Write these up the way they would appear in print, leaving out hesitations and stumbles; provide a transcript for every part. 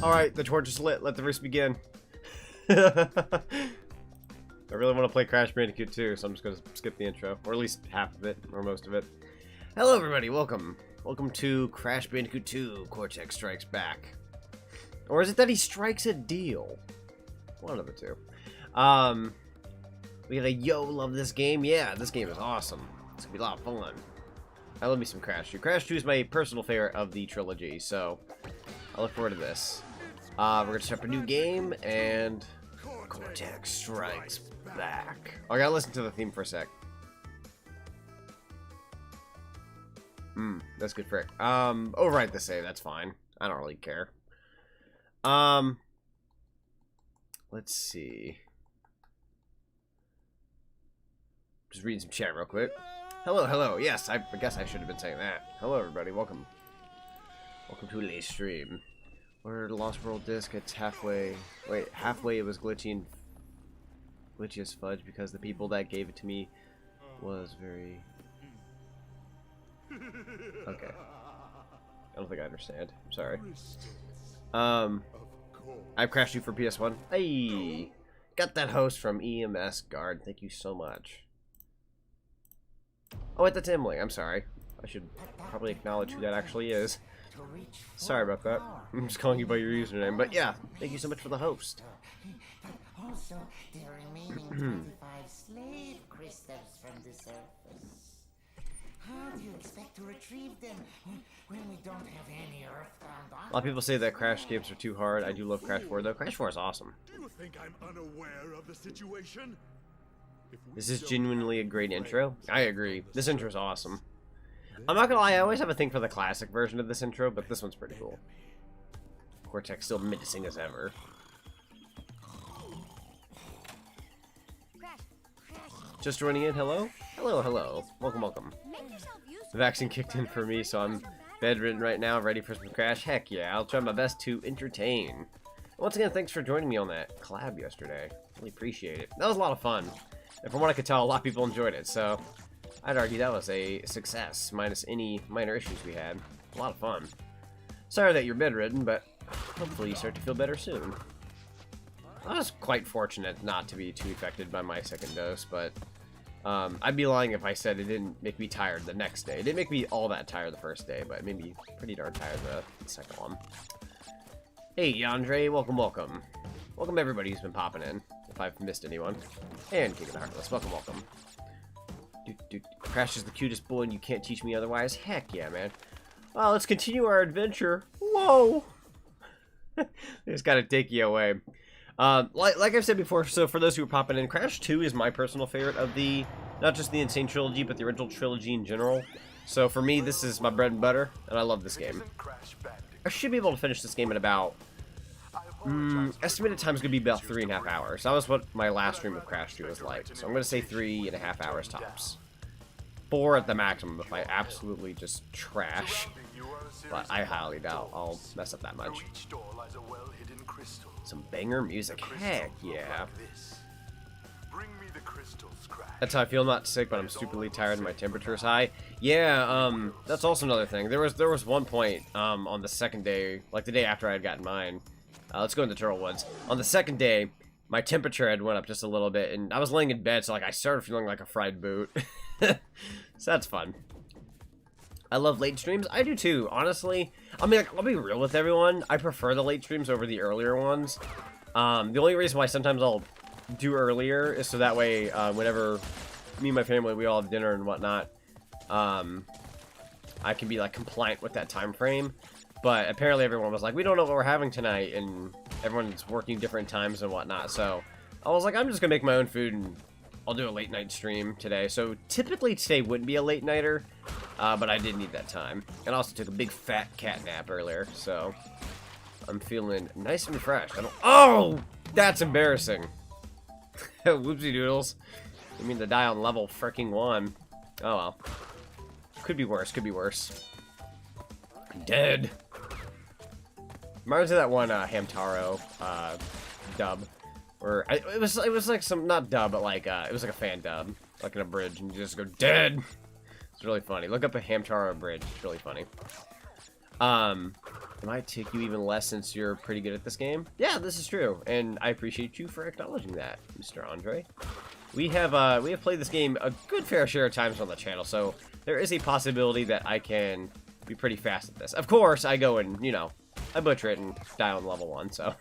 Alright, the torch is lit. Let the race begin. I really want to play Crash Bandicoot 2, so I'm just going to skip the intro. Or at least half of it, or most of it. Hello everybody, welcome. Welcome to Crash Bandicoot 2, Cortex Strikes Back. Or is it that he strikes a deal? One of the two. We got a yo, love this game. Yeah, this game is awesome. It's going to be a lot of fun. I love me some Crash 2. Crash 2 is my personal favorite of the trilogy, so I look forward to this. We're going to start a new game, and Cortex Strikes Back. Oh, I gotta listen to the theme for a sec. That's good frick. Overwrite the save, that's fine. I don't really care. Let's see. Just reading some chat real quick. Hello, hello. Yes, I guess I should have been saying that. Hello, everybody. Welcome. Welcome to the stream. Where the Lost World disc, it's halfway. Wait, halfway it was glitchy as fudge because the people that gave it to me was very. Okay. I don't think I understand. I'm sorry. I've crashed you for PS1. Hey! Got that host from EMS Guard. Thank you so much. Oh, wait, that's Emily. I'm sorry. I should probably acknowledge who that actually is. Sorry about that. I'm just calling you by your username. But yeah, thank you so much for the host. Also, there remain 25 slave crystals from the surface. How do you expect to retrieve them when we don't have any earthbound A lot of people say that Crash games are too hard. I do love Crash 4 though. Crash 4 is awesome. Do you think I'm unaware of the situation? This is genuinely a great intro. I agree. This intro is awesome. I'm not gonna lie, I always have a thing for the classic version of this intro, but this one's pretty cool. Cortex still menacing as ever. Just joining in, hello? Hello, hello. Welcome, welcome. The vaccine kicked in for me, so I'm bedridden right now, ready for some Crash. Heck yeah, I'll try my best to entertain. Once again, thanks for joining me on that collab yesterday. Really appreciate it. That was a lot of fun. And from what I could tell, a lot of people enjoyed it, so I'd argue that was a success, minus any minor issues we had. A lot of fun. Sorry that you're bedridden, but hopefully you start to feel better soon. I was quite fortunate not to be too affected by my second dose, but I'd be lying if I said it didn't make me tired the next day. It didn't make me all that tired the first day, but it made me pretty darn tired the second one. Hey, Yandre, welcome, welcome. Welcome everybody who's been popping in, if I've missed anyone. And King of the Heartless, welcome, welcome. Crash is the cutest boy and you can't teach me otherwise. Heck yeah, man. Well, let's continue our adventure. Whoa! They just gotta take you away. Like I've said before, so for those who are popping in, Crash 2 is my personal favorite of the, not just the N.Sane trilogy, but the original trilogy in general. So for me, this is my bread and butter, and I love this game. I should be able to finish this game in about, estimated time is going to be about 3.5 hours. That was what my last stream of Crash 2 was like. So I'm going to say 3.5 hours tops. 4 at the maximum if I absolutely just trash. But I highly doubt I'll mess up that much. Some banger music. Heck yeah. That's how I feel. I'm not sick, but I'm stupidly tired and my temperature is high. Yeah, that's also another thing. There was one point on the second day, like the day after I had gotten mine. Let's go in the Turtle Woods. On the second day, my temperature had went up just a little bit, and I was laying in bed, so like I started feeling like a fried boot. So that's fun. I love late streams. I do too, honestly. I mean, I'll be real with everyone. I prefer the late streams over the earlier ones. The only reason why sometimes I'll do earlier is so that way, whenever me and my family, we all have dinner and whatnot, I can be like compliant with that time frame. But apparently everyone was like, we don't know what we're having tonight, and everyone's working different times and whatnot. So I was like, I'm just gonna make my own food and I'll do a late night stream today. So typically today wouldn't be a late nighter, but I did need that time. And I also took a big fat cat nap earlier, so I'm feeling nice and refreshed. Oh, that's embarrassing. Whoopsie doodles. You mean to die on level freaking 1. Oh well. Could be worse, could be worse. I'm dead. Reminds me of that one Hamtaro dub. Or it was like some, not dub, but like it was like a fan dub, like an abridged, and you just go dead. It's really funny. Look up a Hamtaro abridged. It's really funny. It might take you even less since you're pretty good at this game. Yeah, this is true, and I appreciate you for acknowledging that, Mr. Andre. We have played this game a good fair share of times on the channel, so there is a possibility that I can be pretty fast at this. Of course, I go and, you know, I butcher it and die on level 1, so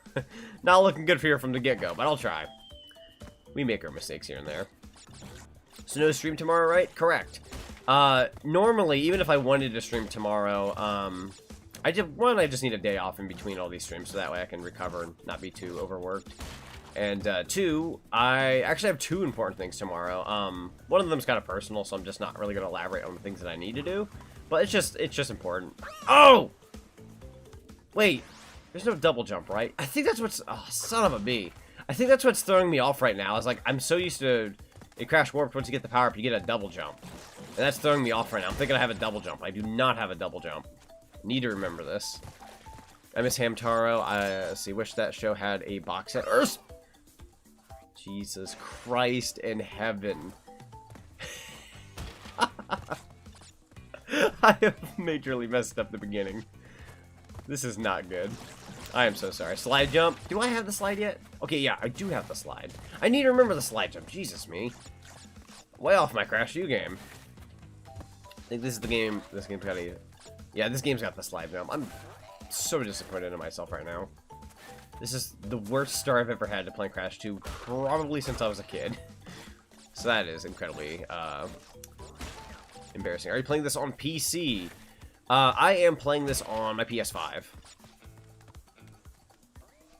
not looking good for you from the get-go, but I'll try. We make our mistakes here and there. So no stream tomorrow, right? Correct. Normally, even if I wanted to stream tomorrow, I just need a day off in between all these streams, so that way I can recover and not be too overworked. And 2, I actually have 2 important things tomorrow. One of them's kind of personal, so I'm just not really going to elaborate on the things that I need to do. But it's just important. Oh! Wait, there's no double jump, right? I think that's what's... Oh, son of a bee. I think that's what's throwing me off right now. Is like, I'm so used to... In Crash Warped, once you get the power up, you get a double jump. And that's throwing me off right now. I'm thinking I have a double jump. I do not have a double jump. Need to remember this. I miss Hamtaro. Let's see, wish that show had a box set. Jesus Christ in heaven. I have majorly messed up the beginning. This is not good. I am so sorry. Slide jump. Do I have the slide yet? Okay, yeah, I do have the slide. I need to remember the slide jump. Jesus me. Way off my Crash U game. I think this is the game. This game's got a... Yeah, this game's got the slide jump. I'm so disappointed in myself right now. This is the worst start I've ever had to playing Crash 2, probably since I was a kid. So that is incredibly embarrassing. Are you playing this on PC? I am playing this on my PS5.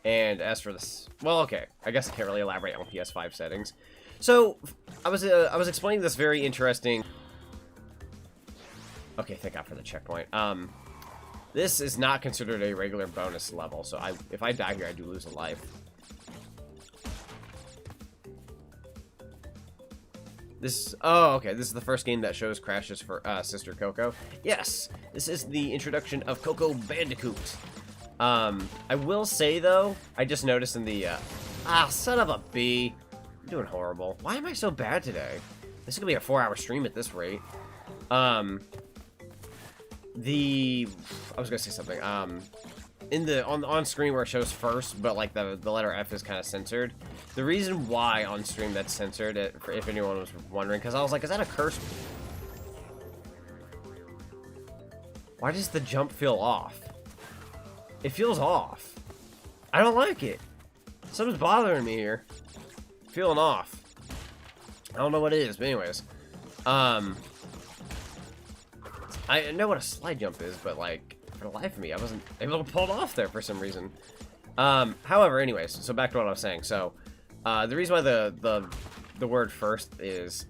And as for this... Well, okay. I guess I can't really elaborate on PS5 settings. So, I was explaining this very interesting... Okay, thank God for the checkpoint. This is not considered a regular bonus level, so if I die here, I do lose a life. Oh, okay, this is the first game that shows Crash's for sister Coco. Yes, this is the introduction of Coco Bandicoot. I will say, though, I just noticed in the, son of a bee. I'm doing horrible. Why am I so bad today? This is gonna be a 4-hour stream at this rate. I was gonna say something. On screen where it shows first, but like the letter F is kind of censored. The reason why on stream that's censored, if anyone was wondering, because I was like, is that a curse? Why does the jump feel off? It feels off. I don't like it. Something's bothering me here. Feeling off. I don't know what it is, but anyways. I know what a slide jump is, but like, for the life of me, I wasn't able to pull it off there for some reason. However, anyways, so back to what I was saying. So, the reason why the word first is...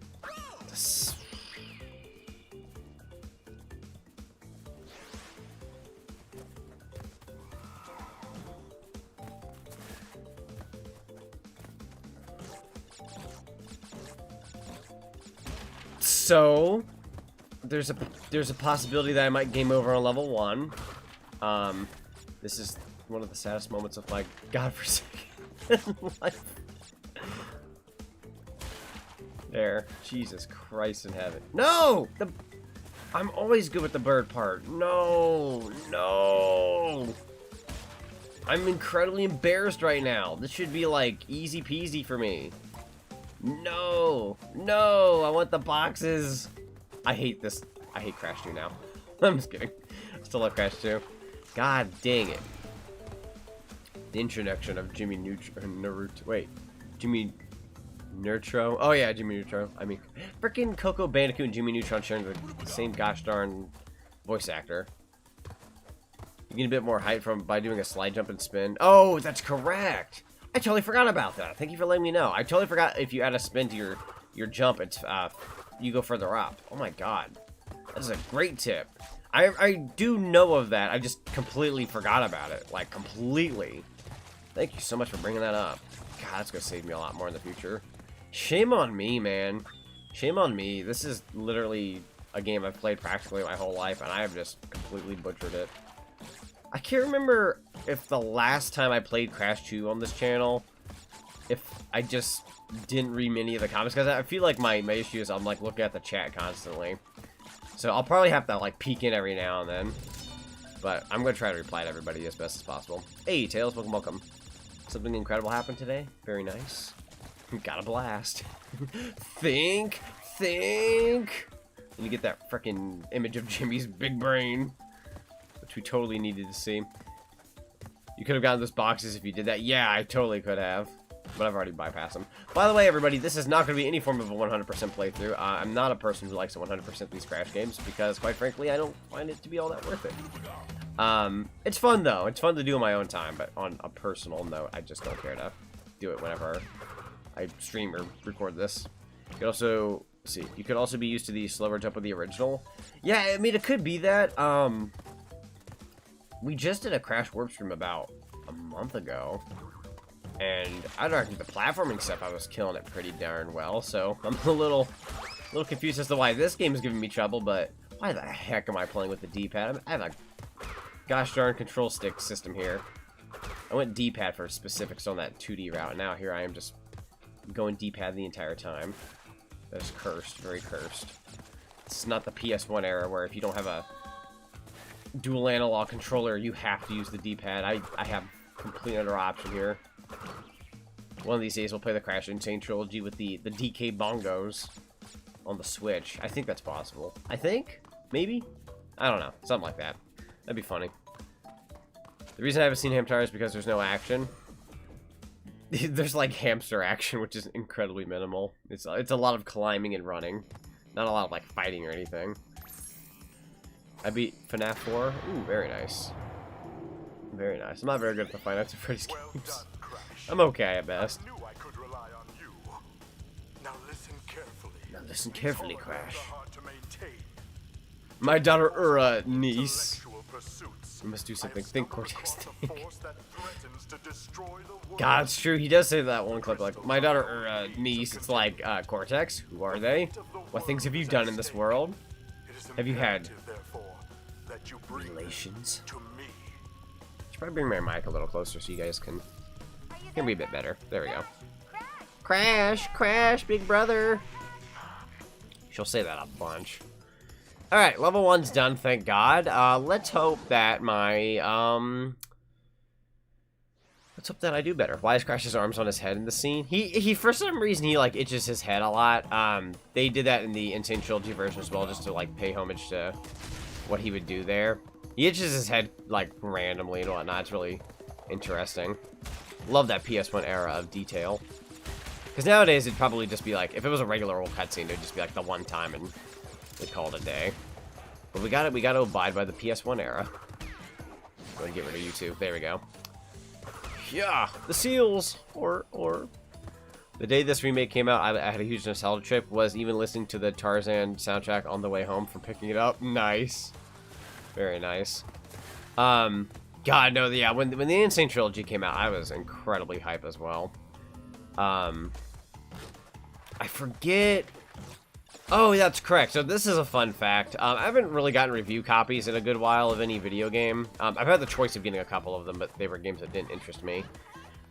So... There's a possibility that I might game over on level 1. This is one of the saddest moments of my godforsaken life. There. Jesus Christ in heaven. No! I'm always good with the bird part. No! No! I'm incredibly embarrassed right now. This should be like easy peasy for me. No! No! I want the boxes! I hate this. I hate Crash 2 now. I'm just kidding. Still love Crash 2. God dang it. The introduction of Jimmy Naruto. Wait. Jimmy Neutron? Oh yeah, Jimmy Neutron. I mean, freaking Coco Bandicoot and Jimmy Neutron sharing the same gosh darn voice actor. You get a bit more height by doing a slide jump and spin. Oh, that's correct. I totally forgot about that. Thank you for letting me know. I totally forgot if you add a spin to your jump, it's you go further up. Oh my god. That is a great tip. I do know of that. I just completely forgot about it. Like, completely. Thank you so much for bringing that up. God, that's going to save me a lot more in the future. Shame on me, man. Shame on me. This is literally a game I've played practically my whole life, and I have just completely butchered it. I can't remember if the last time I played Crash 2 on this channel, if I just didn't read many of the comments, because I feel like my issue is I'm like looking at the chat constantly. So I'll probably have to like peek in every now and then. But I'm going to try to reply to everybody as best as possible. Hey, Tails, welcome, welcome. Something incredible happened today. Very nice. Got a blast. Think. And you get that freaking image of Jimmy's big brain, which we totally needed to see. You could have gotten those boxes if you did that. Yeah, I totally could have. But I've already bypassed them. By the way, everybody, this is not going to be any form of a 100% playthrough. I'm not a person who likes to 100% these Crash games because, quite frankly, I don't find it to be all that worth it. It's fun, though. It's fun to do on my own time, but on a personal note, I just don't care to do it whenever I stream or record this. You could also, let's see, you could also be used to the slower jump of the original. Yeah, I mean, it could be that. We just did a Crash Warp stream about a month ago. And I don't know, the platforming stuff, I was killing it pretty darn well, so I'm a little confused as to why this game is giving me trouble, but why the heck am I playing with the D-pad? I have a gosh darn control stick system here. I went D-pad for specifics on that 2D route, and now here I am just going D-pad the entire time. That is cursed, very cursed. This is not the PS1 era where if you don't have a dual analog controller, you have to use the D-pad. I have complete other option here. One of these days we'll play the Crash N.Sane Trilogy with the DK bongos on the Switch. I think that's possible. I think? Maybe? I don't know. Something like that. That'd be funny. The reason I haven't seen Hamtar is because there's no action. There's like hamster action, which is incredibly minimal. It's a lot of climbing and running. Not a lot of like fighting or anything. I beat FNAF 4. Ooh, very nice. Very nice. I'm not very good at the Five Nights at Freddy's games. I'm okay at best. I knew I could rely on you. Now listen carefully. Now listen carefully, Crash. Hard to maintain. My daughter niece. Intellectual pursuits. We must do something. I have Think, stumbled Cortex, across a think. force that threatens to destroy the world. God, it's true. He does say that one clip, like, my daughter niece. It's like, Cortex, who are they? What things have you done in this world? It is Have you had imperative, therefore, that you bring them relations? to me. Should probably bring my mic a little closer so you guys can be a bit better. There we go. Crash, big brother. She'll say that a bunch. Alright, level 1's done, thank God. Let's hope that my, let's hope that I do better. Why is Crash's arms on his head in the scene? He for some reason, he, like, itches his head a lot. They did that in the N.Sane Trilogy version as well, just to, like, pay homage to what he would do there. He itches his head, like, randomly and whatnot. It's really interesting. Love that PS1 era of detail. Because nowadays, it'd probably just be like, if it was a regular old cutscene, it'd just be like the one time and they'd call it a day. But we gotta abide by the PS1 era. Go and get rid of YouTube. There we go. Yeah, the seals! Or the day this remake came out, I had a huge nostalgia trip, was even listening to the Tarzan soundtrack on the way home from picking it up. Nice. Very nice. God, no, yeah, when the N.Sane Trilogy came out, I was incredibly hype as well. I forget... Oh, that's correct. So this is a fun fact. I haven't really gotten review copies in a good while of any video game. I've had the choice of getting a couple of them, but they were games that didn't interest me.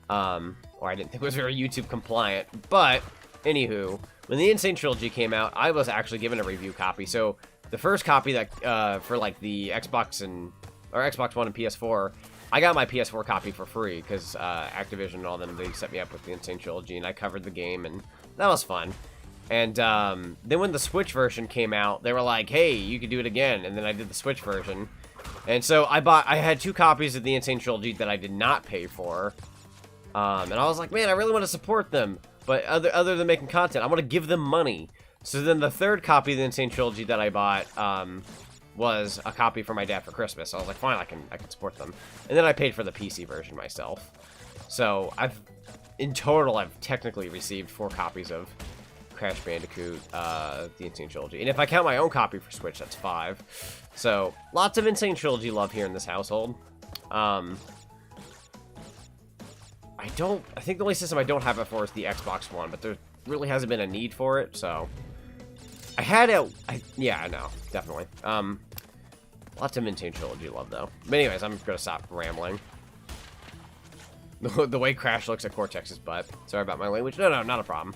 Or I didn't think was very YouTube compliant. But, anywho, when the N.Sane Trilogy came out, I was actually given a review copy. So, the first copy that, for like the Xbox One and PS4, I got my PS4 copy for free because Activision and all them, they set me up with the N.Sane Trilogy, and I covered the game, and that was fun. And then when the Switch version came out, they were like, hey, you could do it again, and then I did the Switch version. And so I had 2 copies of the N.Sane Trilogy that I did not pay for. And I was like, man, I really want to support them, but other than making content, I want to give them money. So then the 3rd copy of the N.Sane Trilogy that I bought was a copy for my dad for Christmas. So I was like, fine, I can support them. And then I paid for the PC version myself. So in total, I've technically received 4 copies of Crash Bandicoot, the N.Sane Trilogy. And if I count my own copy for Switch, that's 5. So, lots of N.Sane Trilogy love here in this household. I think the only system I don't have it for is the Xbox One, but there really hasn't been a need for it, so... yeah, I know, definitely. Lots of N.Sane Trilogy love, though. But anyways, I'm gonna stop rambling. The way Crash looks at Cortex's butt. Sorry about my language. No, not a problem.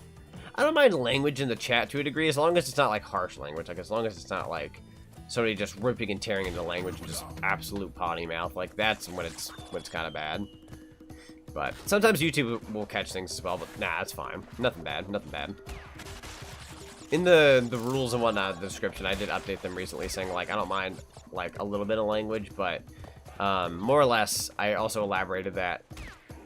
I don't mind language in the chat to a degree, as long as it's not, like, harsh language. Like, as long as it's not, like, somebody just ripping and tearing into language and just absolute potty mouth. Like, that's when it's kind of bad. But sometimes YouTube will catch things as well, but nah, it's fine. Nothing bad, nothing bad. In the rules and whatnot, the description, I did update them recently saying, like, I don't mind, like, a little bit of language, but more or less, I also elaborated that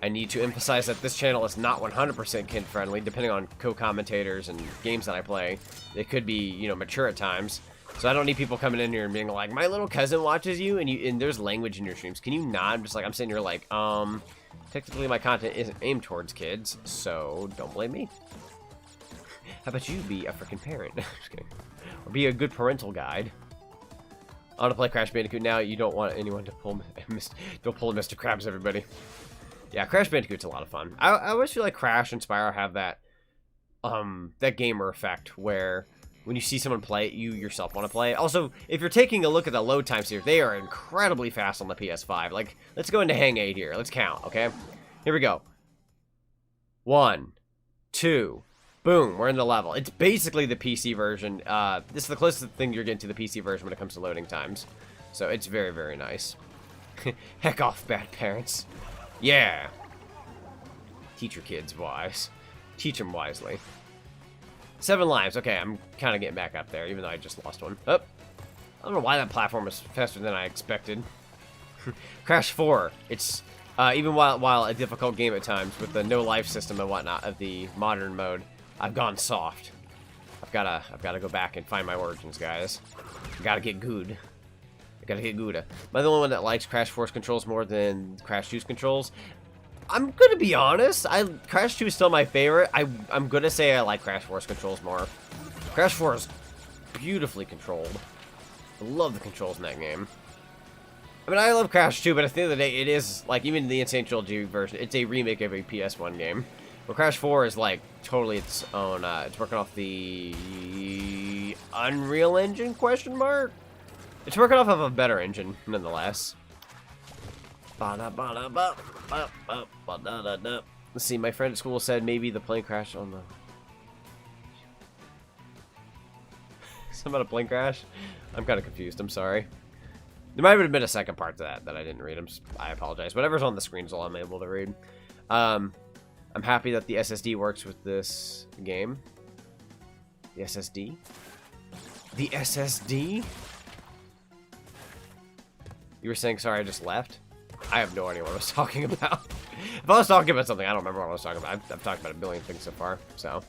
I need to emphasize that this channel is not 100% kid-friendly, depending on co-commentators and games that I play. It could be, you know, mature at times. So I don't need people coming in here and being like, my little cousin watches you, and there's language in your streams. Can you not? I'm just like, I'm sitting here like, technically my content isn't aimed towards kids, so don't blame me. How about you be a freaking parent? Just kidding. Or be a good parental guide. I want to play Crash Bandicoot now. You don't want anyone to pull, don't pull Mr. Krabs, everybody. Yeah, Crash Bandicoot's a lot of fun. I always feel like Crash and Spyro have that, that gamer effect where when you see someone play it, you yourself want to play it. Also, if you're taking a look at the load times here, they are incredibly fast on the PS5. Like, let's go into Hang 8 here. Let's count, okay? Here we go. 1, 2, boom, we're in the level. It's basically the PC version. This is the closest thing you're getting to the PC version when it comes to loading times. So it's very, very nice. Heck off, bad parents. Yeah. Teach your kids wise. Teach them wisely. 7 lives. Okay, I'm kind of getting back up there, even though I just lost one. Oh, I don't know why that platform is faster than I expected. Crash 4. It's even while a difficult game at times with the no life system and whatnot of the modern mode, I've gone soft. I've gotta go back and find my origins, guys. I gotta get good. I gotta get good. Am I the only one that likes Crash 4's controls more than Crash 2's controls? I'm gonna be honest. Crash 2 is still my favorite. I'm gonna say I like Crash 4's controls more. Crash 4 is beautifully controlled. I love the controls in that game. I mean, I love Crash 2, but at the end of the day, it is, like, even the N.Sane Trilogy version, it's a remake of a PS1 game. But Crash 4 is, like, totally its own, it's working off the Unreal Engine, question mark? It's working off of a better engine, nonetheless. Let's see, my friend at school said maybe the plane crashed on the... Something about a plane crash? I'm kind of confused, I'm sorry. There might have been a second part to that I didn't read. I apologize. Whatever's on the screen is all I'm able to read. I'm happy that the SSD works with this game. The SSD? The SSD? You were saying, sorry, I just left? I have no idea what I was talking about. If I was talking about something, I don't remember what I was talking about. I've talked about a billion things so far, so.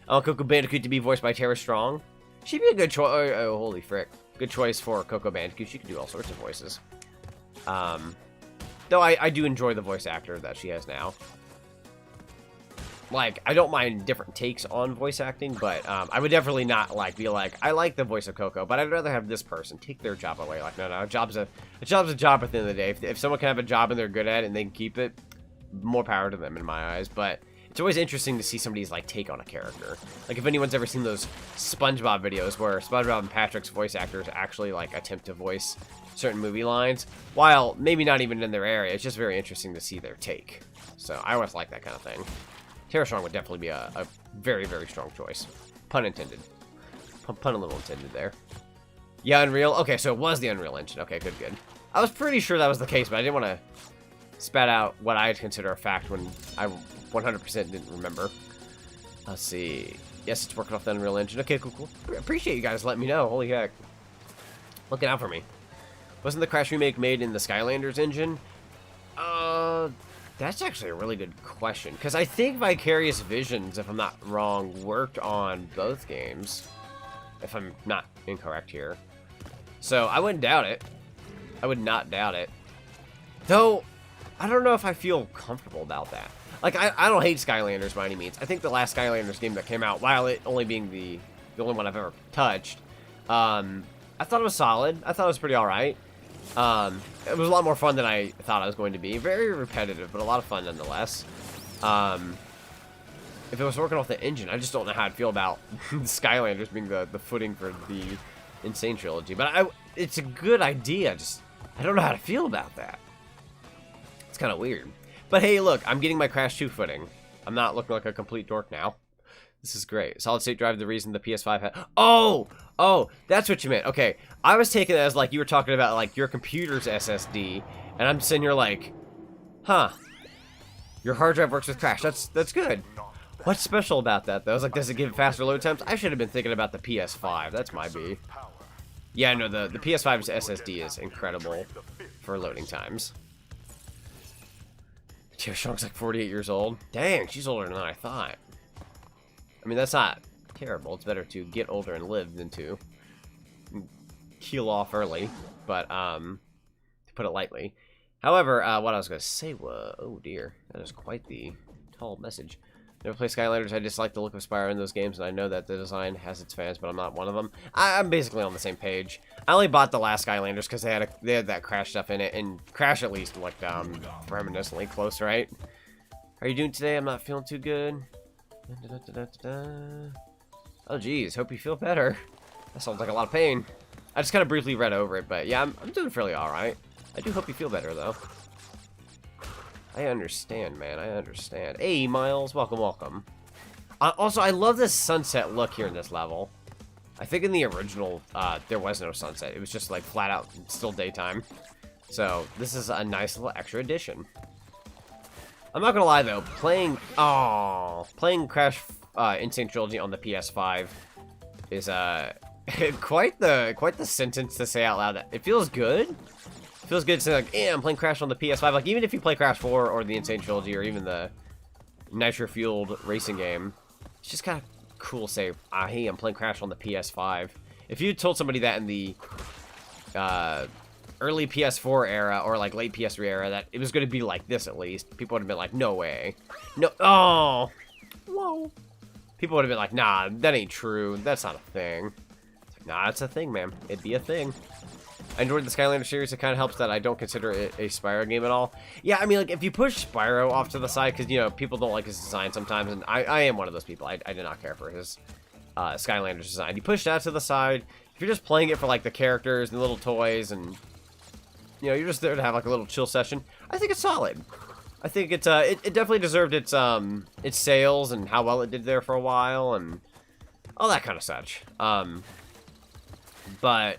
I want Coco Bandicoot to be voiced by Tara Strong. She'd be a good choice. Oh, holy frick. Good choice for Coco Bandicoot. She can do all sorts of voices. Though I do enjoy the voice actor that she has now. Like, I don't mind different takes on voice acting, but I would definitely not be like, I like the voice of Coco, but I'd rather have this person take their job away. Like, no, a job's a job at the end of the day. If someone can have a job and they're good at it and they can keep it, more power to them in my eyes. But it's always interesting to see somebody's like take on a character. Like, if anyone's ever seen those SpongeBob videos where SpongeBob and Patrick's voice actors actually like attempt to voice certain movie lines, while maybe not even in their area, it's just very interesting to see their take. So I always like that kind of thing. Tara Strong would definitely be a very, very strong choice. Pun intended. Pun a little intended there. Yeah, Unreal. Okay, so it was the Unreal Engine. Okay, good. I was pretty sure that was the case, but I didn't want to spat out what I'd consider a fact when I 100% didn't remember. Let's see. Yes, it's working off the Unreal Engine. Okay, cool. Appreciate you guys letting me know. Holy heck. Looking out for me. Wasn't the Crash remake made in the Skylanders engine? That's actually a really good question, because I think Vicarious Visions, if I'm not wrong, worked on both games, if I'm not incorrect here. So I wouldn't doubt it. I would not doubt it. Though, I don't know if I feel comfortable about that. Like, I don't hate Skylanders by any means. I think the last Skylanders game that came out, while it only being the only one I've ever touched, I thought it was solid. I thought it was pretty alright. It was a lot more fun than I thought it was going to be. Very repetitive, but a lot of fun nonetheless. If it was working off the engine, I just don't know how I'd feel about Skylanders being the footing for the N.Sane Trilogy. But it's a good idea, just I don't know how to feel about that. It's kind of weird. But hey, look, I'm getting my Crash 2 footing. I'm not looking like a complete dork now. This is great. Solid state drive, the reason the PS5 had... Oh, that's what you meant. Okay, I was taking it as like you were talking about like your computer's SSD, and I'm sitting here like, huh, your hard drive works with crash. That's good. What's special about that though? I was like, does it give faster load times? I should have been thinking about the PS5. That's my B. Yeah, no, the PS5's SSD is incredible for loading times. Shong's like 48 years old. Dang, she's older than I thought. I mean, that's not terrible. It's better to get older and live than to heal off early. But, to put it lightly. However, what I was going to say was... Oh, dear. That is quite the tall message. Never play Skylanders. I dislike the look of Spyro in those games, and I know that the design has its fans, but I'm not one of them. I'm basically on the same page. I only bought the last Skylanders because they had that Crash stuff in it, and Crash at least looked reminiscently close, right? How are you doing today? I'm not feeling too good. Oh, geez. Hope you feel better. That sounds like a lot of pain. I just kind of briefly read over it, but yeah, I'm doing fairly all right. I do hope you feel better, though. I understand, man. I understand. Hey, Miles. Welcome, welcome. Also, I love this sunset look here in this level. I think in the original, there was no sunset. It was just, like, flat out still daytime. So, this is a nice little extra addition. I'm not gonna lie, though. Playing Crash N.Sane Trilogy on the PS5 is, quite the sentence to say out loud. It feels good. Feels good to say, like, yeah, I'm playing Crash on the PS5. Like, even if you play Crash 4 or the N.Sane Trilogy or even the nitro-fueled racing game, it's just kind of cool to say, hey, I'm playing Crash on the PS5. If you told somebody that in the early PS4 era or, like, late PS3 era that it was going to be like this, at least, people would have been like, no way. No, oh, whoa. People would have been like, nah, that ain't true. That's not a thing. It's like, nah, it's a thing, man. It'd be a thing. I enjoyed the Skylander series. It kind of helps that I don't consider it a Spyro game at all. Yeah, I mean, like, if you push Spyro off to the side, because, you know, people don't like his design sometimes, and I am one of those people. I did not care for his Skylander's design. You push that to the side. If you're just playing it for, like, the characters and the little toys, and, you know, you're just there to have, like, a little chill session, I think it's solid. I think it's, it definitely deserved its sales and how well it did there for a while, and all that kind of such. But...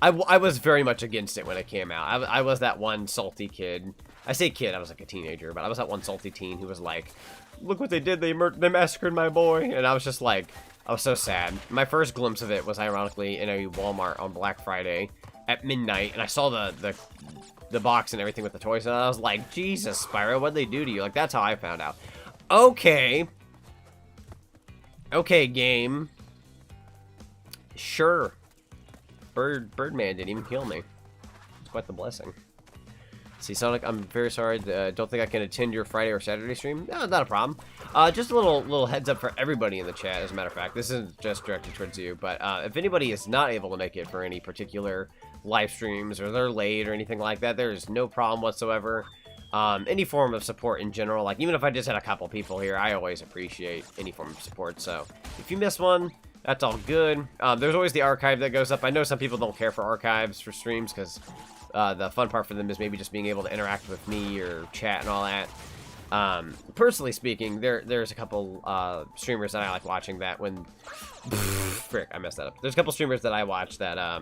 I was very much against it when it came out. I was that one salty kid. I say kid, I was like a teenager, but I was that one salty teen who was like, look what they did, they massacred my boy. And I was just like, I was so sad. My first glimpse of it was ironically in a Walmart on Black Friday at midnight, and I saw the box and everything with the toys, and I was like, Jesus, Spyro, what'd they do to you? Like, that's how I found out. Okay. Okay, game. Sure. Birdman didn't even kill me. It's quite the blessing. See, Sonic, I'm very sorry. Don't think I can attend your Friday or Saturday stream. No, not a problem. Just a little heads up for everybody in the chat, as a matter of fact. This isn't just directed towards you, but if anybody is not able to make it for any particular live streams, or they're late or anything like that, there's no problem whatsoever. Any form of support in general, like even if I just had a couple people here, I always appreciate any form of support. So if you miss one, that's all good. There's always the archive that goes up. I know some people don't care for archives for streams because the fun part for them is maybe just being able to interact with me or chat and all that. Personally speaking, there's a couple streamers that I like watching that when... Frick, I messed that up. There's a couple streamers that I watch that... I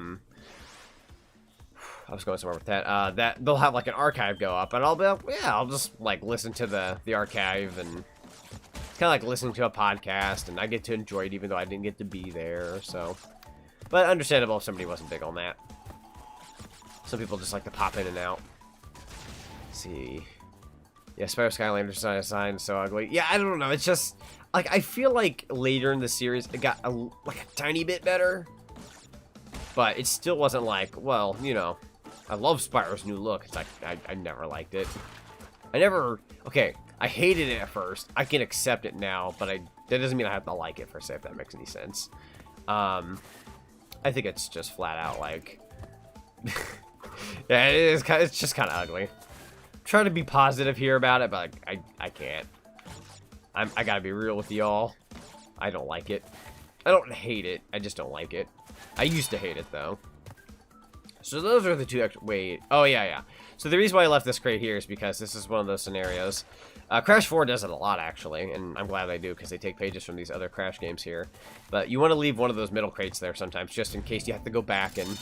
was going somewhere with that. That they'll have like an archive go up, and I'll be like, yeah, I'll just like listen to the archive, and it's kind of like listening to a podcast, and I get to enjoy it even though I didn't get to be there. So, but understandable if somebody wasn't big on that. Some people just like to pop in and out. Let's see, yeah, Spyro Skylanders design is so ugly. Yeah, I don't know. It's just like I feel like later in the series it got like a tiny bit better, but it still wasn't like, well, you know. I love Spyro's new look. It's like, I never liked it. Okay, I hated it at first. I can accept it now, but that doesn't mean I have to like it per se, if that makes any sense. I think it's just flat out like, yeah, it's just kind of ugly. I'm trying to be positive here about it, but I can't. I gotta be real with y'all. I don't like it. I don't hate it. I just don't like it. I used to hate it though. So those are the two extra... Wait. Oh, yeah. So the reason why I left this crate here is because this is one of those scenarios. Crash 4 does it a lot, actually, and I'm glad they do, because they take pages from these other Crash games here. But you want to leave one of those middle crates there sometimes, just in case you have to go back and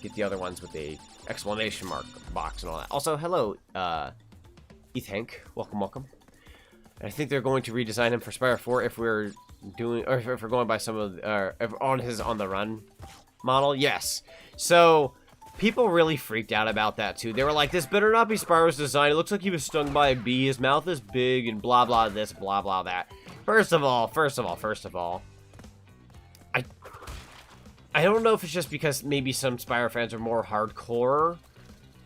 get the other ones with the exclamation mark box and all that. Also, hello, Ethank. Welcome. I think they're going to redesign him for Spyro 4 if we're doing, or if we're going by some of, on his On the Run model. Yes. So people really freaked out about that too. They were like, "This better not be Spyro's design. It looks like he was stung by a bee. His mouth is big, and blah blah this, blah blah that." First of all, I don't know if it's just because maybe some Spyro fans are more hardcore,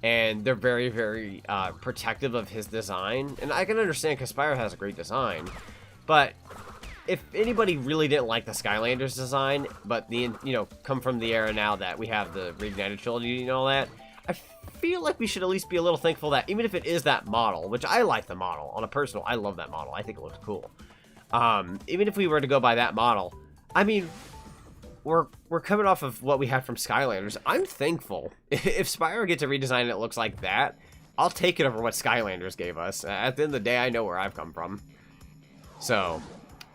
and they're very, very protective of his design. And I can understand because Spyro has a great design. But if anybody really didn't like the Skylanders design, but come from the era now that we have the Reignited Trilogy and all that, I feel like we should at least be a little thankful that even if it is that model, which I like the model on a personal, I love that model. I think it looks cool. Even if we were to go by that model, I mean, we're coming off of what we had from Skylanders. I'm thankful. If Spyro gets a redesign and it looks like that, I'll take it over what Skylanders gave us. At the end of the day, I know where I've come from. So,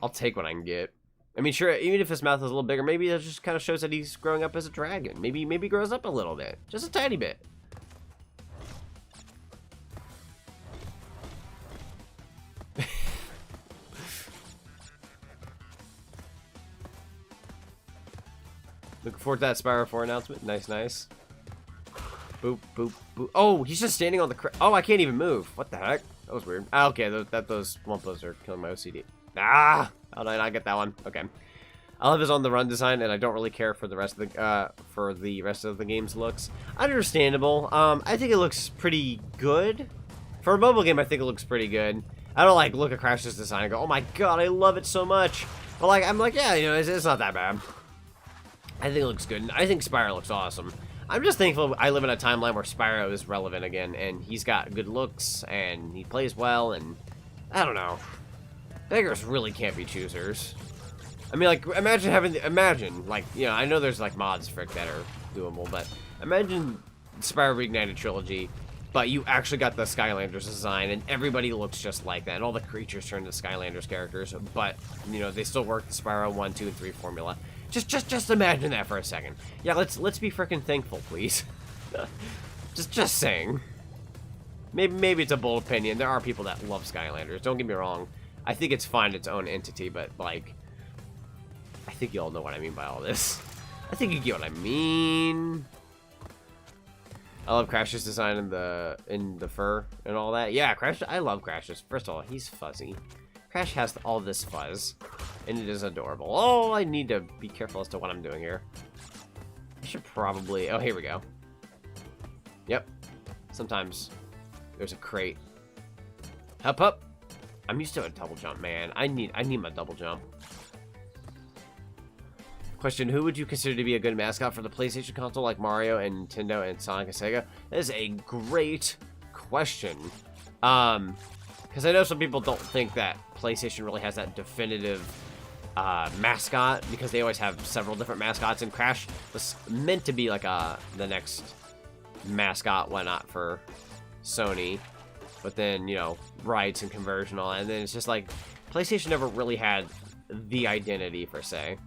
I'll take what I can get. I mean, sure, even if his mouth is a little bigger, maybe it just kind of shows that he's growing up as a dragon. Maybe he grows up a little bit. Just a tiny bit. Looking forward to that Spyro 4 announcement. Nice. Boop, boop, boop. Oh, he's just standing on the... Oh, I can't even move. What the heck? That was weird. Ah, okay, those Wumpas are killing my OCD. Ah! How did I not get that one? Okay. I love his On the Run design, and I don't really care for the rest of the game's looks. Understandable. I think it looks pretty good. For a mobile game, I think it looks pretty good. I don't, look at Crash's design and go, "Oh my god, I love it so much." But, I'm like, yeah, it's not that bad. I think it looks good, and I think Spyro looks awesome. I'm just thankful I live in a timeline where Spyro is relevant again, and he's got good looks, and he plays well, and I don't know. Beggars really can't be choosers. I mean, imagine I know there's, mods for it that are doable, but imagine Spyro Reignited Trilogy, but you actually got the Skylanders design, and everybody looks just like that, and all the creatures turn to Skylanders characters, but, they still work the Spyro 1, 2, and 3 formula. Just imagine that for a second. Yeah, let's be freaking thankful, please. just saying. Maybe it's a bold opinion. There are people that love Skylanders. Don't get me wrong. I think it's fine its own entity, but I think you all know what I mean by all this. I think you get what I mean. I love Crash's design in the fur and all that. Yeah, Crash. I love Crash's. First of all, he's fuzzy. Crash has all this fuzz, and it is adorable. Oh, I need to be careful as to what I'm doing here. I should probably... Oh, here we go. Yep. Sometimes there's a crate. Up. I'm used to a double jump, man. I need my double jump. Question, who would you consider to be a good mascot for the PlayStation console like Mario and Nintendo and Sonic and Sega? That is a great question. Because I know some people don't think that PlayStation really has that definitive mascot, because they always have several different mascots, and Crash was meant to be the next mascot, whatnot, for Sony. But then, rights and conversion and all that, and then it's just PlayStation never really had the identity, per se.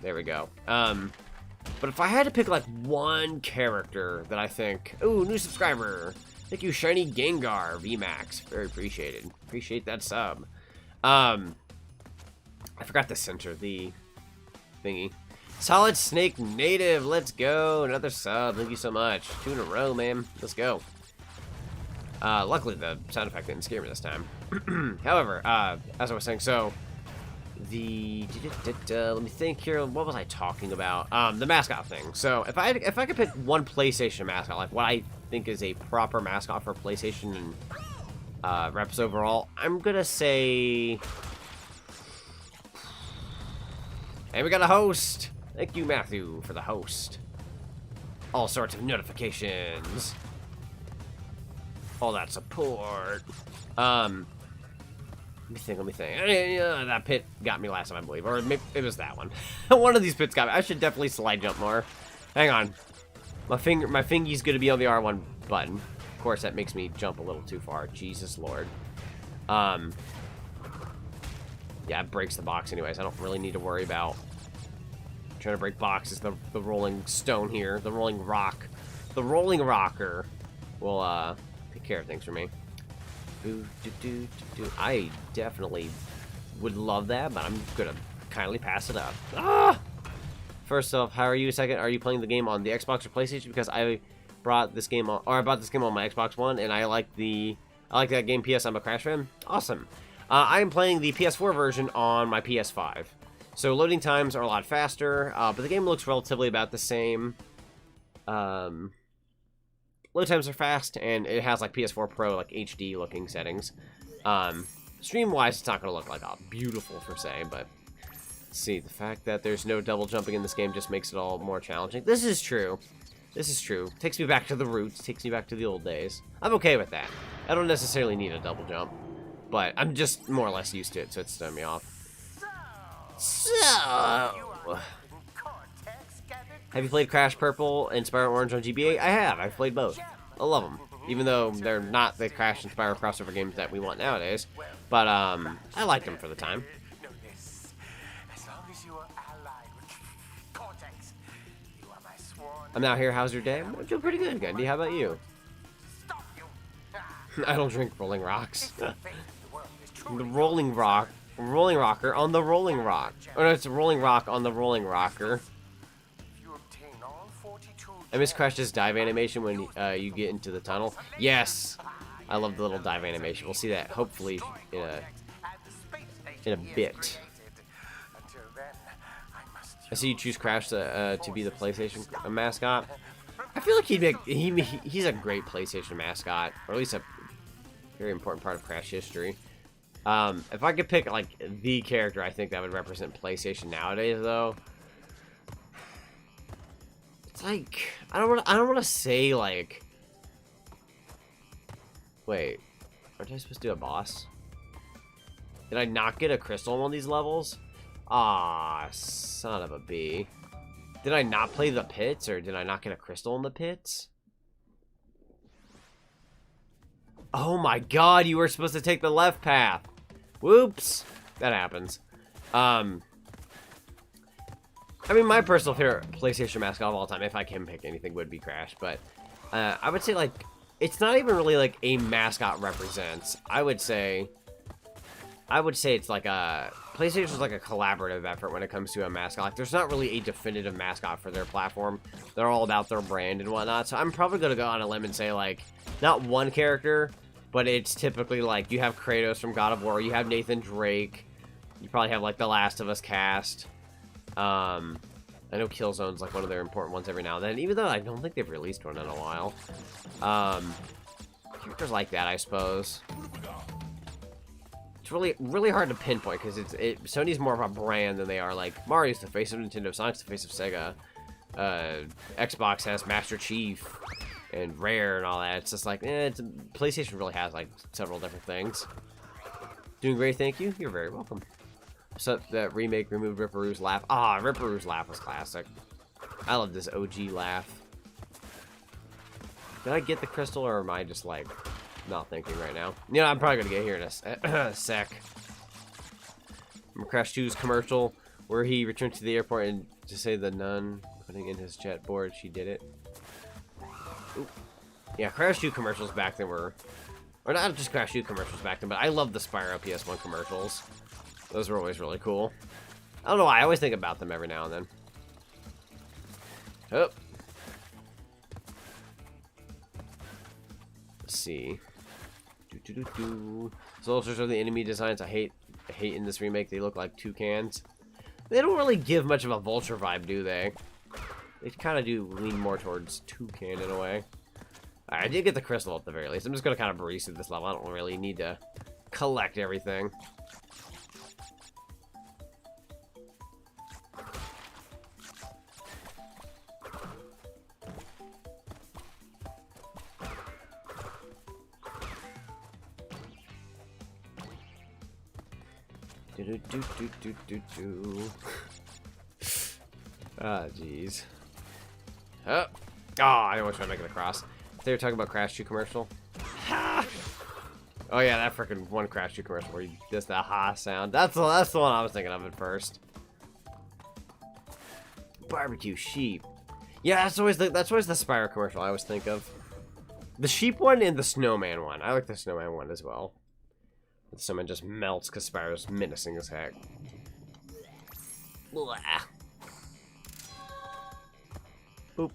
There we go. But if I had to pick, one character that I think... Ooh, new subscriber! Thank you, Shiny Gengar VMAX. Very appreciated. Appreciate that sub. I forgot to center the thingy. Solid Snake Native. Let's go. Another sub. Thank you so much. 2 in a row, man. Let's go. Luckily, the sound effect didn't scare me this time. However, as I was saying, so... let me think here. What was I talking about? The mascot thing. So if I could pick one PlayStation mascot, what I think is a proper mascot for PlayStation and reps overall, I'm gonna say. And we got a host. Thank you, Matthew, for the host. All sorts of notifications. All that support. Let me think. That pit got me last time, I believe. Or maybe it was that one. One of these pits got me. I should definitely slide jump more. Hang on. My fingy's gonna be on the R1 button. Of course, that makes me jump a little too far. Jesus Lord. Yeah, it breaks the box anyways. I don't really need to worry about trying to break boxes. The rolling stone here, the rolling rock, the rolling rocker will take care of things for me. I definitely would love that, but I'm gonna kindly pass it up. Ah! First off, how are you? Second, are you playing the game on the Xbox or PlayStation? Because I brought this game on, or I bought this game on my Xbox One, and I like that game. PS, I'm a Crash fan. Awesome. I am playing the PS4 version on my PS5. So loading times are a lot faster, but the game looks relatively about the same. Load times are fast, and it has like PS4 Pro, like HD looking settings. Stream-wise, it's not going to look like beautiful per se, but let's see, the fact that there's no double jumping in this game just makes it all more challenging. This is true. This is true. Takes me back to the roots, takes me back to the old days. I'm okay with that. I don't necessarily need a double jump, but I'm just more or less used to it, so it's throwing me off. So, have you played Crash Purple and Spyro Orange on GBA? I have. I've played both. I love them, even though they're not the Crash and Spyro crossover games that we want nowadays. But I like them for the time. As long as you are allied with Cortex, you are my sworn. I'm out here. How's your day? I'm doing pretty good, Gundy. How about you? Stop you. I don't drink Rolling Rocks. The Rolling Rock. Rolling Rocker on the Rolling Rock. Oh no, it's a Rolling Rock on the Rolling Rocker. You obtain all 42 I miss Crash's dive animation when you get into the tunnel. Yes! I love the little dive animation. We'll see that hopefully in a bit. I see you choose Crash to be the PlayStation mascot. I feel like he's a great PlayStation mascot, or at least a very important part of Crash history. If I could pick like the character I think that would represent PlayStation nowadays, though, it's like I don't want to say like. Wait, aren't I supposed to do a boss? Did I not get a crystal on one of these levels? Ah, son of a bee. Did I not play the pits, or did I not get a crystal in the pits? Oh my god, you were supposed to take the left path. Whoops. That happens. I mean, my personal favorite PlayStation mascot of all time, if I can pick anything, would be Crash. But I would say, like, it's not even really, like, a mascot represents. I would say it's like a... PlayStation's like a collaborative effort when it comes to a mascot. Like, there's not really a definitive mascot for their platform. They're all about their brand and whatnot. So I'm probably going to go on a limb and say, like, not one character... But it's typically like you have Kratos from God of War, you have Nathan Drake, you probably have like the Last of Us cast. I know Killzone's like one of their important ones every now and then, even though I don't think they've released one in a while. Characters like that, I suppose. It's really hard to pinpoint because Sony's more of a brand than they are. Like Mario's the face of Nintendo, Sonic's the face of Sega. Xbox has Master Chief and Rare and all that. It's just like, PlayStation really has like several different things. Doing great, thank you. You're very welcome. So that remake removed Ripperoo's laugh. Ah, Ripperoo's laugh was classic. I love this OG laugh. Did I get the crystal, or am I just like not thinking right now? You know, I'm probably gonna get here in a sec. Remember Crash 2's commercial where he returned to the airport and to say the nun putting in his jet board, she did it. Ooh. Yeah, Crash 2 commercials back then were... Or not just Crash 2 commercials back then, but I love the Spyro PS1 commercials. Those were always really cool. I don't know why, I always think about them every now and then. Oh. Let's see. Soldiers are the enemy designs I hate in this remake. They look like toucans. They don't really give much of a vulture vibe, do they? They kind of do lean more towards toucan in a way. Alright, I did get the crystal at the very least. I'm just going to kind of breeze through this level. I don't really need to collect everything. Ah, jeez. Oh, Oh, I almost tried to make it across. They were talking about Crash 2 commercial. Ha! Oh yeah, that freaking one Crash 2 commercial where he does the ha sound. That's the one I was thinking of at first. Barbecue sheep. Yeah, that's always the Spyro commercial I always think of. The sheep one and the snowman one. I like the snowman one as well. The snowman just melts because Spyro's menacing as heck. Blah. Boop.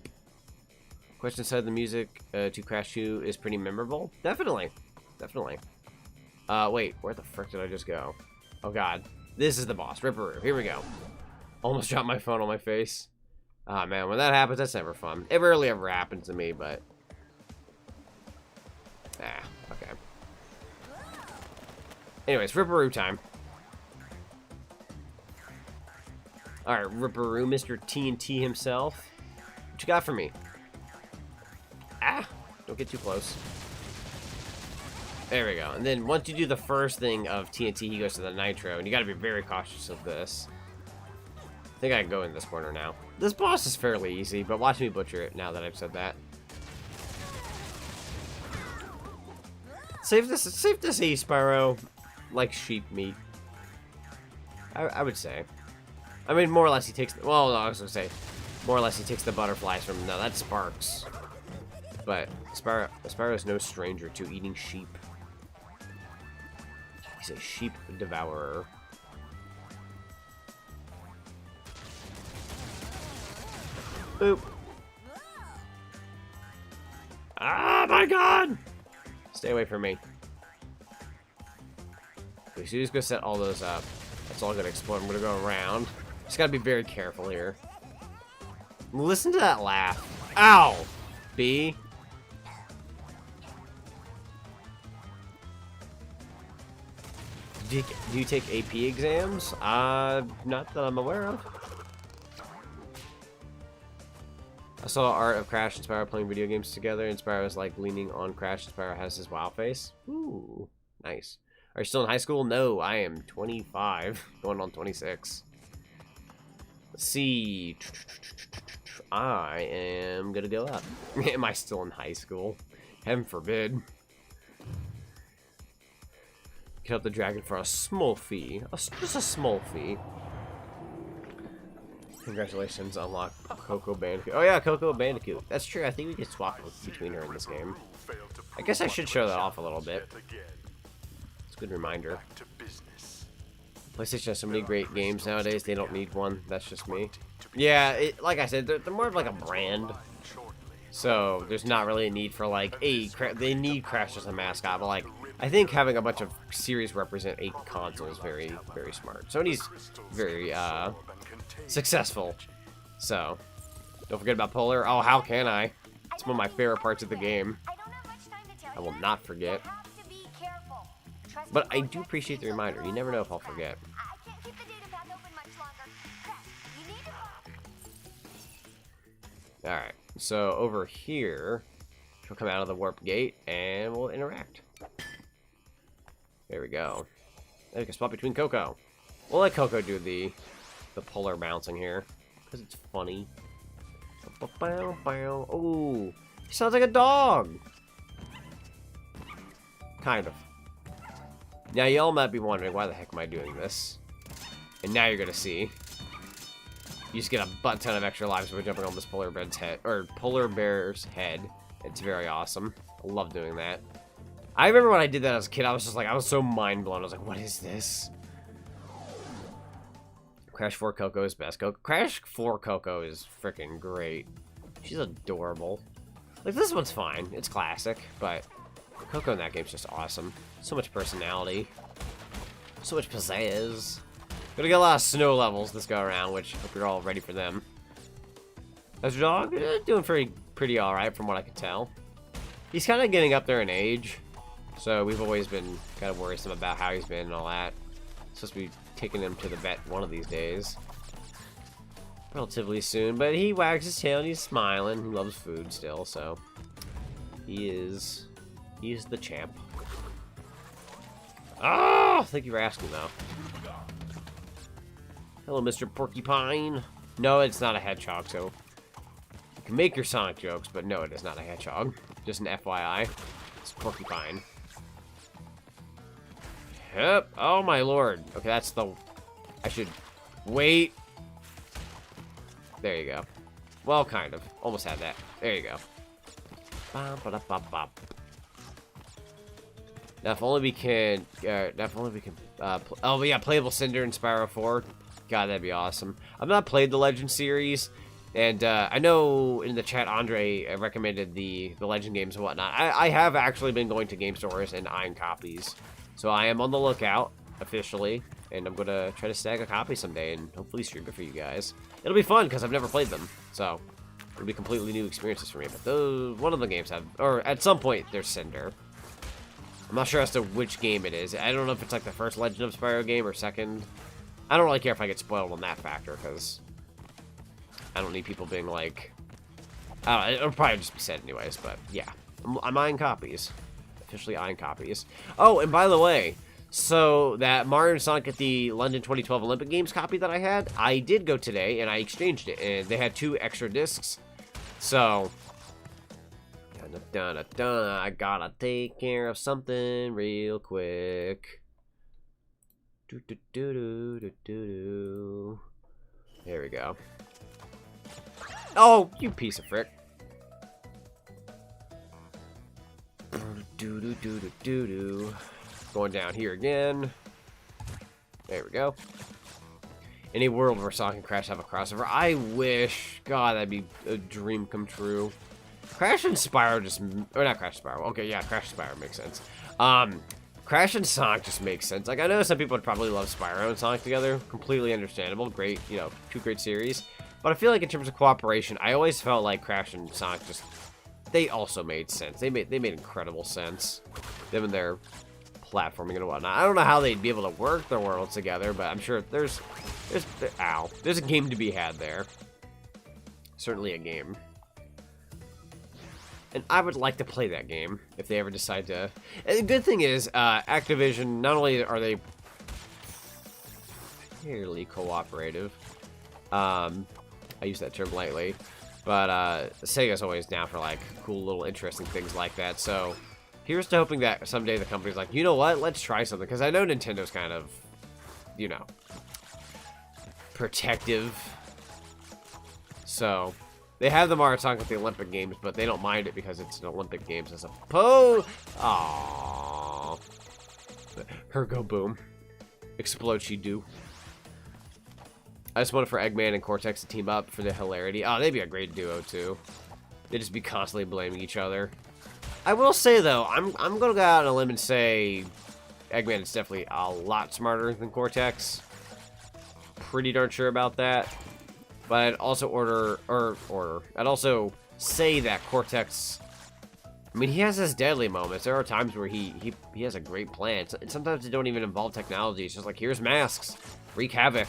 Question said the music to Crash 2 is pretty memorable. Definitely. Definitely. Wait, where the frick did I just go? Oh god. This is the boss. Ripperoo. Here we go. Almost dropped my phone on my face. Ah, man, when that happens, that's never fun. It rarely ever happens to me, but... Ah, okay. Anyways, Ripperoo time. Alright, Ripperoo, Mr. TNT himself. What you got for me? Ah! Don't get too close. There we go. And then once you do the first thing of TNT, he goes to the Nitro, and you gotta be very cautious of this. I think I can go in this corner now. This boss is fairly easy, but watch me butcher it now that I've said that. Save this E, Spyro. Like sheep meat. I would say. I mean, more or less he takes... Well, no, I was gonna say... More or less he takes the butterflies from... No, that's Sparks. But Spyro is no stranger to eating sheep. He's a sheep devourer. Boop. Ah, my god! Stay away from me. Okay, so just gonna set all those up. That's all gonna explode. I'm gonna go around. Just gotta be very careful here. Listen to that laugh. Ow! B. Do you take AP exams? Not that I'm aware of. I saw art of Crash and Spyro playing video games together, and Spyro is like leaning on Crash, and Spyro has his wow face. Ooh, nice. Are you still in high school? No, I am 25, going on 26. Let's see. I am gonna go up. Am I still in high school? Heaven forbid. Kill the dragon for a small fee. Just a small fee. Congratulations, unlock Coco Bandicoot. Oh yeah, Coco Bandicoot. That's true, I think we could swap between her in this game. I guess I should show that off a little bit. It's a good reminder. PlayStation has so many great games nowadays, they don't need one. That's just me. Yeah, like I said, they're more of like a brand. So, there's not really a need for like, they need Crash as a mascot, but like, I think having a bunch of series represent a console is very, very smart. Sony's very, successful. So, don't forget about Polar. Oh, how can I? It's one of my favorite parts of the game. I will not forget. But I do appreciate the reminder. You never know if I'll forget. Alright, so over here, she'll come out of the warp gate and we'll interact. There we go. Now we can swap between Coco. We'll let Coco do the polar bouncing here, because it's funny. Oh, he sounds like a dog. Kind of. Now, y'all might be wondering, why the heck am I doing this? And now you're gonna see. You just get a butt ton of extra lives by jumping on this polar bear's head, or polar bear's head. It's very awesome. I love doing that. I remember when I did that as a kid, I was just like, I was so mind blown. I was like, what is this? Crash 4 Coco is best. Crash 4 Coco is freaking great. She's adorable. Like, this one's fine. It's classic, but Coco in that game's just awesome. So much personality. So much pizzazz. Gonna get a lot of snow levels this go around, which I hope you're all ready for them. How's your dog? Doing pretty alright from what I can tell. He's kind of getting up there in age, so we've always been kind of worrisome about how he's been and all that. Supposed to be taking him to the vet one of these days. Relatively soon, but he wags his tail and he's smiling. He loves food still, so he is the champ. Oh, thank you for asking, though. Hello, Mr. Porcupine. No, it's not a hedgehog, so You can make your Sonic jokes, but no, it is not a hedgehog. Just an FYI. It's a porcupine. Yep. Oh my lord. Okay, that's the... I should... Wait. There you go. Well, kind of. Almost had that. There you go. Bop. Now, if only we can... oh, yeah, playable Cinder and Spyro 4. God, that'd be awesome. I've not played the Legend series, and I know in the chat Andre recommended the Legend games and whatnot. I have actually been going to game stores and eyeing copies, so I am on the lookout officially, and I'm gonna try to snag a copy someday and hopefully stream it for you guys. It'll be fun because I've never played them, so it'll be completely new experiences for me. But those, one of the games have, or at some point there's Cinder. I'm not sure as to which game it is. I don't know if it's like the first Legend of Spyro game or second. I don't really care if I get spoiled on that factor, because I don't need people being like... I don't know, it'll probably just be said anyways, but yeah. I'm eyeing copies. Officially eyeing copies. Oh, and by the way, so that Mario and Sonic at the London 2012 Olympic Games copy that I had, I did go today, and I exchanged it, and they had 2 extra discs. So... I gotta take care of something real quick. There we go. Oh, you piece of frick. Going down here again. There we go. Any world where Sonic and Crash have a crossover. I wish. God, that'd be a dream come true. Crash and Spyro just... Or not Crash and Spyro. Okay, yeah, Crash and Spyro makes sense. Crash and Sonic just makes sense. Like, I know some people would probably love Spyro and Sonic together. Completely understandable. Great, you know, 2 great series. But I feel like in terms of cooperation, I always felt like Crash and Sonic just... They also made sense. They made incredible sense. Them and their platforming and whatnot. I don't know how they'd be able to work their worlds together, but I'm sure there's a game to be had there. Certainly a game. And I would like to play that game if they ever decide to. And the good thing is, Activision, not only are they fairly cooperative, I use that term lightly, but Sega's always down for like cool little interesting things like that. So here's to hoping that someday the company's like, you know what, let's try something. Because I know Nintendo's kind of, you know, protective. So... They have the Mario Sonic at the Olympic Games, but they don't mind it because it's an Olympic Games, I suppose. Aww. Her go boom. Explode she do. I just wanted for Eggman and Cortex to team up for the hilarity. Oh, they'd be a great duo too. They'd just be constantly blaming each other. I will say though, I'm gonna go out on a limb and say Eggman is definitely a lot smarter than Cortex. Pretty darn sure about that. But I'd also I'd also say that Cortex, I mean, he has his deadly moments. There are times where he has a great plan. And sometimes they don't even involve technology. It's just like, here's masks, wreak havoc.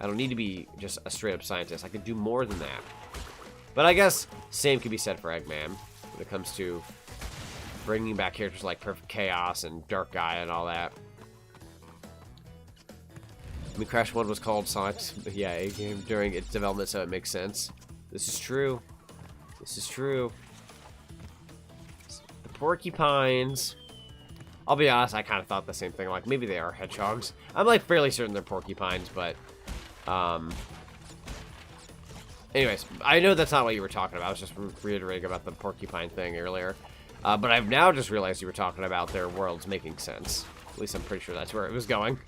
I don't need to be just a straight up scientist. I could do more than that. But I guess same could be said for Eggman when it comes to bringing back characters like Perfect Chaos and Dark Gaia and all that. I mean, Crash 1 was called Sonic's, yeah, A game during its development, so it makes sense. This is true. This is true. The porcupines. I'll be honest, I kind of thought the same thing. Like, maybe they are hedgehogs. I'm, like, fairly certain they're porcupines, but... Anyways, I know that's not what you were talking about. I was just reiterating about the porcupine thing earlier. But I've now just realized you were talking about their worlds making sense. At least I'm pretty sure that's where it was going.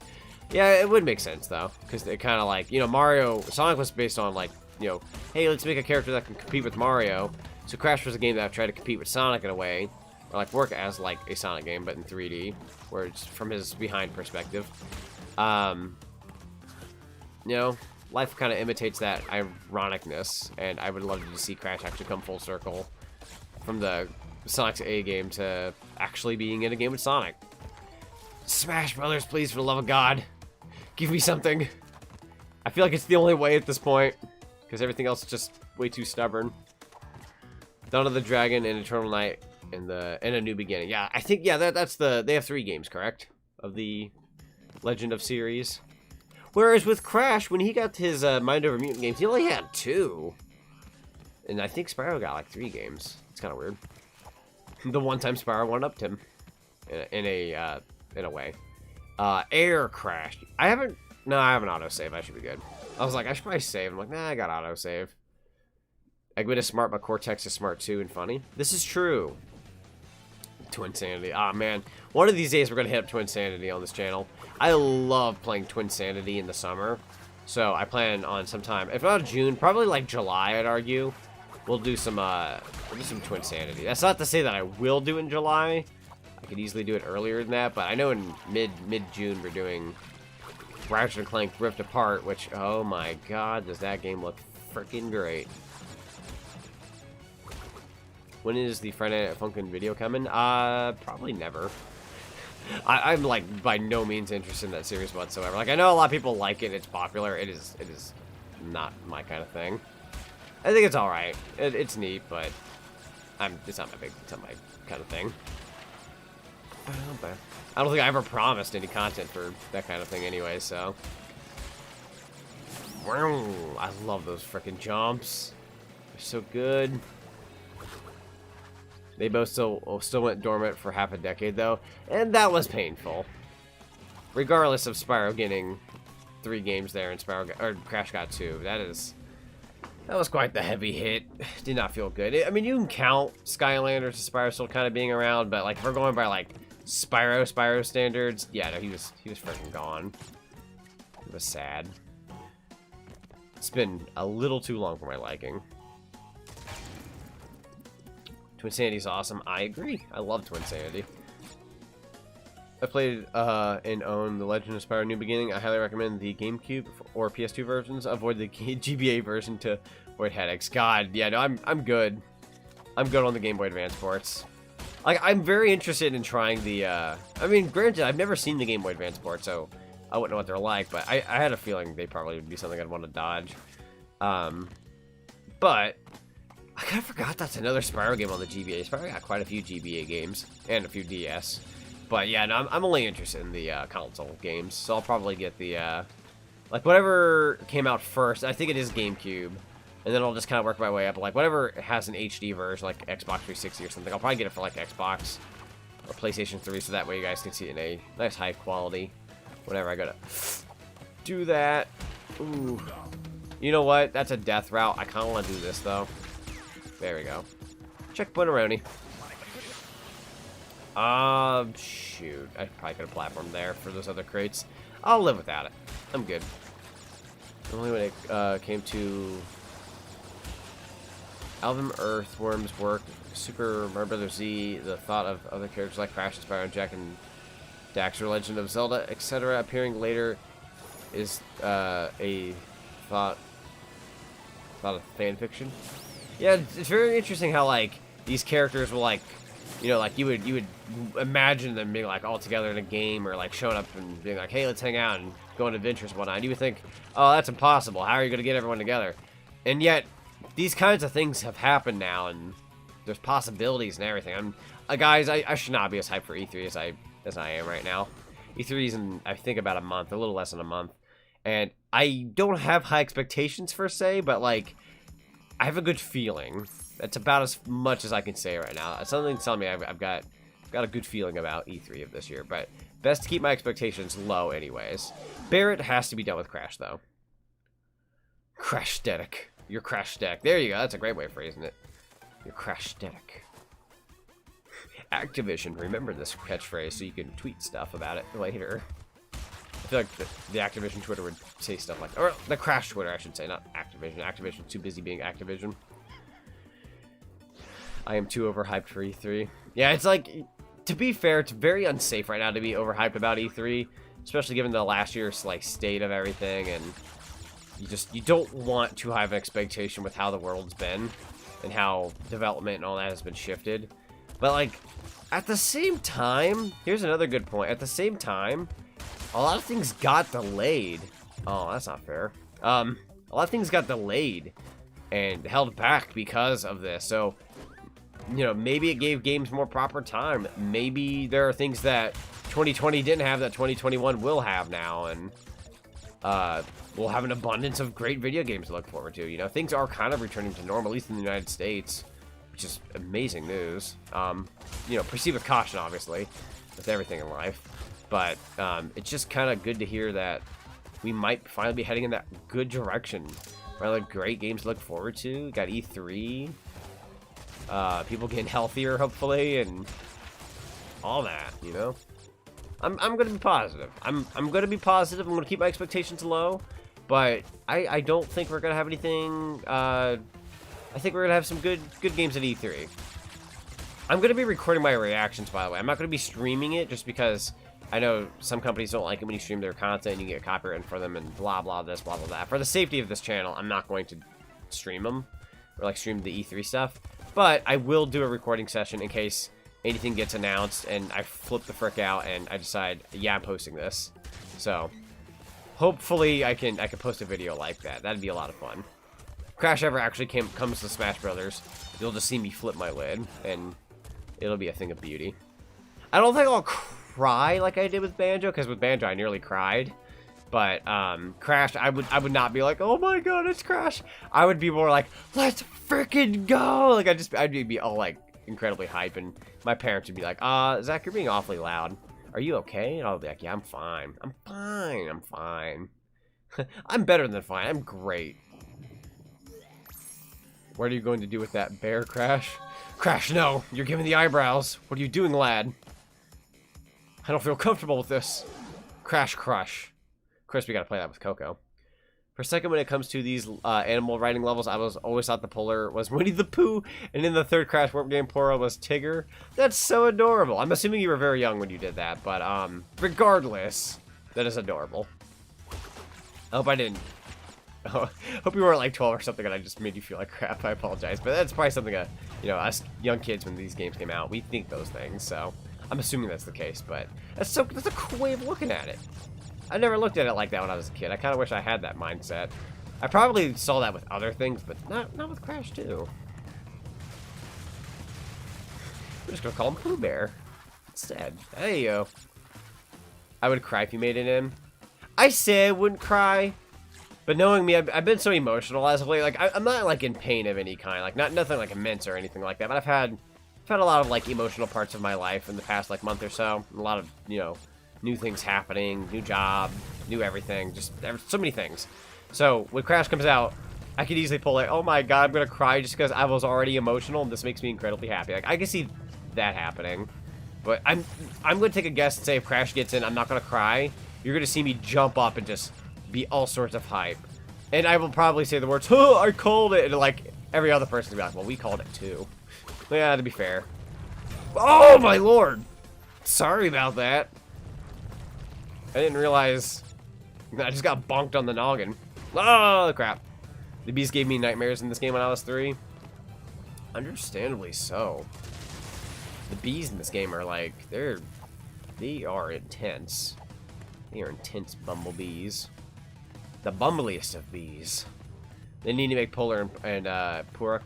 Yeah, it would make sense, though, because it kind of like, you know, Sonic was based on, like, you know, hey, let's make a character that can compete with Mario. So Crash was a game that tried to compete with Sonic in a way, or, like, work as, like, a Sonic game, but in 3D, where it's from his behind perspective. You know, life kind of imitates that ironicness, and I would love to see Crash actually come full circle from the Sonic's A game to actually being in a game with Sonic. Smash Brothers, please, for the love of God. Give me something. I feel like it's the only way at this point, because everything else is just way too stubborn. Dawn of the Dragon and Eternal Night and A New Beginning. Yeah, I think, yeah, that's they have 3 games, correct? Of the Legend of series. Whereas with Crash, when he got his Mind Over Mutant games, he only had 2. And I think Spyro got like 3 games. It's kind of weird. The one time Spyro one-upped him in a way. Air crashed. I have an autosave. I should be good. I was like, I should probably save. I'm like, nah, I got autosave. Egwin is smart, but Cortex is smart too and funny. This is true. Twinsanity. Ah, man. One of these days we're going to hit up Twinsanity on this channel. I love playing Twinsanity in the summer. So I plan on sometime, if not June, probably like July, I'd argue. We'll do some Twinsanity. That's not to say that I will do it in July. I could easily do it earlier than that, but I know in mid-June we're doing Ratchet & Clank Rift Apart, which, oh my god, does that game look freaking great. When is the Friday Night Funkin' video coming? Probably never. I'm like by no means interested in that series whatsoever. Like I know a lot of people like it, it's popular. It is not my kind of thing. I think it's all right. It's neat, but it's not my kind of thing. I don't think I ever promised any content for that kind of thing anyway. So I love those freaking jumps. They're so good. They both still went dormant for half a decade, though, and that was painful. Regardless of Spyro getting 3 games there and Crash got 2, that was quite the heavy hit. Did not feel good. I mean, you can count Skylanders and Spyro still kind of being around, but like if we're going by like Spyro standards, yeah, no, he was freaking gone. It was sad. It's been a little too long for my liking. Twinsanity's awesome. I agree. I love Twinsanity. I played and own The Legend of Spyro New Beginning. I highly recommend the GameCube or PS2 versions. Avoid the GBA version to avoid headaches. God, yeah, no, I'm good. I'm good on the Game Boy Advance ports. Like, I'm very interested in trying the, I mean, granted, I've never seen the Game Boy Advance port, so I wouldn't know what they're like, but I had a feeling they probably would be something I'd want to dodge. But I kind of forgot that's another Spyro game on the GBA. Spyro got quite a few GBA games and a few DS. But yeah, no, I'm only interested in the console games, so I'll probably get the, like whatever came out first. I think it is GameCube, and then I'll just kind of work my way up. Like whatever has an HD version, like Xbox 360 or something, I'll probably get it for like Xbox or PlayStation 3, so that way you guys can see it in a nice high quality. Whenever I gotta do that. Ooh. You know what? That's a death route. I kind of want to do this though. There we go. Checkpoint-a-roni. Shoot. I probably could have platformed there for those other crates. I'll live without it. I'm good. Only when it came to Alvin Earthworm's work, Super Mario Bros. Z, the thought of other characters like Crash, Spyro, and Jack and Daxter, Legend of Zelda, etc. appearing later is a thought of fan fiction. Yeah, it's very interesting how like these characters will like, you know, like you would imagine them being like all together in a game or like showing up and being like, hey, let's hang out and go on adventures and whatnot. And you would think, oh, that's impossible. How are you going to get everyone together? And yet, these kinds of things have happened now, and there's possibilities and everything. Guys, I should not be as hyped for E3 as I am right now. E3 is in, I think, about a month, a little less than a month, and I don't have high expectations per se, but like, I have a good feeling. That's about as much as I can say right now. Something's telling me I've got a good feeling about E3 of this year, but best to keep my expectations low anyways. Barrett has to be done with Crash, though. Crash-stetic. You're crash-stetic. There you go. That's a great way of phrasing it. You're crash-stetic. Activision, remember this catchphrase so you can tweet stuff about it later. I feel like the Activision Twitter would say stuff like, or the Crash Twitter, I should say, not Activision. Activision's too busy being Activision. I am too overhyped for E3. Yeah, it's like, to be fair, it's very unsafe right now to be overhyped about E3, especially given the last year's like state of everything, and you don't want too high of an expectation with how the world's been and how development and all that has been shifted. But like, at the same time, here's another good point. At the same time, a lot of things got delayed. Oh, that's not fair. A lot of things got delayed and held back because of this. So, you know, maybe it gave games more proper time. Maybe there are things that 2020 didn't have that 2021 will have now. And we'll have an abundance of great video games to look forward to. You know, things are kind of returning to normal, at least in the United States, which is amazing news. You know, proceed with caution, obviously, with everything in life. But it's just kind of good to hear that we might finally be heading in that good direction. Rather great games to look forward to. Got E3. People getting healthier, hopefully, and all that, you know? I'm gonna be positive. I'm gonna be positive. I'm gonna keep my expectations low, but I don't think we're gonna have anything. I think we're gonna have some good games at E3. I'm gonna be recording my reactions, by the way. I'm not gonna be streaming it just because I know some companies don't like it when you stream their content and you get copyright for them and blah blah this blah blah that. For the safety of this channel, I'm not going to stream them or like stream the E3 stuff, but I will do a recording session in case anything gets announced and I flip the frick out and I decide, yeah, I'm posting this. So hopefully I can post a video like that. That'd be a lot of fun. Crash ever actually comes to Smash Brothers, you'll just see me flip my lid and it'll be a thing of beauty. I don't think I'll cry like I did with Banjo, because with Banjo I nearly cried. But Crash, I would not be like, oh my god, it's Crash. I would be more like, let's freaking go. Like I'd be all like incredibly hype, and my parents would be like, Zach, you're being awfully loud. Are you okay? And I'll be like, yeah, I'm fine. I'm fine. I'm fine. I'm better than fine. I'm great. What are you going to do with that bear, Crash? Crash, no! You're giving the eyebrows. What are you doing, lad? I don't feel comfortable with this. Crash Crush. Of course, we gotta play that with Coco. For a second, when it comes to these animal riding levels, I always thought the polar was Winnie the Pooh, and in the third Crash Warp game, Pora was Tigger. That's so adorable. I'm assuming you were very young when you did that, but regardless, that is adorable. I hope I didn't. Hope you weren't like 12 or something and I just made you feel like crap. I apologize, but that's probably something that, you know, us young kids when these games came out, we think those things. So I'm assuming that's the case, but that's a cool way of looking at it. I never looked at it like that when I was a kid. I kind of wish I had that mindset. I probably saw that with other things, but not with Crash 2. We're just gonna call him Pooh Bear instead. Hey yo. I would cry if you made it in. I say I wouldn't cry, but knowing me, I've been so emotional as of late. Like I'm not like in pain of any kind, like nothing like immense or anything like that. But I've had a lot of like emotional parts of my life in the past like month or so. A lot of, you know, new things happening, new job, new everything, just so many things. So when Crash comes out, I could easily pull like, oh my god, I'm gonna cry just because I was already emotional, and this makes me incredibly happy. Like I can see that happening, but I'm gonna take a guess and say if Crash gets in, I'm not gonna cry. You're gonna see me jump up and just be all sorts of hype, and I will probably say the words, "Oh, I called it," and like every other person will be like, "Well, we called it too." Yeah, to be fair. Oh my lord! Sorry about that. I didn't realize. I just got bonked on the noggin. Oh crap! The bees gave me nightmares in this game when I was 3. Understandably so. The bees in this game are like they are intense. They are intense bumblebees. The bumbliest of bees. They need to make Polar and Pura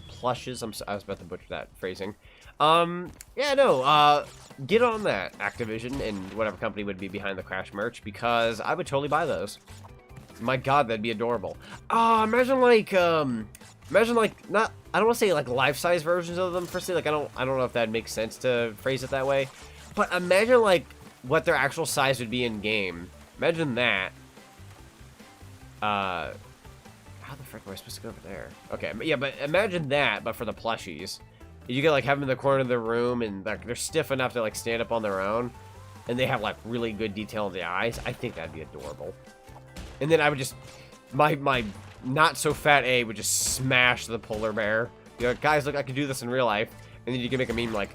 plushes. I was about to butcher that phrasing. Yeah, no. Get on that, Activision and whatever company would be behind the Crash merch, because I would totally buy those. My God, that'd be adorable. Imagine like not. I don't want to say like life-size versions of them per se. Like I don't know if that makes sense to phrase it that way. But imagine like what their actual size would be in game. Imagine that. How the frick am I supposed to go over there? Okay, yeah, but imagine that, but for the plushies. You could like have them in the corner of the room, and like they're stiff enough to like stand up on their own, and they have like really good detail in the eyes. I think that'd be adorable. And then I would just, my not so fat A would just smash the polar bear. You know, guys, look, I could do this in real life, and then you can make a meme like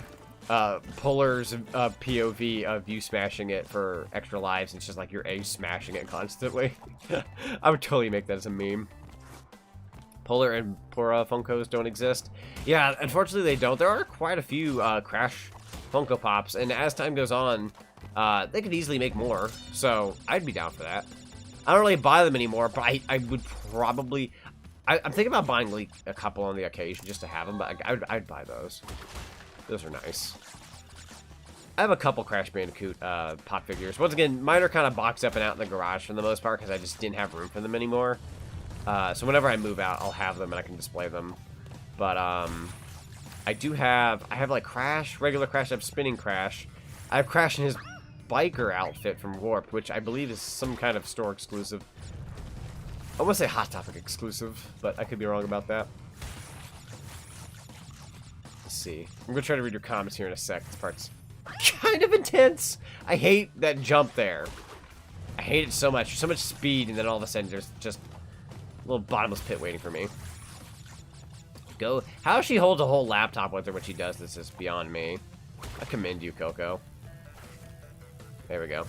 Polar's POV of you smashing it for extra lives. And it's just like your A smashing it constantly. I would totally make that as a meme. Polar and Pura Funkos don't exist. Yeah, unfortunately they don't. There are quite a few Crash Funko Pops, and as time goes on, they could easily make more. So I'd be down for that. I don't really buy them anymore, but I would probably. I'm thinking about buying like a couple on the occasion just to have them, but I'd buy those. Those are nice. I have a couple Crash Bandicoot pop figures. Once again, mine are kind of boxed up and out in the garage for the most part because I just didn't have room for them anymore. So whenever I move out, I'll have them and I can display them. But I have like Crash, regular Crash, I have Spinning Crash. I have Crash in his biker outfit from Warped, which I believe is some kind of store exclusive. I want to say Hot Topic exclusive, but I could be wrong about that. Let's see. I'm going to try to read your comments here in a sec. This part's kind of intense. I hate that jump there. I hate it so much. So much speed, and then all of a sudden there's just a little bottomless pit waiting for me. Go. How she holds a whole laptop with her when she does this is beyond me. I commend you, Coco. There we go.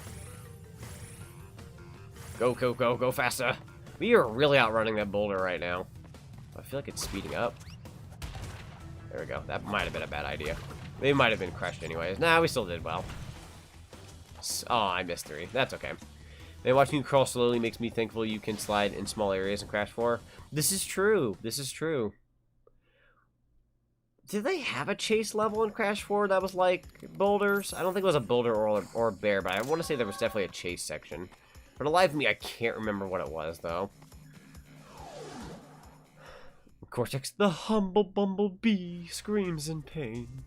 Go, Coco, go faster. We are really outrunning that boulder right now. I feel like it's speeding up. There we go. That might have been a bad idea. They might have been crushed anyways. Nah, we still did well. Oh, I missed 3. That's okay. Man, watching you crawl slowly makes me thankful you can slide in small areas in Crash 4. This is true. This is true. Did they have a chase level in Crash 4 that was like boulders? I don't think it was a boulder or a bear, but I want to say there was definitely a chase section. For the life of me, I can't remember what it was, though. Cortex, the humble bumblebee, screams in pain.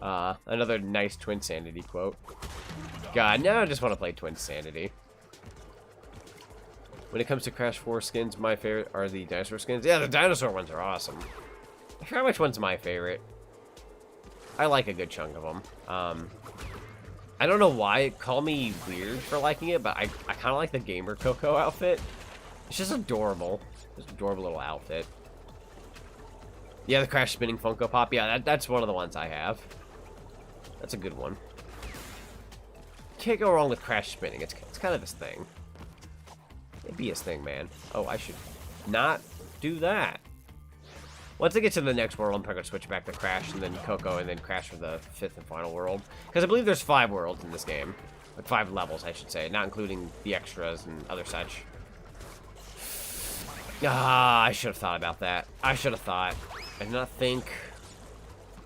Another nice Twinsanity quote. God, now I just want to play Twinsanity. When it comes to Crash 4 skins, my favorite are the dinosaur skins. Yeah, the dinosaur ones are awesome. I forgot which one's my favorite. I like a good chunk of them. I don't know why. Call me weird for liking it, but I kind of like the Gamer Coco outfit. It's just adorable. Just adorable little outfit. Yeah, the Crash Spinning Funko Pop. Yeah, that's one of the ones I have. That's a good one. Can't go wrong with Crash Spinning. It's kind of his thing. It'd be his thing, man. Oh, I should not do that. Once I get to the next world, I'm probably going to switch back to Crash and then Coco and then Crash for the 5th and final world. Because I believe there's 5 worlds in this game. Like 5 levels, I should say. Not including the extras and other such. Ah, I should have thought about that. I should have thought. I did not think.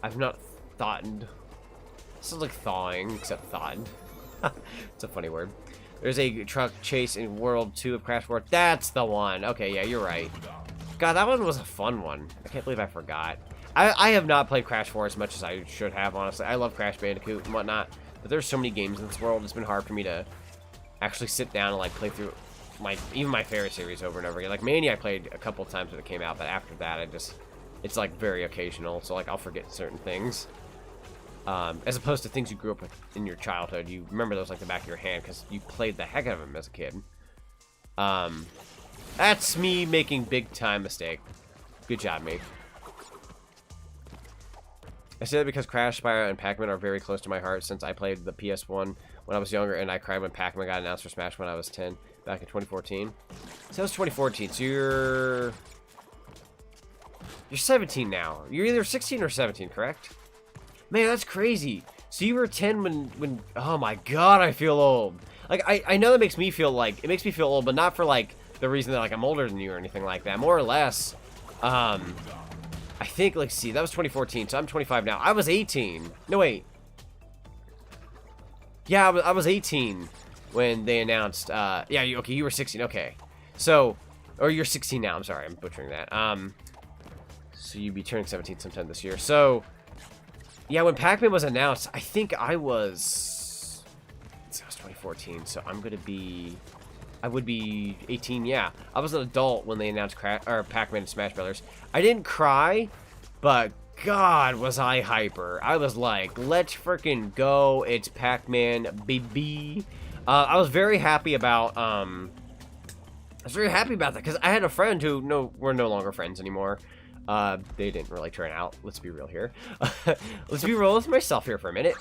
I've not thoughtened. Sounds like thawing, except thawed. It's a funny word. There's a truck chase in World 2 of Crash 4. That's the one. Okay, yeah, you're right. God, that one was a fun one. I can't believe I forgot. I have not played Crash 4 as much as I should have, honestly. I love Crash Bandicoot and whatnot, but there's so many games in this world, it's been hard for me to actually sit down and, like, play through, like, even my favorite series over and over again. Like, Mania I played a couple of times when it came out, but after that, it's, like, very occasional, so, like, I'll forget certain things. As opposed to things you grew up with in your childhood. You remember those like the back of your hand because you played the heck out of them as a kid. That's me making big time mistake. Good job, me. I say that because Crash, Spyro, and Pac-Man are very close to my heart since I played the PS1 when I was younger and I cried when Pac-Man got announced for Smash when I was 10 back in 2014. So that was 2014, so you're 17 now. You're either 16 or 17, correct? Man, that's crazy. So you were 10 when oh my god, I feel old. Like, I know that makes me feel like, it makes me feel old, but not for, like, the reason that, like, I'm older than you or anything like that. More or less, I think, like, see, that was 2014, so I'm 25 now. I was 18. No, wait. Yeah, I was 18 when they announced, yeah, okay, you were 16, okay. So, or you're 16 now, I'm sorry, I'm butchering that. So you'd be turning 17 sometime this year. So, yeah, when Pac-Man was announced, I think I was 2014, so I would be 18, yeah. I was an adult when they announced Pac-Man and Smash Brothers. I didn't cry, but God, was I hyper. I was like, let's freaking go, it's Pac-Man, baby. I was very happy about, that, because I had a friend who, we're no longer friends anymore. They didn't really turn out. Let's be real here. Let's be real with myself here for a minute.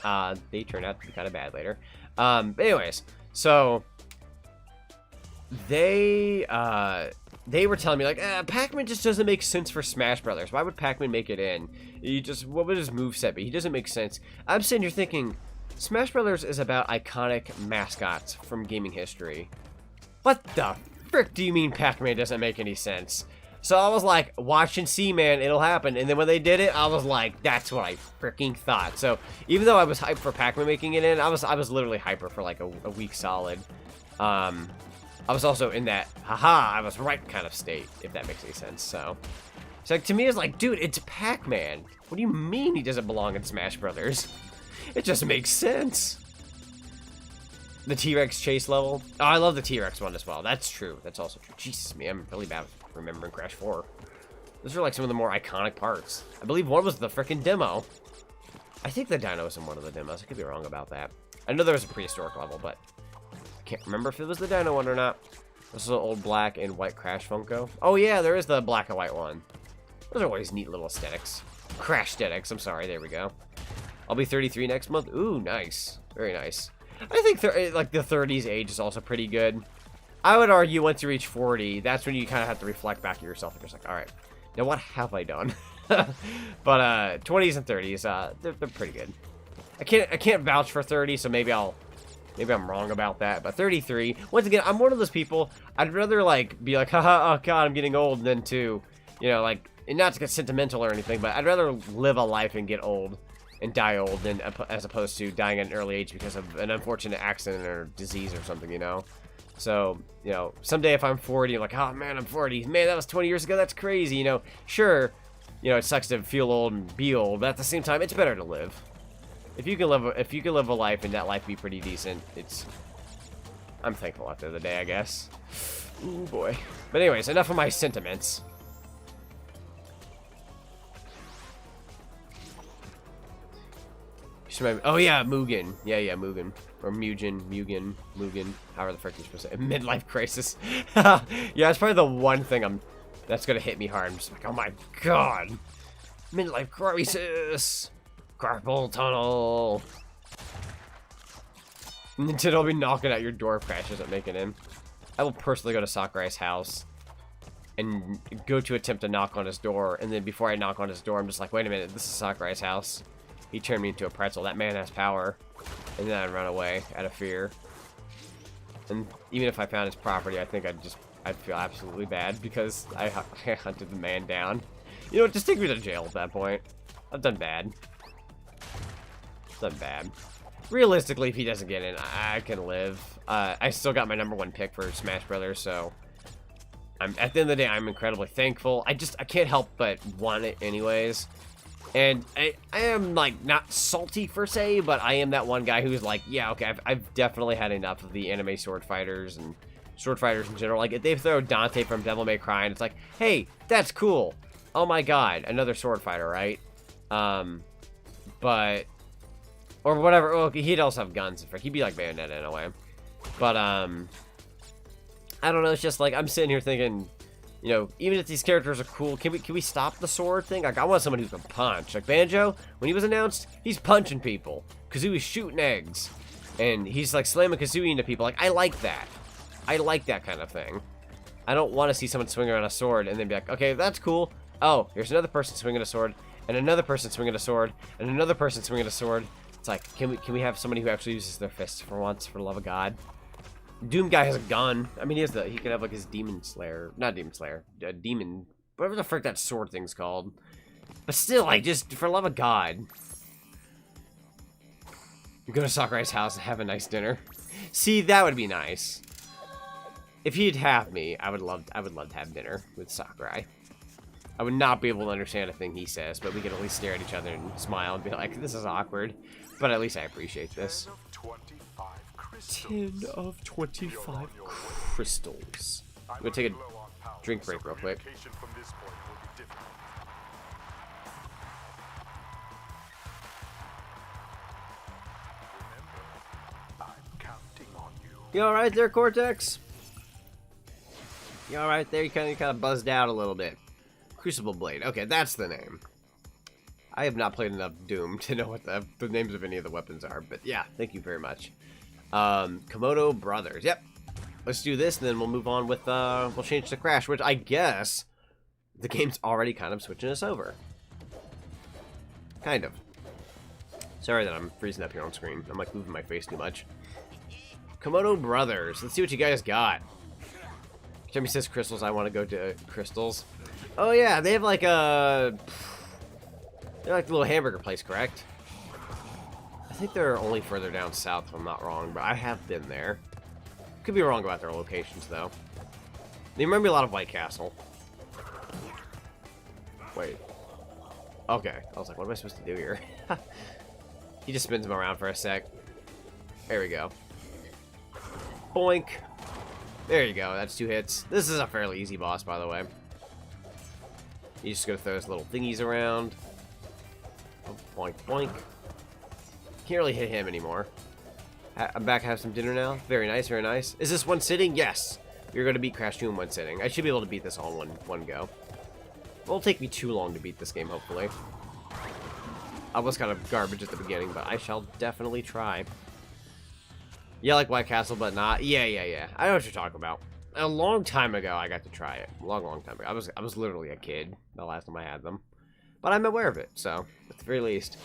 They turned out to be kind of bad later. But anyways, so they were telling me like, Pac-Man just doesn't make sense for Smash Brothers. Why would Pac-Man make it in? What would his moveset be? He doesn't make sense. I'm sitting here thinking, Smash Brothers is about iconic mascots from gaming history. What the frick do you mean Pac-Man doesn't make any sense? So I was like, watch and see, man, it'll happen. And then when they did it, I was like, that's what I freaking thought. So even though I was hyped for Pac-Man making it in, I was literally hyper for like a week solid. I was also in that, haha, I was right kind of state, if that makes any sense. So like, to me, it's like, dude, it's Pac-Man. What do you mean he doesn't belong in Smash Brothers? It just makes sense. The T-Rex chase level. Oh, I love the T-Rex one as well. That's true. That's also true. Jesus, me, I'm really bad with remembering Crash 4. Those are like some of the more iconic parts. I believe one was the frickin' demo. I think the dino was in one of the demos. I could be wrong about that. I know there was a prehistoric level, but I can't remember if it was the dino one or not. This is an old black and white Crash Funko. Oh yeah, there is the black and white one. Those are always neat little aesthetics. Crash aesthetics, I'm sorry, there we go. I'll be 33 next month. Ooh, nice. Very nice. I think like the 30s age is also pretty good. I would argue once you reach 40, that's when you kind of have to reflect back to yourself and just like, all right, now what have I done? But 20s and 30s, they're pretty good. I can't vouch for 30, so maybe I'm wrong about that. But 33, once again, I'm one of those people. I'd rather like be like, haha, oh god, I'm getting old, than to, you know, like, and not to get sentimental or anything, but I'd rather live a life and get old and die old than as opposed to dying at an early age because of an unfortunate accident or disease or something, you know. So, you know, someday if I'm 40, I'm like, oh man, I'm 40. Man, that was 20 years ago. That's crazy, you know. Sure, you know, it sucks to feel old and be old, but at the same time, it's better to live. If you can live a life and that life be pretty decent, I'm thankful at the end of the day, I guess. Ooh boy. But anyways, enough of my sentiments. Oh yeah, Mugen. Yeah, Mugen. Or Mugen, however the frick you're supposed to say. Midlife crisis. Yeah, it's probably the one thing that's gonna hit me hard. I'm just like, oh my god. Midlife crisis. Carpal tunnel. Nintendo will be knocking at your door if Crash doesn't make it in. I will personally go to Sakurai's house and go to attempt to knock on his door, and then before I knock on his door, I'm just like, wait a minute, this is Sakurai's house. He turned me into a pretzel. That man has power. And then I'd run away out of fear. And even if I found his property, I think I'd feel absolutely bad because I hunted the man down. You know what? Just take me to jail at that point. I've done bad. Realistically, if he doesn't get in, I can live. I still got my #1 pick for Smash Brothers, so at the end of the day, I'm incredibly thankful. I can't help but want it anyways. And I am, like, not salty, per se, but I am that one guy who's like, yeah, okay, I've definitely had enough of the anime sword fighters and sword fighters in general. Like, if they throw Dante from Devil May Cry, and it's like, hey, that's cool. Oh my god, another sword fighter, right? But, or whatever, well, he'd also have guns. He'd be like Bayonetta in a way. But, I don't know, it's just like, I'm sitting here thinking, you know, even if these characters are cool, can we stop the sword thing? Like, I want someone who can punch. Like, Banjo, when he was announced, he's punching people. Kazooie's shooting eggs. And he's, like, slamming Kazooie into people. Like, I like that. I like that kind of thing. I don't want to see someone swing around a sword and then be like, okay, that's cool. Oh, here's another person swinging a sword, and another person swinging a sword, and another person swinging a sword. It's like, can we have somebody who actually uses their fists for once, for the love of God? Doom guy has a gun. I mean, he can have like his demon slayer, not demon slayer, demon, whatever the frick that sword thing's called. But still, like, just for the love of God, go to Sakurai's house and have a nice dinner. See, that would be nice. If he'd have me, I would love to have dinner with Sakurai. I would not be able to understand a thing he says, but we could at least stare at each other and smile and be like, this is awkward. But at least I appreciate this. 10 of 25 crystals. I'm gonna take a drink break real quick. You alright there, Cortex? You alright there? You kind of buzzed out a little bit. Crucible Blade. Okay, that's the name. I have not played enough Doom to know what the names of any of the weapons are, but yeah, thank you very much. Komodo Brothers. Yep. Let's do this, and then we'll move on with, we'll change to Crash, which I guess the game's already kind of switching us over. Kind of. Sorry that I'm freezing up here on screen. I'm, like, moving my face too much. Komodo Brothers. Let's see what you guys got. Jeremy says crystals. I want to go to crystals. Oh yeah, they have like a... They're like the little hamburger place, correct? I think they're only further down south if I'm not wrong, but I have been there. Could be wrong about their locations though. They remind me a lot of White Castle. Wait. Okay. I was like, what am I supposed to do here? He just spins him around for a sec. There we go. Boink. There you go. That's 2 hits. This is a fairly easy boss, by the way. You just gotta throw those little thingies around. Oh, boink, boink. Can't really hit him anymore. I'm back to have some dinner now. Very nice, very nice. Is this one sitting? Yes. You're gonna beat Crash 2 in one sitting. I should be able to beat this all in one go. It won't take me too long to beat this game, hopefully. I was kind of garbage at the beginning, but I shall definitely try. Yeah, like White Castle, but not. Yeah. I know what you're talking about. A long time ago, I got to try it. Long time ago. I was literally a kid the last time I had them. But I'm aware of it, so at the very least.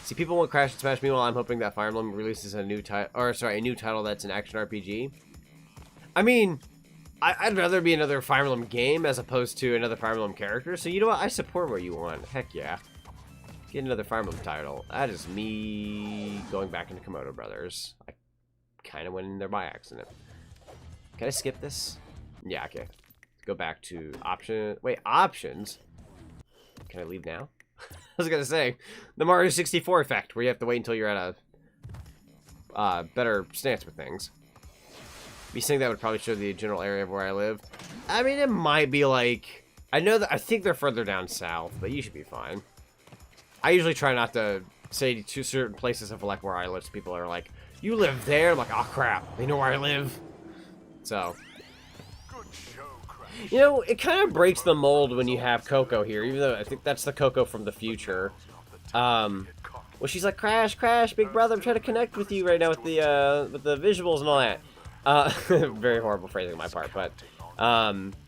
See, people want Crash and Smash. Meanwhile, I'm hoping that Fire Emblem releases a new title, a new title that's an action RPG. I mean, I'd rather be another Fire Emblem game as opposed to another Fire Emblem character. So you know what? I support what you want. Heck yeah. Get another Fire Emblem title. That is me going back into Komodo Brothers. I kind of went in there by accident. Can I skip this? Yeah, okay. Go back to option. Wait, options? Can I leave now? I was gonna say, the Mario 64 effect, where you have to wait until you're at a better stance with things. Me saying that would probably show the general area of where I live. I mean, it might be like... I think they're further down south, but you should be fine. I usually try not to say to certain places of like where I live, so people are like, you live there? I'm like, oh crap, they know where I live. So, you know, it kind of breaks the mold when you have Coco here, even though I think that's the Coco from the future. Well, she's like, Crash, big brother, I'm trying to connect with you right now with the visuals and all that. Very horrible phrasing on my part, but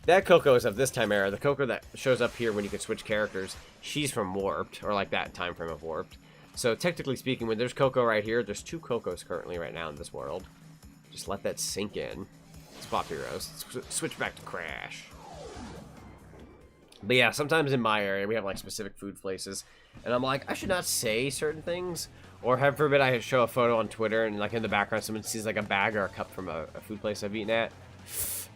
that Coco is of this time era. The Coco that shows up here when you can switch characters, she's from Warped, or like that time frame of Warped. So technically speaking, when there's Coco right here, there's 2 Cocos currently right now in this world. Just let that sink in. Swap heroes. Switch back to Crash. But yeah, sometimes in my area, we have like specific food places, and I'm like, I should not say certain things, or heaven forbid I show a photo on Twitter, and like in the background someone sees like a bag or a cup from a food place I've eaten at,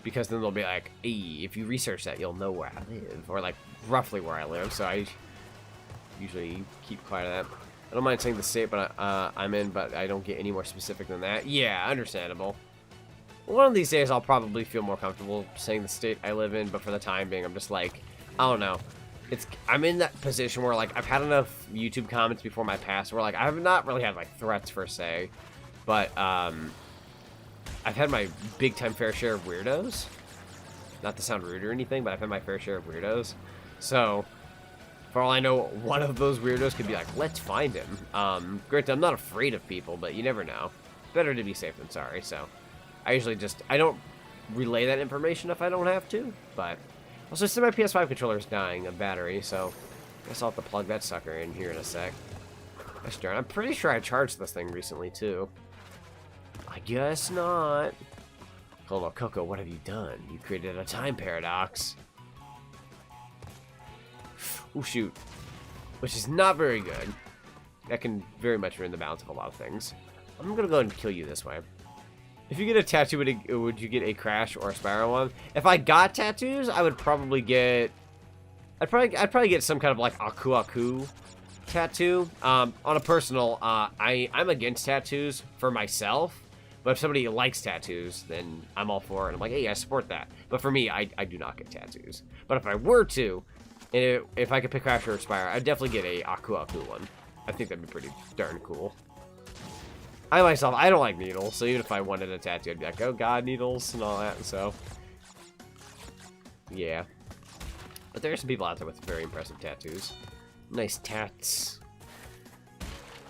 because then they'll be like, hey, if you research that, you'll know where I live, or like roughly where I live, so I usually keep quiet on that. I don't mind saying the state but I'm in, but I don't get any more specific than that. Yeah, understandable. One of these days I'll probably feel more comfortable saying the state I live in, but for the time being I'm just like, I don't know. I'm in that position where like I've had enough YouTube comments before my past where like I have not really had like threats per se, but I've had my big time fair share of weirdos. Not to sound rude or anything, but I've had my fair share of weirdos. So for all I know, one of those weirdos could be like, let's find him. Granted, I'm not afraid of people, but you never know. Better to be safe than sorry, so I usually I don't relay that information if I don't have to, but also since my PS5 controller is dying of battery, so I guess I'll have to plug that sucker in here in a sec. Gosh darn, I'm pretty sure I charged this thing recently too. I guess not. Hold on, Coco, what have you done? You created a time paradox. Oh shoot. Which is not very good. That can very much ruin the balance of a lot of things. I'm gonna go ahead and kill you this way. If you get a tattoo, would you get a Crash or a Spyro one? If I got tattoos, I would probably get... I'd probably get some kind of like Aku tattoo. On a personal, I'm against tattoos for myself. But if somebody likes tattoos, then I'm all for it. I'm like, hey, I support that. But for me, I do not get tattoos. But if I were to, and if I could pick Crash or Spyro, I'd definitely get a Aku one. I think that'd be pretty darn cool. I myself, I don't like needles, so even if I wanted a tattoo, I'd be like, oh god, needles and all that, so. Yeah. But there are some people out there with very impressive tattoos. Nice tats.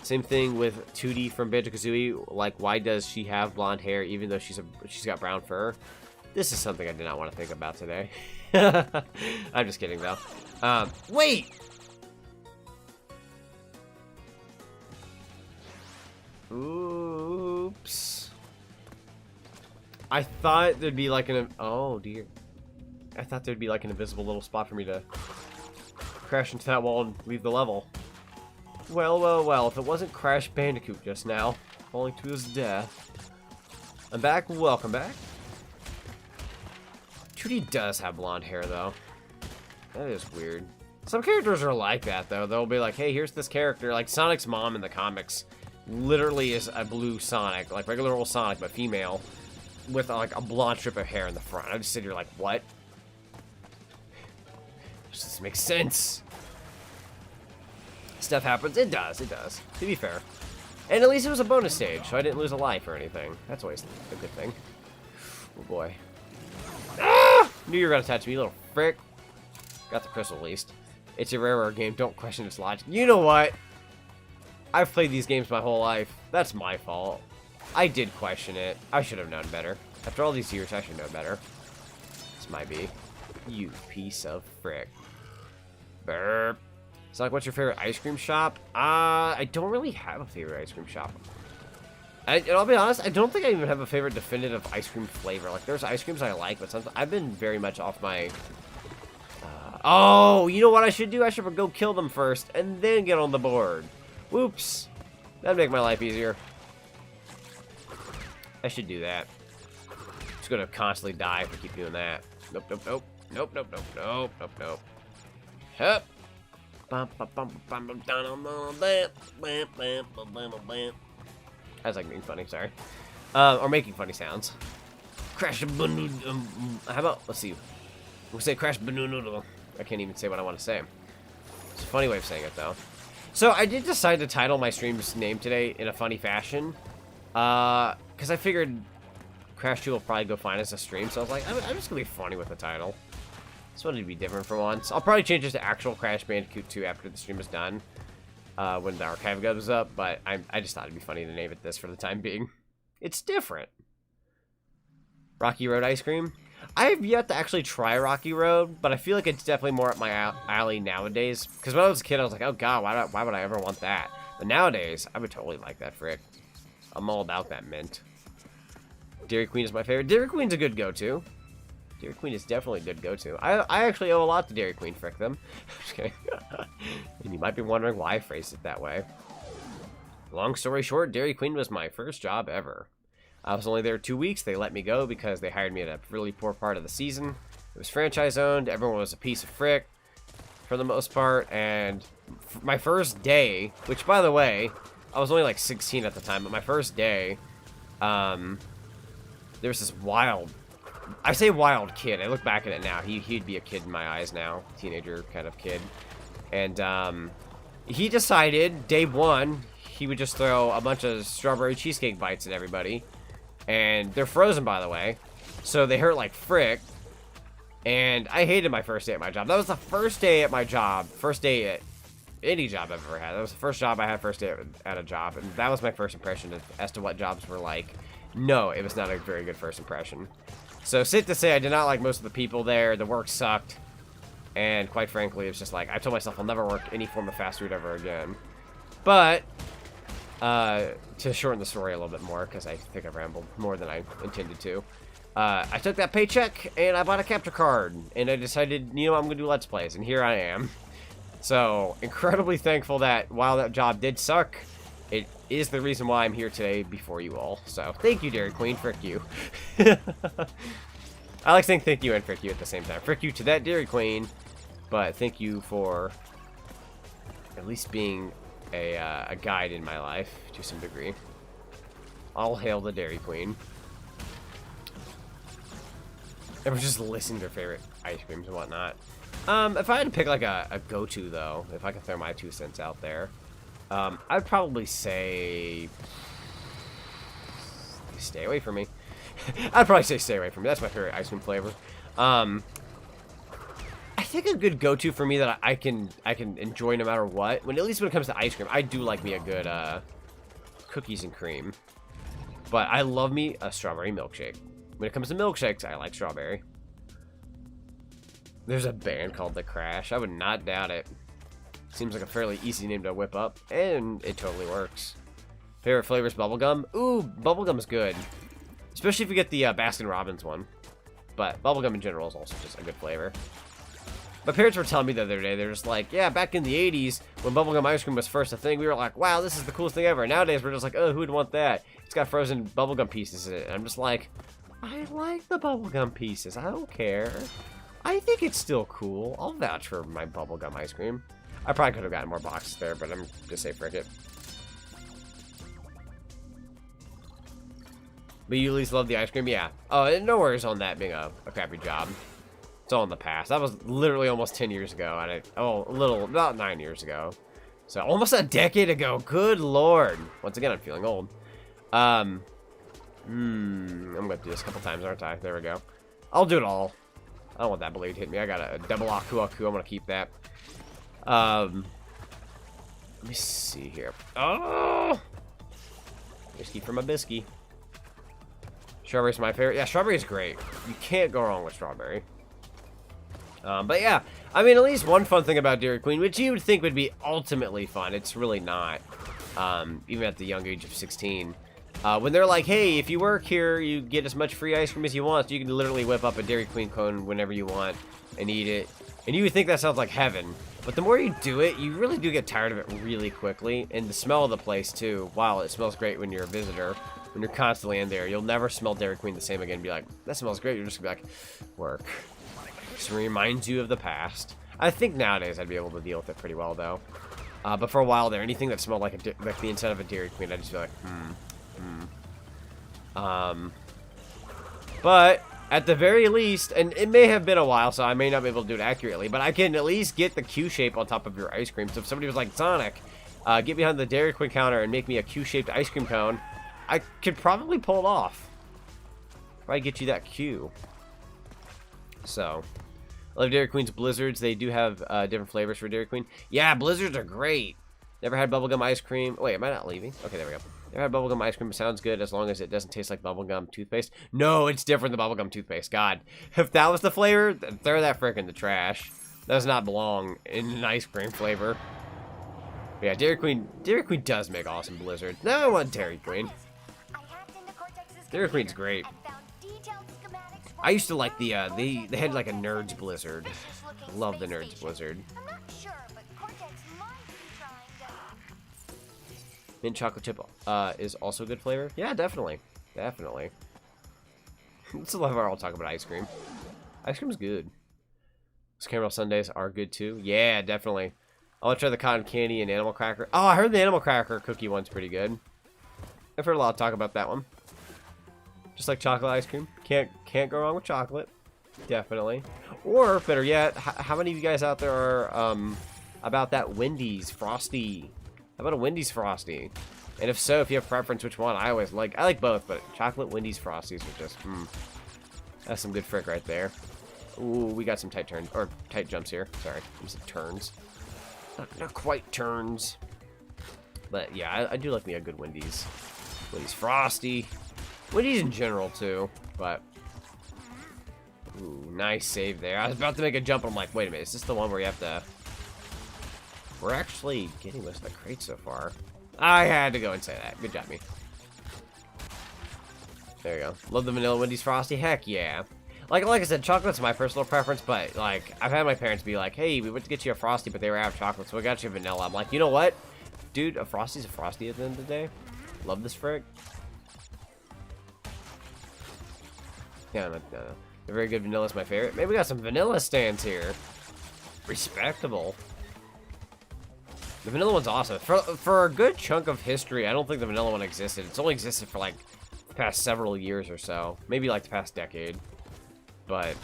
Same thing with 2D from Banjo-Kazooie. Like, why does she have blonde hair even though she's got brown fur? This is something I did not want to think about today. I'm just kidding, though. Wait! Oops. I thought there'd be like an... Oh, dear. I thought there'd be like an invisible little spot for me to crash into that wall and leave the level. Well, well, well, if it wasn't Crash Bandicoot just now, falling to his death. I'm back, welcome back. Judy does have blonde hair, though. That is weird. Some characters are like that, though. They'll be like, hey, here's this character. Like, Sonic's mom in the comics literally is a blue Sonic. Like, regular old Sonic, but female. With, like, a blonde strip of hair in the front. I just sit here like, what? Does this make sense? Stuff happens. It does, to be fair. And at least it was a bonus stage, so I didn't lose a life or anything. That's always a good thing. Oh, boy. Ah! Knew you were going to touch me, you little frick. Got the crystal at least. It's a rarer game. Don't question its logic. You know what? I've played these games my whole life. That's my fault. I did question it. I should have known better. After all these years, I should know better. This might be. You piece of frick. Burp. So, like, what's your favorite ice cream shop? I don't really have a favorite ice cream shop. And I'll be honest, I don't think I even have a favorite definitive ice cream flavor. Like, there's ice creams I like, but sometimes I've been very much off my... oh, you know what I should do? I should go kill them first, and then get on the board. Whoops. That'd make my life easier. I should do that. Just gonna constantly die if I keep doing that. Nope, nope, nope. Nope, nope, nope, nope, nope, nope. Hup. I was like being funny, sorry. Or making funny sounds. Crash how about, let's see. We'll say crash banana. I can't even say what I want to say. It's a funny way of saying it, though. So, I did decide to title my stream's name today in a funny fashion. Because I figured Crash 2 will probably go fine as a stream. So, I was like, I'm just going to be funny with the title. Just wanted to be different for once. I'll probably change it to actual Crash Bandicoot 2 after the stream is done. When the archive goes up. But I just thought it'd be funny to name it this for the time being. It's different. Rocky Road ice cream. I have yet to actually try Rocky Road, but I feel like it's definitely more up my alley nowadays. Because when I was a kid, I was like, oh god, why would I ever want that? But nowadays, I would totally like that frick. I'm all about that mint. Dairy Queen is my favorite. Dairy Queen's a good go-to. Dairy Queen is definitely a good go-to. I actually owe a lot to Dairy Queen, frick them. Just kidding. And you might be wondering why I phrased it that way. Long story short, Dairy Queen was my first job ever. I was only there 2 weeks. They let me go because they hired me at a really poor part of the season. It was franchise owned. Everyone was a piece of frick for the most part. And my first day, which by the way, I was only like 16 at the time, but my first day, there was this wild, I say wild kid. I look back at it now. He'd be a kid in my eyes now, teenager kind of kid. And he decided day one, he would just throw a bunch of strawberry cheesecake bites at everybody. And they're frozen, by the way. So they hurt like frick. And I hated my first day at my job. That was the first day at my job. First day at any job I've ever had. That was the first job I had first day at a job. And that was my first impression as to what jobs were like. No, it was not a very good first impression. So safe to say, I did not like most of the people there. The work sucked. And quite frankly, it's just like, I told myself I'll never work any form of fast food ever again. But... to shorten the story a little bit more, because I think I've rambled more than I intended to. I took that paycheck, and I bought a capture card, and I decided, you know, I'm going to do Let's Plays, and here I am. So, incredibly thankful that while that job did suck, it is the reason why I'm here today before you all. So, thank you, Dairy Queen, frick you. I like saying thank you and frick you at the same time. Frick you to that Dairy Queen, but thank you for at least being a guide in my life to some degree. All hail the Dairy Queen. Everyone's just listing their favorite ice creams and whatnot. If I had to pick like a go-to though, if I could throw my 2 cents out there, I'd probably say stay away from me. I'd probably say stay away from me. That's my favorite ice cream flavor. I think a good go-to for me that I can enjoy no matter what, at least when it comes to ice cream, I do like me a good cookies and cream. But I love me a strawberry milkshake. When it comes to milkshakes, I like strawberry. There's a band called The Crash. I would not doubt it. Seems like a fairly easy name to whip up, and it totally works. Favorite flavors, bubblegum? Ooh, bubblegum's good. Especially if you get the Baskin-Robbins one. but bubblegum in general is also just a good flavor. My parents were telling me the other day, they're just like, yeah, back in the 80s, when bubblegum ice cream was first a thing, we were like, wow, this is the coolest thing ever. And nowadays, we're just like, oh, who would want that? It's got frozen bubblegum pieces in it. And I'm just like, I like the bubblegum pieces. I don't care. I think it's still cool. I'll vouch for my bubblegum ice cream. I probably could have gotten more boxes there, but I'm just say frick it. But you at least love the ice cream? Yeah. Oh, no worries on that being a crappy job. It's all in the past. That was literally almost 10 years ago. And about 9 years ago. So almost a decade ago. Good lord. Once again, I'm feeling old. I'm going to do this a couple times, aren't I? There we go. I'll do it all. I don't want that blade to hit me. I got a double aku aku. I'm going to keep that. Let me see here. Oh! Biscuit for my biscuit. Strawberry's my favorite. Yeah, strawberry is great. You can't go wrong with strawberry. But yeah, I mean, at least one fun thing about Dairy Queen, which you would think would be ultimately fun, it's really not. Even at the young age of 16. When they're like, hey, if you work here, you get as much free ice cream as you want. So you can literally whip up a Dairy Queen cone whenever you want and eat it. And you would think that sounds like heaven. But the more you do it, you really do get tired of it really quickly. And the smell of the place, too. Wow, it smells great when you're a visitor. When you're constantly in there, you'll never smell Dairy Queen the same again and be like, that smells great. You're just going to be like, work. Just reminds you of the past. I think nowadays I'd be able to deal with it pretty well, though. But for a while there, anything that smelled like the inside of a Dairy Queen, I'd just be like, But at the very least, and it may have been a while, so I may not be able to do it accurately, but I can at least get the Q shape on top of your ice cream. So if somebody was like, Sonic, get behind the Dairy Queen counter and make me a Q-shaped ice cream cone, I could probably pull it off. Probably get you that Q. So, I love Dairy Queen's Blizzards. They do have different flavors for Dairy Queen. Yeah, Blizzards are great. Never had bubblegum ice cream. Wait, am I not leaving? Okay, there we go. Never had bubblegum ice cream. It sounds good as long as it doesn't taste like bubblegum toothpaste. No, it's different than bubblegum toothpaste. God, if that was the flavor, throw that frick in the trash. That does not belong in an ice cream flavor. But yeah, Dairy Queen does make awesome Blizzards. Now I want Dairy Queen. Dairy Queen's great. I used to like the, they had like a Nerds Blizzard. Love the Nerds Blizzard. Mint chocolate chip is also a good flavor. Yeah, definitely. Definitely. Let's all talk about ice cream. Ice cream's good. Those caramel sundaes are good too. Yeah, definitely. I want to try the cotton candy and animal cracker. Oh, I heard the animal cracker cookie one's pretty good. I've heard a lot of talk about that one. Just like chocolate ice cream. Can't go wrong with chocolate. Definitely. Or, better yet, how many of you guys out there are about that Wendy's Frosty? How about a Wendy's Frosty? And if so, if you have preference, which one? I like both, but chocolate Wendy's Frosties are just, that's some good frick right there. Ooh, we got some tight turns, or tight jumps here. Sorry, I said turns. Not quite turns. But yeah, I do like me a good Wendy's. Wendy's Frosty. Wendy's in general, too, but... Ooh, nice save there. I was about to make a jump, and I'm like, wait a minute, is this the one where you have to... We're actually getting most of the crates so far. I had to go and say that. Good job, me. There you go. Love the vanilla Wendy's Frosty. Heck yeah. Like I said, chocolate's my personal preference, but, like, I've had my parents be like, hey, we went to get you a Frosty, but they were out of chocolate, so we got you vanilla. I'm like, you know what? Dude, a Frosty's a Frosty at the end of the day. Love this frick. Yeah, no. A very good vanilla is my favorite. Maybe we got some vanilla stands here. Respectable. The vanilla one's awesome. For a good chunk of history, I don't think the vanilla one existed. It's only existed for, like, the past several years or so. Maybe, like, the past decade. But,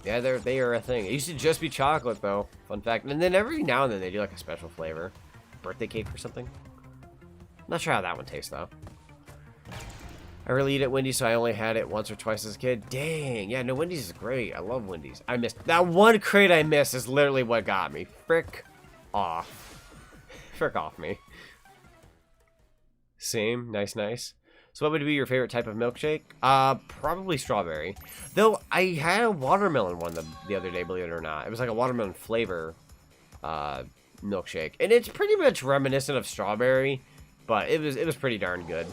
yeah, they are a thing. It used to just be chocolate, though. Fun fact. And then every now and then they do, like, a special flavor. Birthday cake or something. Not sure how that one tastes, though. I really eat at Wendy's, so I only had it once or twice as a kid. Dang. Yeah, no, Wendy's is great. I love Wendy's. I missed... That one crate I missed is literally what got me. Frick off. Frick off me. Same. Nice, nice. So what would be your favorite type of milkshake? Probably strawberry. Though, I had a watermelon one the other day, believe it or not. It was like a watermelon flavor milkshake. And it's pretty much reminiscent of strawberry, but it was pretty darn good.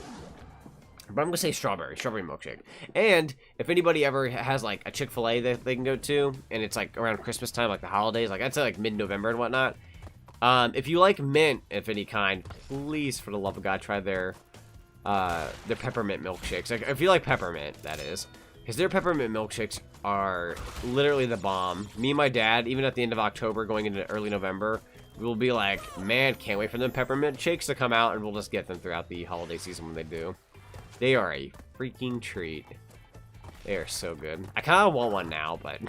But I'm gonna say strawberry milkshake. And if anybody ever has like a Chick-fil-A that they can go to, and it's like around Christmas time, like the holidays, like I'd say like mid-November and whatnot. If you like mint of any kind, please, for the love of God, try their peppermint milkshakes. Like, if you like peppermint, that is, because their peppermint milkshakes are literally the bomb. Me and my dad, even at the end of October, going into early November, we'll be like, man, can't wait for them peppermint shakes to come out, and we'll just get them throughout the holiday season when they do. They are a freaking treat. They are so good. I kind of want one now, but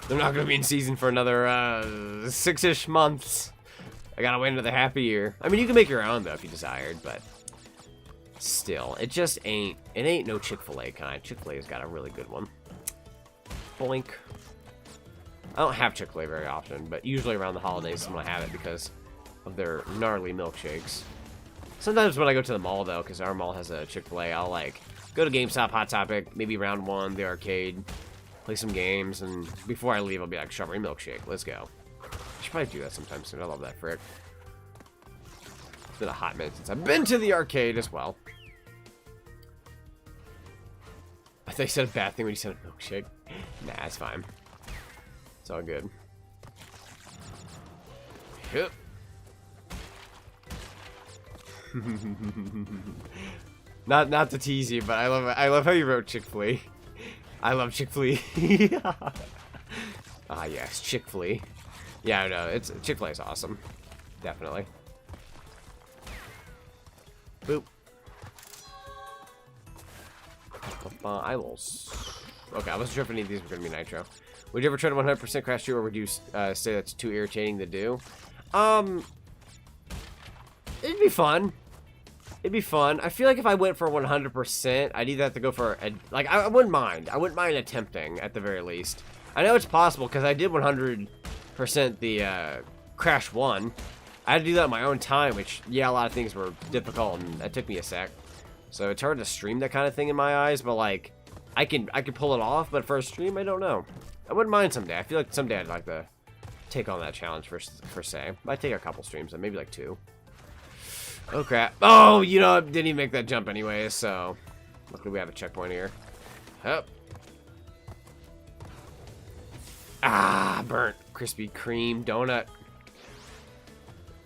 they're not going to be in season for another 6-ish months. I gotta wait another half a year. I mean, you can make your own, though, if you desired, but still, it just ain't, it ain't no Chick-fil-A kind. Chick-fil-A's got a really good one. Boink. I don't have Chick-fil-A very often, but usually around the holidays, I'm gonna have it because of their gnarly milkshakes. Sometimes when I go to the mall, though, because our mall has a Chick-fil-A, I'll, like, go to GameStop, Hot Topic, maybe round one, the arcade, play some games, and before I leave, I'll be like, strawberry milkshake, let's go. I should probably do that sometime soon. I love that frick. It's been a hot minute since I've been to the arcade as well. I thought you said a bad thing when you said a milkshake. Nah, it's fine. It's all good. Yep. not to tease you, but I love how you wrote Chick-fil-A. I love Chick-fil-A. Ah yes, Chick-fil-A. Yeah, I know, it's Chick-fil-A is awesome. Definitely. Boop. I will. Okay, I wasn't sure if any of these were gonna be nitro. Would you ever try to 100% crash 2, or would you say that's too irritating to do? It'd be fun. It'd be fun. I feel like if I went for 100%, I'd either have to go for a, like, I wouldn't mind. I wouldn't mind attempting at the very least. I know it's possible because I did 100% the Crash 1. I had to do that in my own time, which, yeah, a lot of things were difficult, and that took me a sec. So it's hard to stream that kind of thing in my eyes, but like, I can pull it off, but for a stream, I don't know. I wouldn't mind someday. I feel like someday I'd like to take on that challenge for say. I'd take a couple streams, maybe like 2. Oh crap. Oh, you know, I didn't even make that jump anyway, so luckily we have a checkpoint here. Up. Ah, burnt Krispy Kreme donut.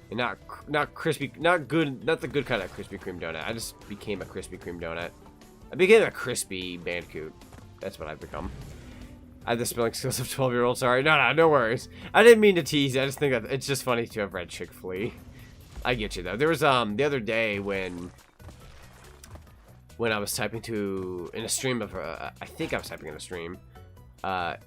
And not crispy, not good, not the good kind of Krispy Kreme donut. I just became a Krispy Kreme donut. I became a crispy Bandicoot. That's what I've become. I have the spelling skills of 12-year-old. Sorry, no worries. I didn't mean to tease. I just think that it's just funny to have read Chick-fil-A. I get you though. There was the other day when I was typing in a stream of I think I was typing in a stream,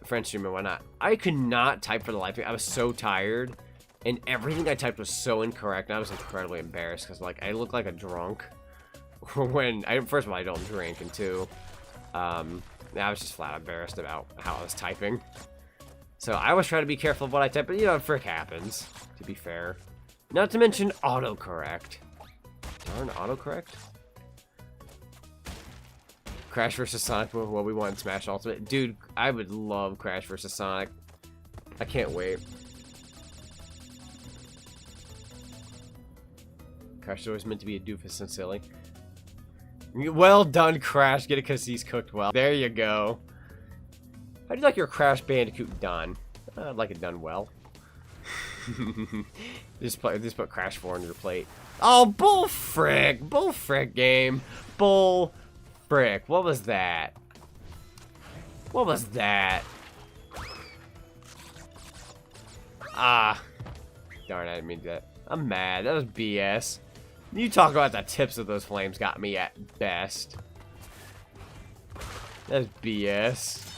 French stream and whatnot. I could not type for the life of me. I was so tired. And everything I typed was so incorrect, and I was incredibly embarrassed, because, like, I look like a drunk when first of all, I don't drink, and 2, I was just flat embarrassed about how I was typing. So I always try to be careful of what I type, but, you know, frick happens, to be fair. Not to mention autocorrect. Darn autocorrect? Crash vs. Sonic, what we want in Smash Ultimate. Dude, I would love Crash vs. Sonic. I can't wait. Crash is always meant to be a doofus and silly. Well done, Crash. Get it because he's cooked well. There you go. How do you like your Crash Bandicoot done? I'd like it done well. just put Crash 4 on your plate. Oh, bull frick. Bull frick game. Bull frick. What was that? What was that? Ah. Darn, I didn't mean that. I'm mad. That was BS. You talk about the tips of those flames got me at best. That's BS.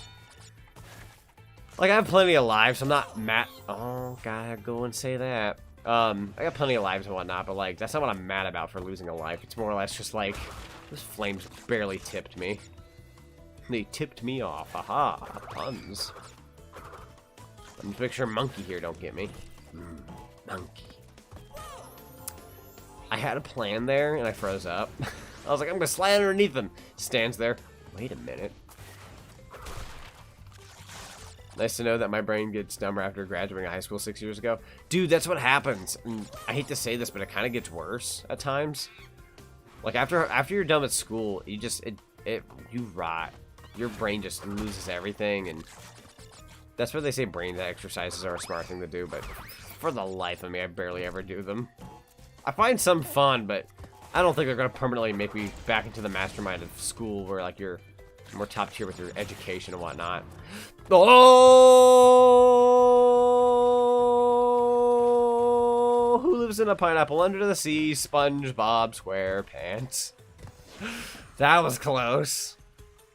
Like, I have plenty of lives, so I'm not mad. Oh, gotta go and say that. I got plenty of lives and whatnot, but, like, that's not what I'm mad about for losing a life. It's more or less just, like, those flames barely tipped me. They tipped me off. Haha. Puns. Let me make sure Monkey here don't get me. Monkey. I had a plan there, and I froze up. I was like, I'm gonna slide underneath him. Stands there. Wait a minute. Nice to know that my brain gets dumber after graduating high school 6 years ago. Dude, that's what happens. And I hate to say this, but it kind of gets worse at times. Like after you're done with school, you just you rot. Your brain just loses everything, and that's why they say brain exercises are a smart thing to do. But for the life of me, I barely ever do them. I find some fun, but I don't think they're gonna permanently make me back into the mastermind of school, where like you're more top tier with your education and whatnot. Oh, who lives in a pineapple under the sea? SpongeBob SquarePants. That was close.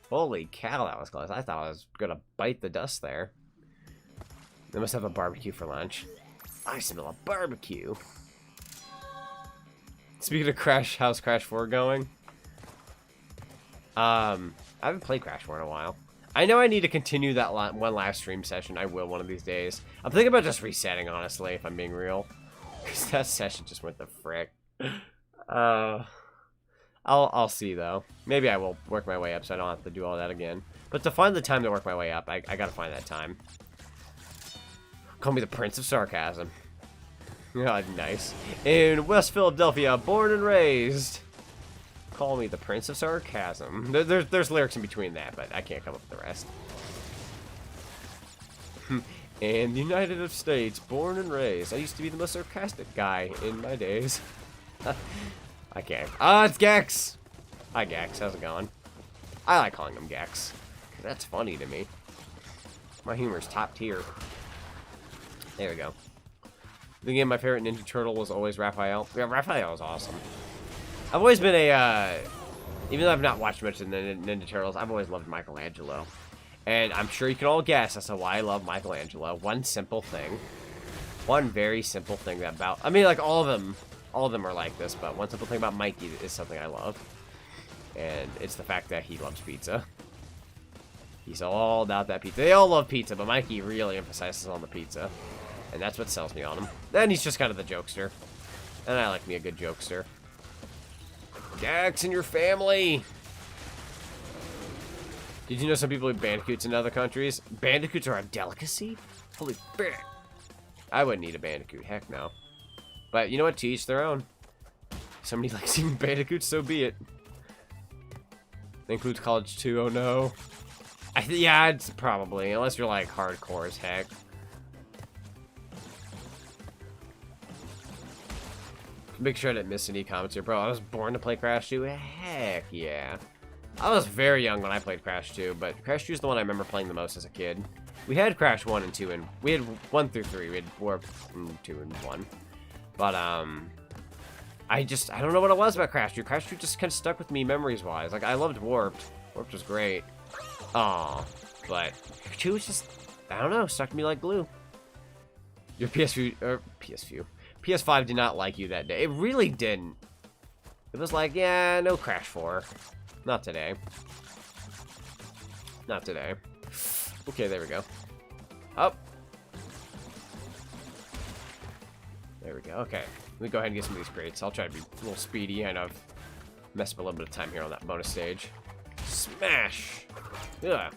Holy cow, that was close. I thought I was gonna bite the dust there. They must have a barbecue for lunch. I smell a barbecue. Speaking of how's Crash 4 going? I haven't played Crash 4 in a while. I know I need to continue that one last stream session. I will one of these days. I'm thinking about just resetting, honestly, if I'm being real. Because that session just went the frick. I'll see, though. Maybe I will work my way up so I don't have to do all that again. But to find the time to work my way up, I gotta find that time. Call me the Prince of Sarcasm. Oh, nice. In West Philadelphia, born and raised. Call me the Prince of Sarcasm. There's lyrics in between that, but I can't come up with the rest. In the United States, born and raised. I used to be the most sarcastic guy in my days. I can't. It's Gex! Hi, Gex. How's it going? I like calling him Gex. That's funny to me. My humor's top tier. There we go. Again, my favorite Ninja Turtle was always Raphael. Yeah, Raphael was awesome. I've always been even though I've not watched much of the Ninja Turtles, I've always loved Michelangelo. And I'm sure you can all guess as to why I love Michelangelo. One simple thing. One very simple thing I mean, like, all of them are like this, but one simple thing about Mikey is something I love. And it's the fact that he loves pizza. He's all about that pizza. They all love pizza, but Mikey really emphasizes on the pizza. And that's what sells me on him. Then he's just kind of the jokester. And I like me a good jokester. Gex and your family! Did you know some people eat bandicoots in other countries? Bandicoots are a delicacy? Holy frick. I wouldn't eat a bandicoot. Heck no. But you know what? To each their own. If somebody likes eating bandicoots, so be it. That includes college too. Oh no. Yeah, it's probably. Unless you're like hardcore as heck. Make sure I didn't miss any comments here. Bro, I was born to play Crash 2. Heck yeah. I was very young when I played Crash 2, but Crash 2 is the one I remember playing the most as a kid. We had Crash 1 and 2, and we had 1 through 3. We had Warp 2 and 1. But, I don't know what it was about Crash 2. Crash 2 just kind of stuck with me memories-wise. Like, I loved Warped. Warped was great. Aw. But 2 was just, I don't know, stuck to me like glue. Your PS5 did not like you that day. It really didn't. It was like, yeah, no Crash 4. Not today. Not today. Okay, there we go. Up. There we go. Okay. Let me go ahead and get some of these crates. I'll try to be a little speedy. I know I've messed up a little bit of time here on that bonus stage. Smash! Yeah.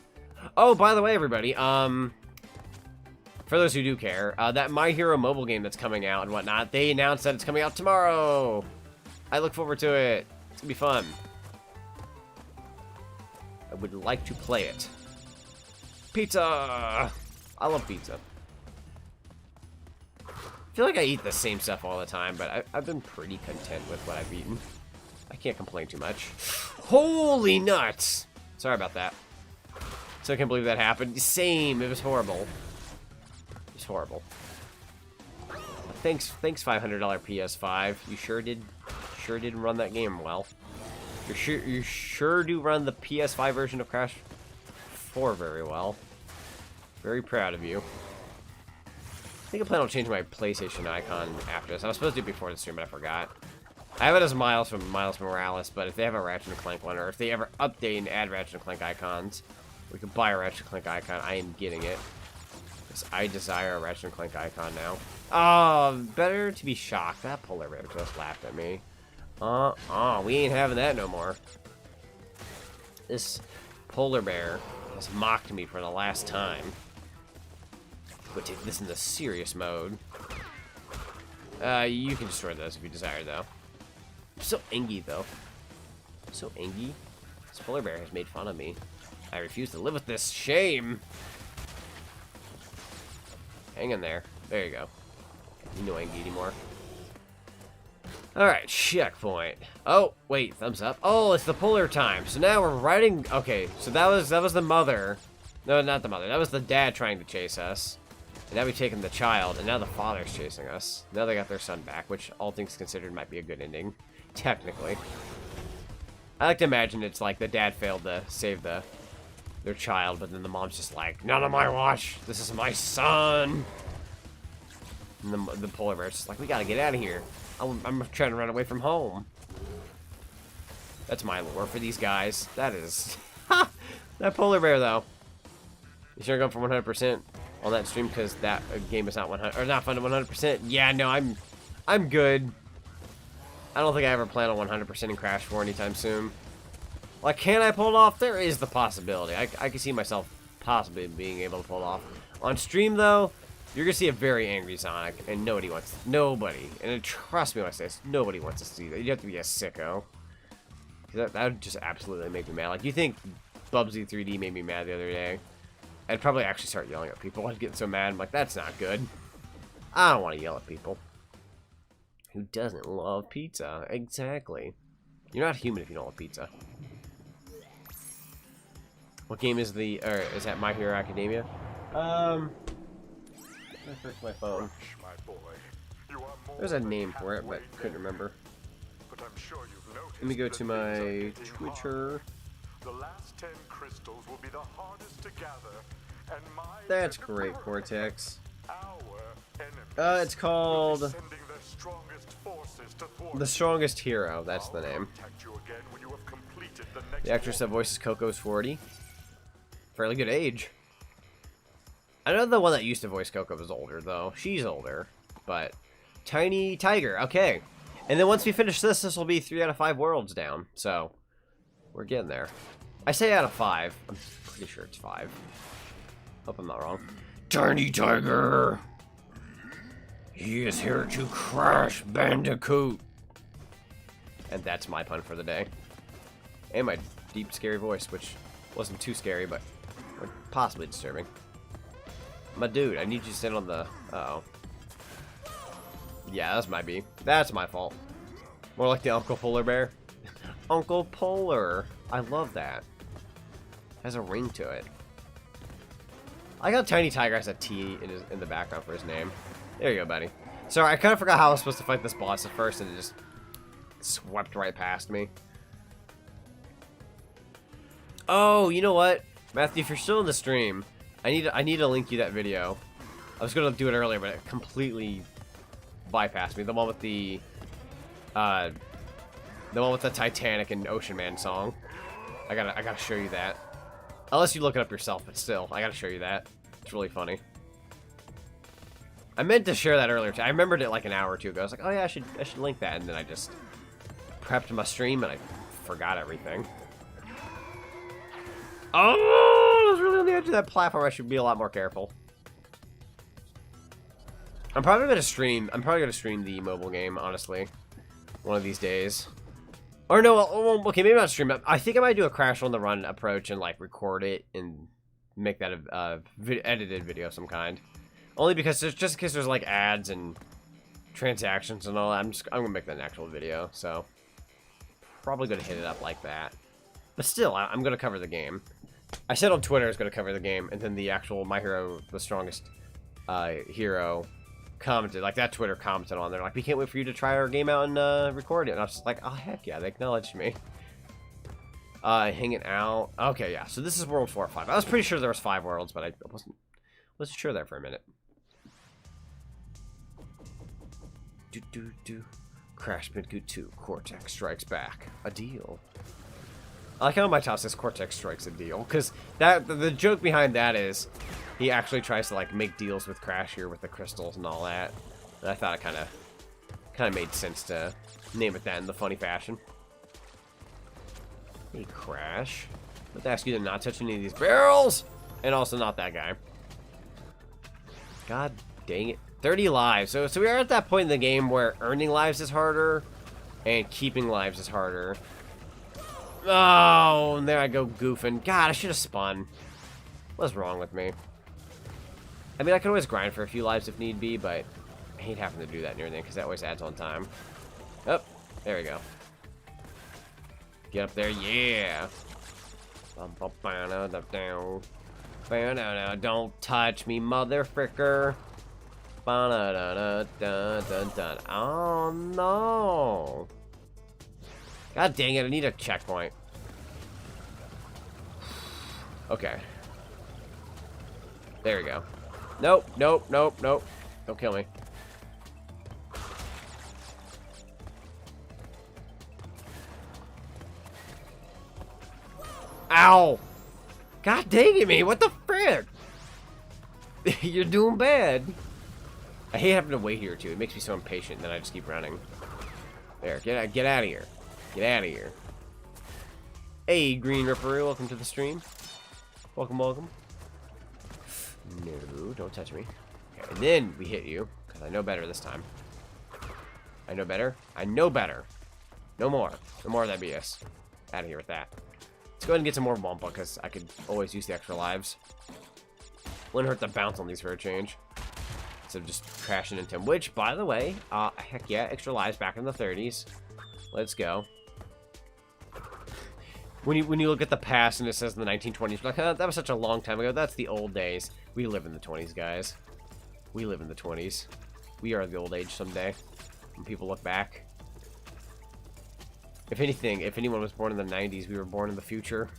Oh, by the way, everybody, for those who do care, that My Hero mobile game that's coming out and whatnot, they announced that it's coming out tomorrow. I look forward to it. It's gonna be fun. I would like to play it. Pizza! I love pizza. I feel like I eat the same stuff all the time, but I've been pretty content with what I've eaten. I can't complain too much. Holy nuts! Sorry about that. So I can't believe that happened. Same, it was horrible. It was horrible. Thanks $500 PS5. You sure did run that game well. You sure do run the PS5 version of Crash 4 very well. Very proud of you. I think I plan on changing my PlayStation icon after this. I was supposed to do it before the stream, but I forgot. I have it as Miles from Miles Morales, but if they have a Ratchet & Clank one, or if they ever update and add Ratchet & Clank icons, we could buy a Ratchet & Clank icon. I am getting it. Because I desire a Ratchet & Clank icon now. Oh, better to be shocked. That polar bear just laughed at me. We ain't having that no more. This polar bear has mocked me for the last time. We'll take this into serious mode. You can destroy those if you desire, though. I'm so angry, though. So angry. This polar bear has made fun of me. I refuse to live with this shame. Hang in there. There you go. You know angry anymore. Alright, checkpoint. Oh, wait, thumbs up. Oh, it's the polar time. So now we're riding. Okay, so that was the mother. No, not the mother. That was the dad trying to chase us. And now we've taken the child, and now the father's chasing us. Now they got their son back, which all things considered might be a good ending. Technically. I like to imagine it's like the dad failed to save their child, but then the mom's just like, none of my watch. This is my son. And the polar bear's just like, we gotta get out of here. I'm trying to run away from home. That's my lore for these guys. That is... that polar bear, though. You sure going for 100% on that stream because that game is not 100 or not fun at 100%? Yeah, no, I'm good. I don't think I ever plan on 100% in Crash 4 anytime soon. Like, can I pull it off? There is the possibility. I can see myself possibly being able to pull it off. On stream, though, you're gonna see a very angry Sonic, and nobody, and trust me when I say this, nobody wants to see that. You have to be a sicko. That would just absolutely make me mad. Like, you think Bubsy 3D made me mad the other day? I'd probably actually start yelling at people. I'd get so mad. I'm like, that's not good. I don't want to yell at people. Who doesn't love pizza? Exactly. You're not human if you don't love pizza. What game is is that My Hero Academia? I hurt my phone. There's a name for it, but couldn't remember. Let me go to my Twitter. The last 10 crystals will be the hardest to gather, and that's great, Cortex. Our It's called The Strongest Hero. That's the name. The actress that voices Coco's 40. Fairly good age. I know the one that used to voice Coco was older, though. She's older, but Tiny Tiger. Okay, and then once we finish this will be 3 out of 5 worlds down. So we're getting there. I say out of 5. I'm pretty sure it's 5. Hope I'm not wrong. Tiny Tiger. He is here to crash Bandicoot. And that's my pun for the day. And my deep, scary voice, which wasn't too scary, but possibly disturbing. My dude, I need you to stand on the... Uh-oh. Yeah, that's my fault. More like the Uncle Polar Bear. Uncle Polar. I love that. Has a ring to it. I got Tiny Tiger has a T in the background for his name. There you go, buddy. Sorry, I kind of forgot how I was supposed to fight this boss at first, and it just swept right past me. Oh, you know what? Matthew, if you're still in the stream, I need to link you that video. I was gonna do it earlier, but it completely bypassed me. The one with the Titanic and Ocean Man song. I gotta show you that. Unless you look it up yourself, but still, I gotta show you that. It's really funny. I meant to share that earlier. I remembered it like an hour or two ago. I was like, oh yeah, I should link that, and then I just prepped my stream and I forgot everything. Oh, I was really on the edge of that platform. I should be a lot more careful. I'm probably gonna stream the mobile game, honestly, one of these days. Or no, okay, maybe not stream it. I think I might do a Crash on the Run approach and like record it and make that a edited video of some kind. Only because just in case there's like ads and transactions and all that, I'm gonna make that an actual video. So probably gonna hit it up like that. But still, I'm gonna cover the game. I said on Twitter I was gonna cover the game, and then the actual My Hero, the Strongest Hero commented, like that Twitter commented on there, like, we can't wait for you to try our game out and record it. And I was just like, oh heck yeah, they acknowledged me. Hanging out. Okay, yeah. So this is World 4 or 5. I was pretty sure there was 5 worlds, but I wasn't sure there for a minute. Crash Bandicoot 2, Cortex Strikes Back. A deal. I like how my top says Cortex strikes a deal, because the joke behind that is he actually tries to like make deals with Crash here with the crystals and all that. And I thought it kind of made sense to name it that in the funny fashion. Hey Crash, let's ask you to not touch any of these barrels, and also not that guy. God dang it. 30 lives. So we are at that point in the game where earning lives is harder and keeping lives is harder. Oh, and there I go goofing. God, I should have spun. What's wrong with me? I mean, I can always grind for a few lives if need be, but I hate having to do that near the end because that always adds on time. Oh, there we go. Get up there, yeah. Don't touch me, motherfricker. Oh no. God dang it, I need a checkpoint. Okay. There we go. Nope, nope, nope, nope. Don't kill me. Ow! God dang it, me! What the frick? You're doing bad. I hate having to wait here too. It makes me so impatient that I just keep running. There, get out of here. Get out of here. Hey, Green Ripper, welcome to the stream. Welcome, welcome. No, don't touch me. Okay, and then we hit you, because I know better this time. I know better. I know better. No more. No more of that BS. Out of here with that. Let's go ahead and get some more Wumpa, because I could always use the extra lives. Wouldn't hurt to bounce on these for a change. Instead of just crashing into him. Which, by the way, heck yeah, extra lives back in the 30s. Let's go. When you look at the past and it says in the 1920s, you're like, that was such a long time ago. That's the old days. We live in the 20s, guys. We live in the 20s. We are the old age someday. When people look back. If anything, if anyone was born in the 90s, we were born in the future.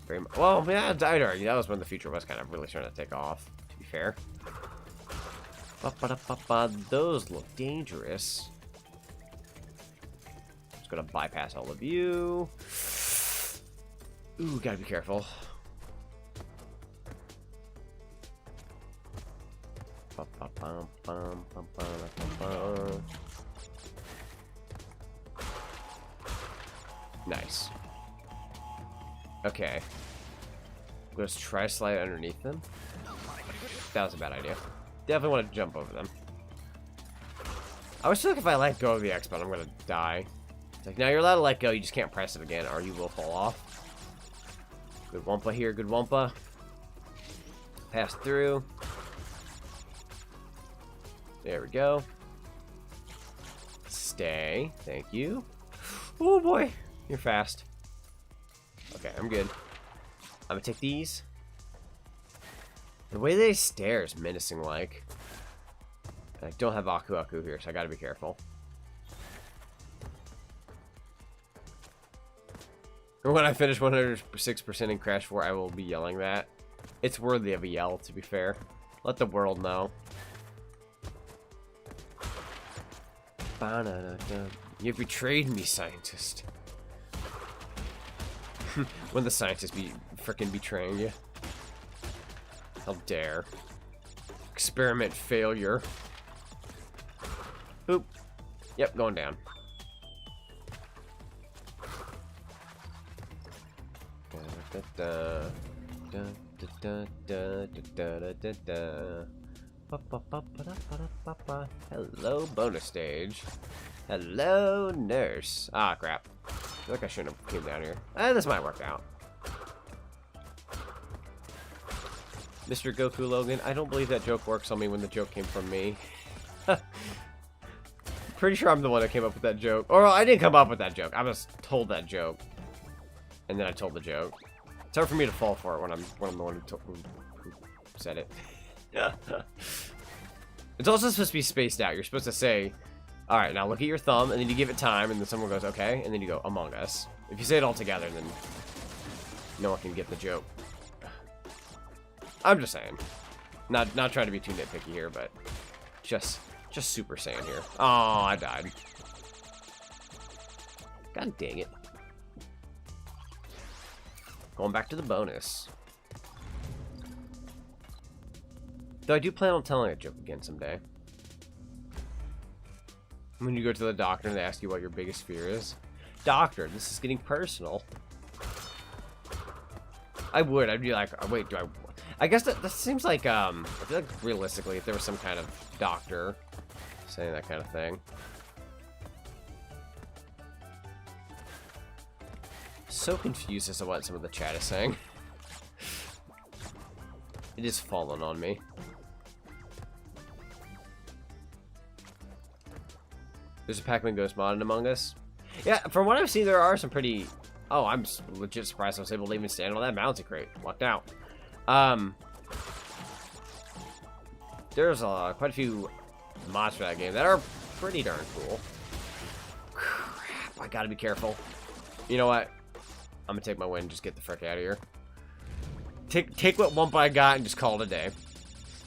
Very much. Well, yeah, I'd argue that was when the future was kind of really starting to take off, to be fair. Those look dangerous. Just gonna bypass all of you. Ooh, gotta be careful. Nice. Okay. Let's try to slide underneath them. That was a bad idea. Definitely want to jump over them. I always feel like if I let go of the X button, I'm gonna die. It's like, now you're allowed to let go, you just can't press it again, or you will fall off. Good Wumpa here, good Wumpa. Pass through. There we go. Stay. Thank you. Oh boy, you're fast. Okay, I'm good. I'm gonna take these. The way they stare is menacing like. I don't have Aku Aku here, so I gotta be careful. When I finish 106% in Crash 4, I will be yelling that. It's worthy of a yell, to be fair. Let the world know. You betrayed me, scientist. When the scientists be frickin' betraying you. How dare. Experiment failure. Boop. Yep, going down. Hello, bonus stage. Hello, nurse. Ah, crap. I feel like I shouldn't have came down here. This might work out. Mr. Goku Logan, I don't believe that joke works on me when the joke came from me. Pretty sure I'm the one that came up with that joke. Or I didn't come up with that joke. I was told that joke. And then I told the joke. It's hard for me to fall for it when I'm the one who said it. It's also supposed to be spaced out. You're supposed to say, alright, now look at your thumb, and then you give it time, and then someone goes, okay, and then you go, Among Us. If you say it all together, then no one can get the joke. I'm just saying. Not trying to be too nitpicky here, but just Super Saiyan here. Oh, I died. God dang it. Going back to the bonus. Though I do plan on telling a joke again someday. When you go to the doctor and they ask you what your biggest fear is. Doctor, this is getting personal. I'd be like, wait, do I guess that seems like, I feel like realistically, if there was some kind of doctor saying that kind of thing. so confused as to what some of the chat is saying. It is fallen on me. There's a Pac-Man Ghost mod in Among Us. Yeah, from what I've seen, there are some pretty... Oh, I'm legit surprised I was able to even stand on that bouncy crate. Lucked out. There's quite a few mods for that game that are pretty darn cool. Crap, I gotta be careful. You know what? I'm gonna take my win and just get the frick out of here. Take what wump I got and just call it a day.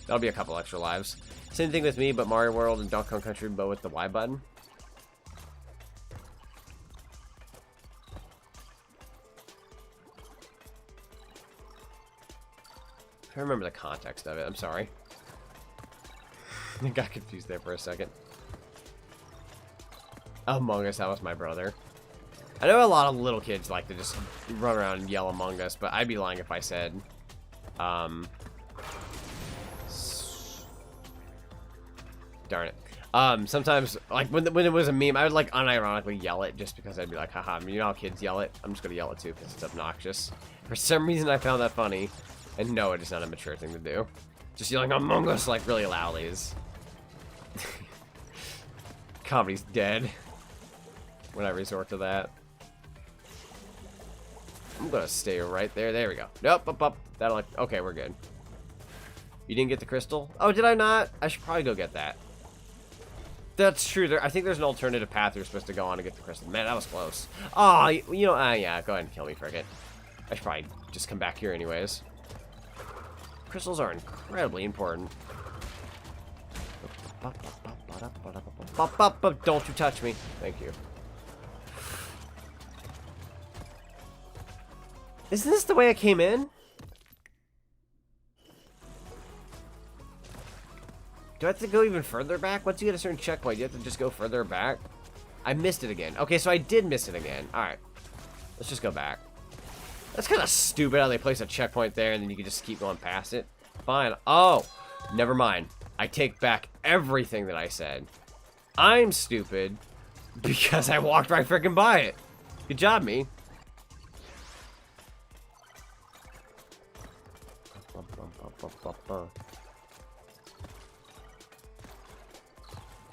That'll be a couple extra lives. Same thing with me, but Mario World and Donkey Kong Country, but with the Y button. I remember the context of it. I'm sorry. I got confused there for a second. Among Us, that was my brother. I know a lot of little kids like to just run around and yell Among Us, but I'd be lying if I said... Darn it. Sometimes, like, when it was a meme, I would, like, unironically yell it just because I'd be like, haha, you know how kids yell it? I'm just gonna yell it too because it's obnoxious. For some reason, I found that funny. And no, it is not a mature thing to do. Just yelling Among Us, like, really loudly is... Comedy's dead when I resort to that. I'm gonna stay right there. There we go. Nope, up. That'll, like, okay, we're good. You didn't get the crystal? Oh, did I not? I should probably go get that. That's true. I think there's an alternative path you're supposed to go on to get the crystal. Man, that was close. Oh, you know, yeah, go ahead and kill me, frick it. I should probably just come back here anyways. Crystals are incredibly important. Don't you touch me. Thank you. Isn't this the way I came in? Do I have to go even further back? Once you get a certain checkpoint, you have to just go further back? I missed it again. Okay, so I did miss it again. Alright. Let's just go back. That's kind of stupid how they place a checkpoint there and then you can just keep going past it. Fine. Oh, never mind. I take back everything that I said. I'm stupid because I walked right freaking by it. Good job, me.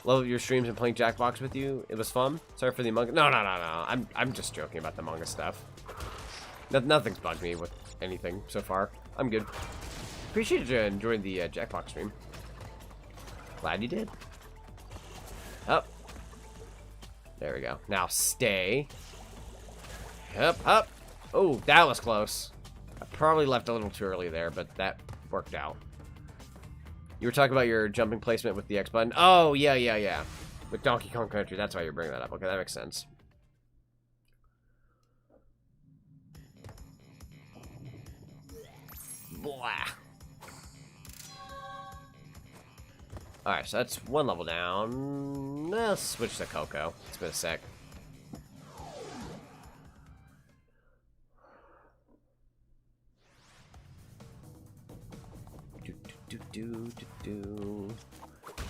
Love your streams and playing Jackbox with you. It was fun. Sorry for the Among Us. No. I'm just joking about the Among Us stuff. Nothing's bugged me with anything so far. I'm good. Appreciate you enjoying the Jackbox stream. Glad you did. Up. There we go. Now stay. Up. Oh, that was close. I probably left a little too early there, but that worked out. You were talking about your jumping placement with the X button. Oh, yeah. With Donkey Kong Country. That's why you're bringing that up. Okay, that makes sense. Blah. Alright, so that's one level down. Let's switch to Coco. It's been a sec.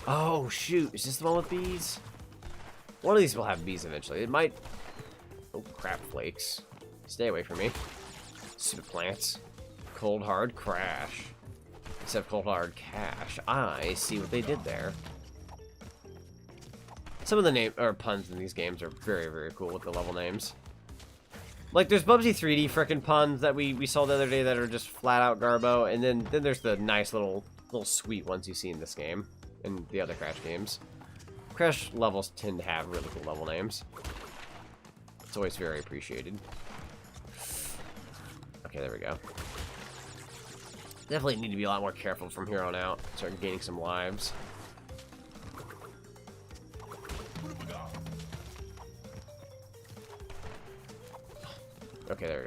Oh, shoot. Is this the one with bees? One of these will have bees eventually. It might... Oh, crap flakes. Stay away from me. Stupid plants. Cold Hard Crash. Instead of Cold Hard Cash. I see what they did there. Some of the name or puns in these games are very, very cool with the level names. Like, there's Bubsy 3D frickin' puns that we saw the other day that are just flat out garbo, and then there's the nice little sweet ones you see in this game and the other Crash games. Crash levels tend to have really cool level names. It's always very appreciated. Okay, there we go. Definitely need to be a lot more careful from here on out. Start gaining some lives. Okay, there we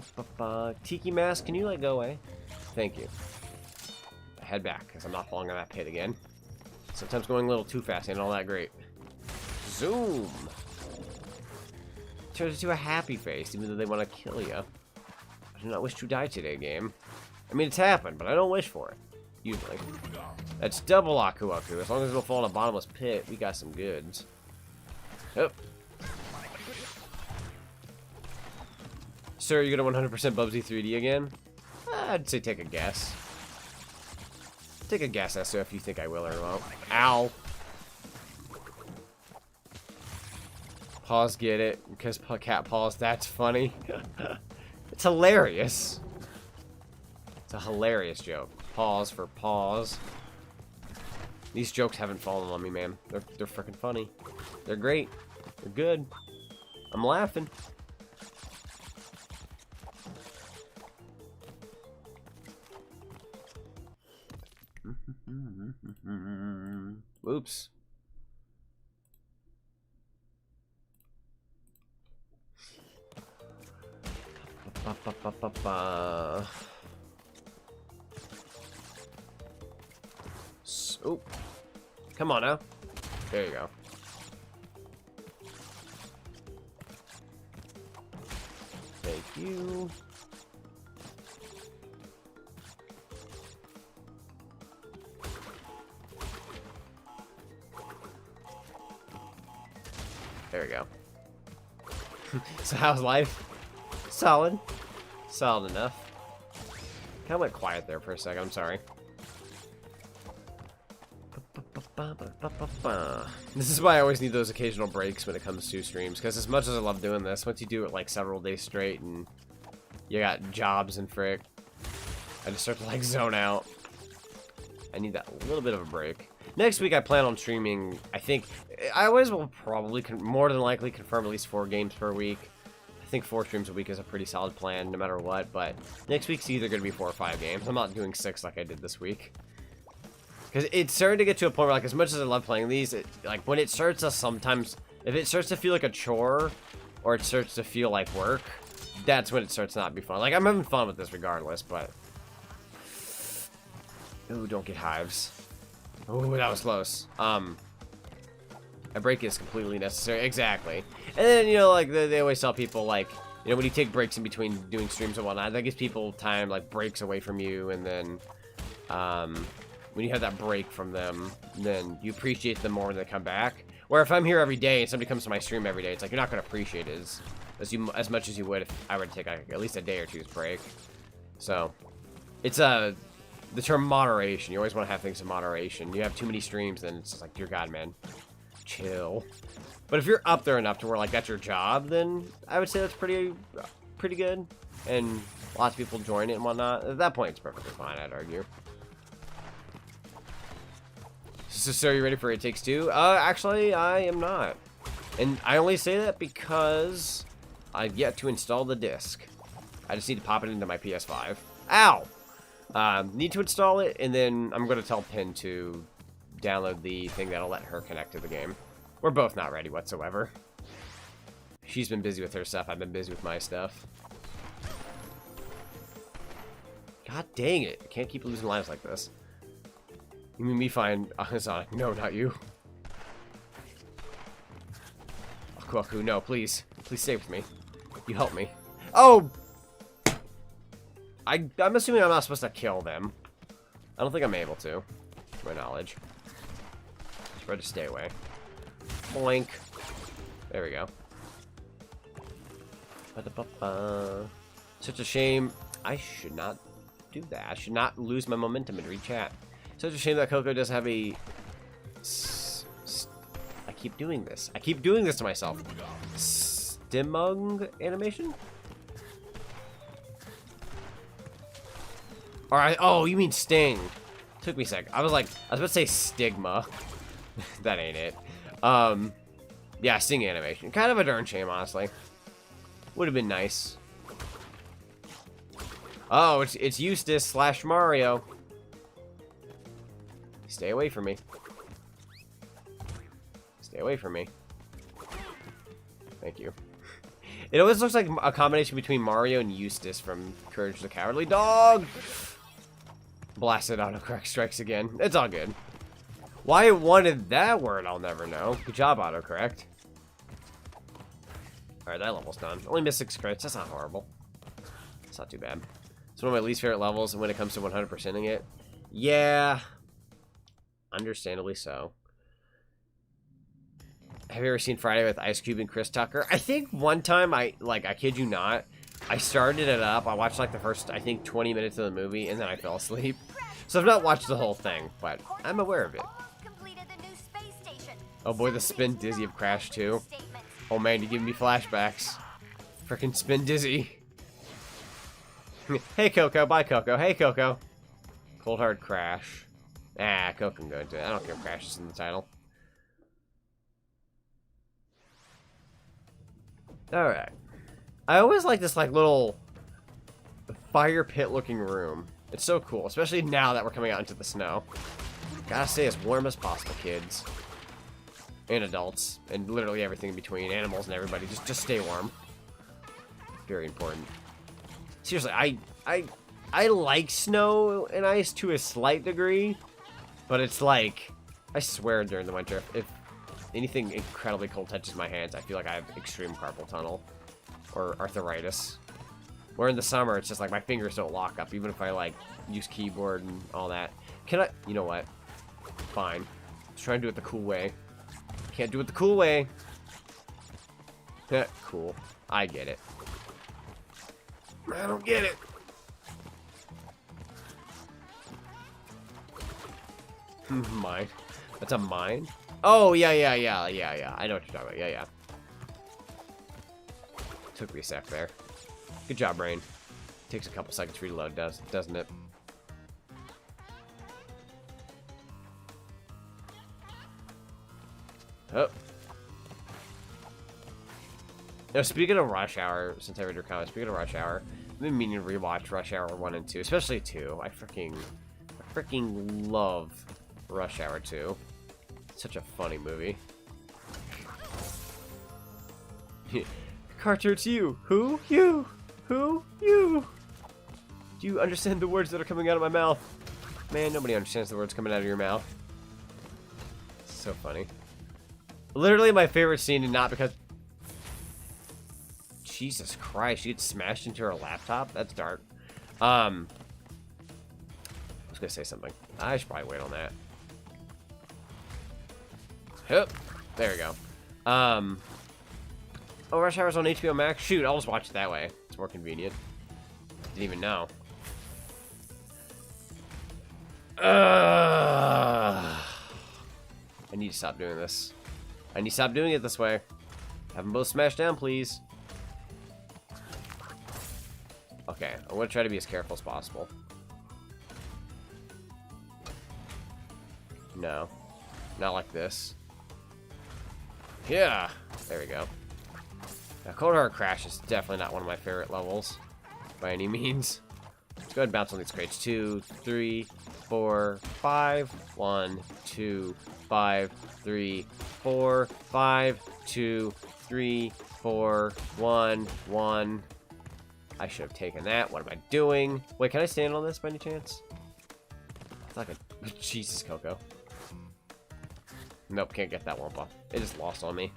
go. Tiki Mask, can you let go away? Thank you. I head back, because I'm not falling in that pit again. Sometimes going a little too fast ain't all that great. Zoom! Turns into a happy face, even though they want to kill you. I do not wish to die today, game. I mean, it's happened, but I don't wish for it. Usually. That's double Aku Aku. As long as it'll fall in a bottomless pit, we got some goods. Oh. Sir, you gonna 100% Bubsy 3D again? I'd say take a guess. Take a guess as to if you think I will or won't. Ow. Paws get it, because cat paws, that's funny. It's hilarious. It's a hilarious joke. Pause for pause. These jokes haven't fallen on me, man. They're freaking funny. They're great. They're good. I'm laughing. Oops. Oh, come on now. There you go. Thank you. There we go. So how's life? Solid. Solid enough. Kinda went quiet there for a second, I'm sorry. This is why I always need those occasional breaks when it comes to streams, because as much as I love doing this, once you do it like several days straight and you got jobs and frick, I just start to like zone out. I need that little bit of a break. Next week I plan on streaming, I think, I always will probably, more than likely, confirm at least 4 games per week. I think 4 streams a week is a pretty solid plan, no matter what, but next week's either going to be 4 or 5 games. I'm not doing 6 like I did this week. Because it's starting to get to a point where, like, as much as I love playing these, like, when it starts to sometimes, if it starts to feel like a chore, or it starts to feel like work, that's when it starts to not be fun. Like, I'm having fun with this regardless, but... Ooh, don't get hives. Ooh, that was close. A break is completely necessary. Exactly. And then, you know, like, they always tell people, like, you know, when you take breaks in between doing streams and whatnot, that gives people time, like, breaks away from you, and then, when you have that break from them, then you appreciate them more when they come back. Where if I'm here every day and somebody comes to my stream every day, it's like you're not going to appreciate it as much as you would if I were to take like, at least a day or two's break. So, it's the term moderation. You always want to have things in moderation. You have too many streams, then it's just like, dear God, man, chill. But if you're up there enough to where like that's your job, then I would say that's pretty good. And lots of people join it and whatnot. At that point, it's perfectly fine, I'd argue. So, are you ready for It Takes Two? Actually, I am not. And I only say that because I've yet to install the disc. I just need to pop it into my PS5. Ow! Need to install it, and then I'm going to tell Pin to download the thing that'll let her connect to the game. We're both not ready whatsoever. She's been busy with her stuff. I've been busy with my stuff. God dang it. I can't keep losing lives like this. You mean me find Sonic? No, not you. Aku, no, please. Please stay with me. You help me. Oh! I'm assuming I'm not supposed to kill them. I don't think I'm able to. To my knowledge. Try to stay away. Boink. There we go. Ba-da-ba-ba. Such a shame. I should not do that. I should not lose my momentum and re-chat. Such a shame that Coco doesn't have a... I keep doing this. I keep doing this to myself. Stimung animation? Alright, oh, you mean Sting. Took me a sec. I was about to say Stigma. That ain't it. Yeah, Sting animation. Kind of a darn shame, honestly. Would have been nice. Oh, it's Eustace / Mario. Stay away from me. Stay away from me. Thank you. It always looks like a combination between Mario and Eustace from Courage the Cowardly Dog. Blasted autocorrect strikes again. It's all good. Why it wanted that word, I'll never know. Good job, autocorrect. Alright, that level's done. Only missed 6 crits. That's not horrible. It's not too bad. It's one of my least favorite levels, and when it comes to 100%ing it, yeah. Understandably so. Have you ever seen Friday with Ice Cube and Chris Tucker? I think one time I kid you not, I started it up. I watched like the first, I think, 20 minutes of the movie, and then I fell asleep. So I've not watched the whole thing, but I'm aware of it. Oh boy, the Spin Dizzy of Crash 2. Oh man, you're giving me flashbacks. Frickin' Spin Dizzy. Hey Coco, bye Coco. Hey Coco. Cold Hard Crash. Ah, Coco can go into it. I don't care if Crash is in the title. Alright. I always like this like little fire pit looking room. It's so cool, especially now that we're coming out into the snow. Gotta stay as warm as possible, kids. And adults. And literally everything in between. Animals and everybody. Just stay warm. Very important. Seriously, I like snow and ice to a slight degree. But it's like, I swear during the winter, if anything incredibly cold touches my hands, I feel like I have extreme carpal tunnel. Or arthritis. Where in the summer, it's just like my fingers don't lock up, even if I like use keyboard and all that. Can I? You know what? Fine. Let's try and do it the cool way. Can't do it the cool way. Cool. I get it. I don't get it. Mine. That's a mine? Oh, yeah. I know what you're talking about. Yeah. Took me a sec there. Good job, brain. Takes a couple seconds to reload, doesn't it? Oh. Now, speaking of Rush Hour, since I read your comments, speaking of Rush Hour, I've been meaning to rewatch Rush Hour 1 and 2, especially 2. I freaking love Rush Hour 2. It's such a funny movie. Carter, it's you. Who? You. Who? You. Do you understand the words that are coming out of my mouth? Man, nobody understands the words coming out of your mouth. It's so funny. Literally my favorite scene, and not because... Jesus Christ, she gets smashed into her laptop? That's dark. I was gonna say something. I should probably wait on that. Yep. There we go. Oh, Rush Hour's on HBO Max? Shoot, I'll just watch it that way. It's more convenient. Didn't even know. I need to stop doing this. I need to stop doing it this way. Have them both smashed down, please. Okay, I'm going to try to be as careful as possible. No. Not like this. Yeah. There we go. Now, Cold Hard Crash is definitely not one of my favorite levels. By any means. Let's go ahead and bounce on these crates. 2, 3, 4, 5. 1, 2, 5, 3, 4, 5, 2, 3, 4, 1, 1. I should have taken that. What am I doing? Wait, can I stand on this by any chance? It's like a... Jesus, Coco. Nope, can't get that Wumpa. It just lost on me.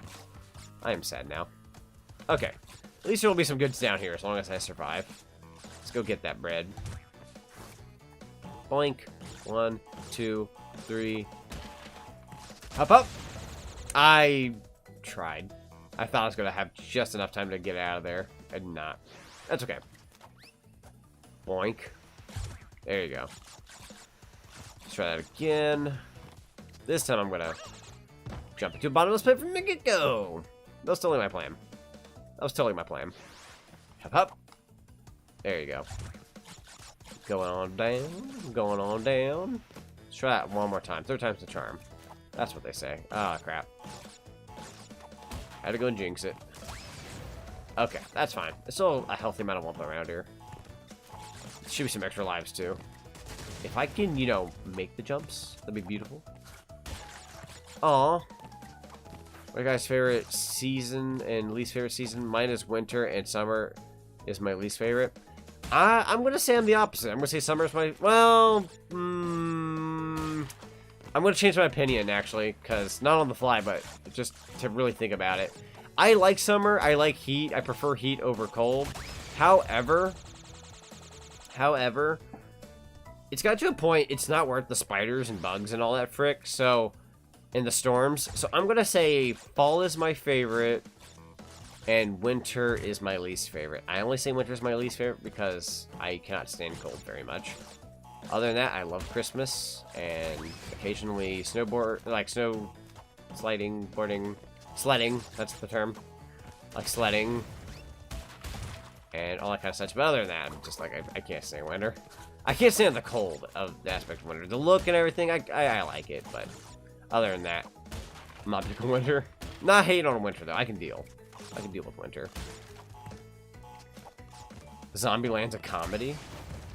I am sad now. Okay. At least there will be some goods down here as long as I survive. Let's go get that bread. Boink. 1, 2, 3. Hop up! I tried. I thought I was going to have just enough time to get out of there. I did not. That's okay. Boink. There you go. Let's try that again. This time I'm going to jump into a bottomless pit from the get-go. That was totally my plan. That was totally my plan. Hop, hop. There you go. Going on down. Going on down. Let's try that one more time. Third time's the charm. That's what they say. Ah, crap. Had to go and jinx it. Okay, that's fine. There's still a healthy amount of Wumpa around here. There should be some extra lives, too. If I can, you know, make the jumps, that'd be beautiful. Aw. My guy's favorite season and least favorite season. Mine is winter, and summer is my least favorite. I'm going to say I'm the opposite. I'm going to say summer is my... Well, I'm going to change my opinion, actually, because not on the fly, but just to really think about it. I like summer. I like heat. I prefer heat over cold. However, it's got to a point, it's not worth the spiders and bugs and all that frick, so... And the storms. So I'm going to say fall is my favorite. And winter is my least favorite. I only say winter is my least favorite because I cannot stand cold very much. Other than that, I love Christmas and occasionally snowboard, like snow sliding, boarding, sledding, that's the term. Like sledding and all that kind of stuff. But other than that, I'm just like, I can't stand winter. I can't stand the cold of the aspect of winter. The look and everything, I like it, but other than that, I'm not big on winter. Not hating on winter though. I can deal with winter. Zombieland's a comedy?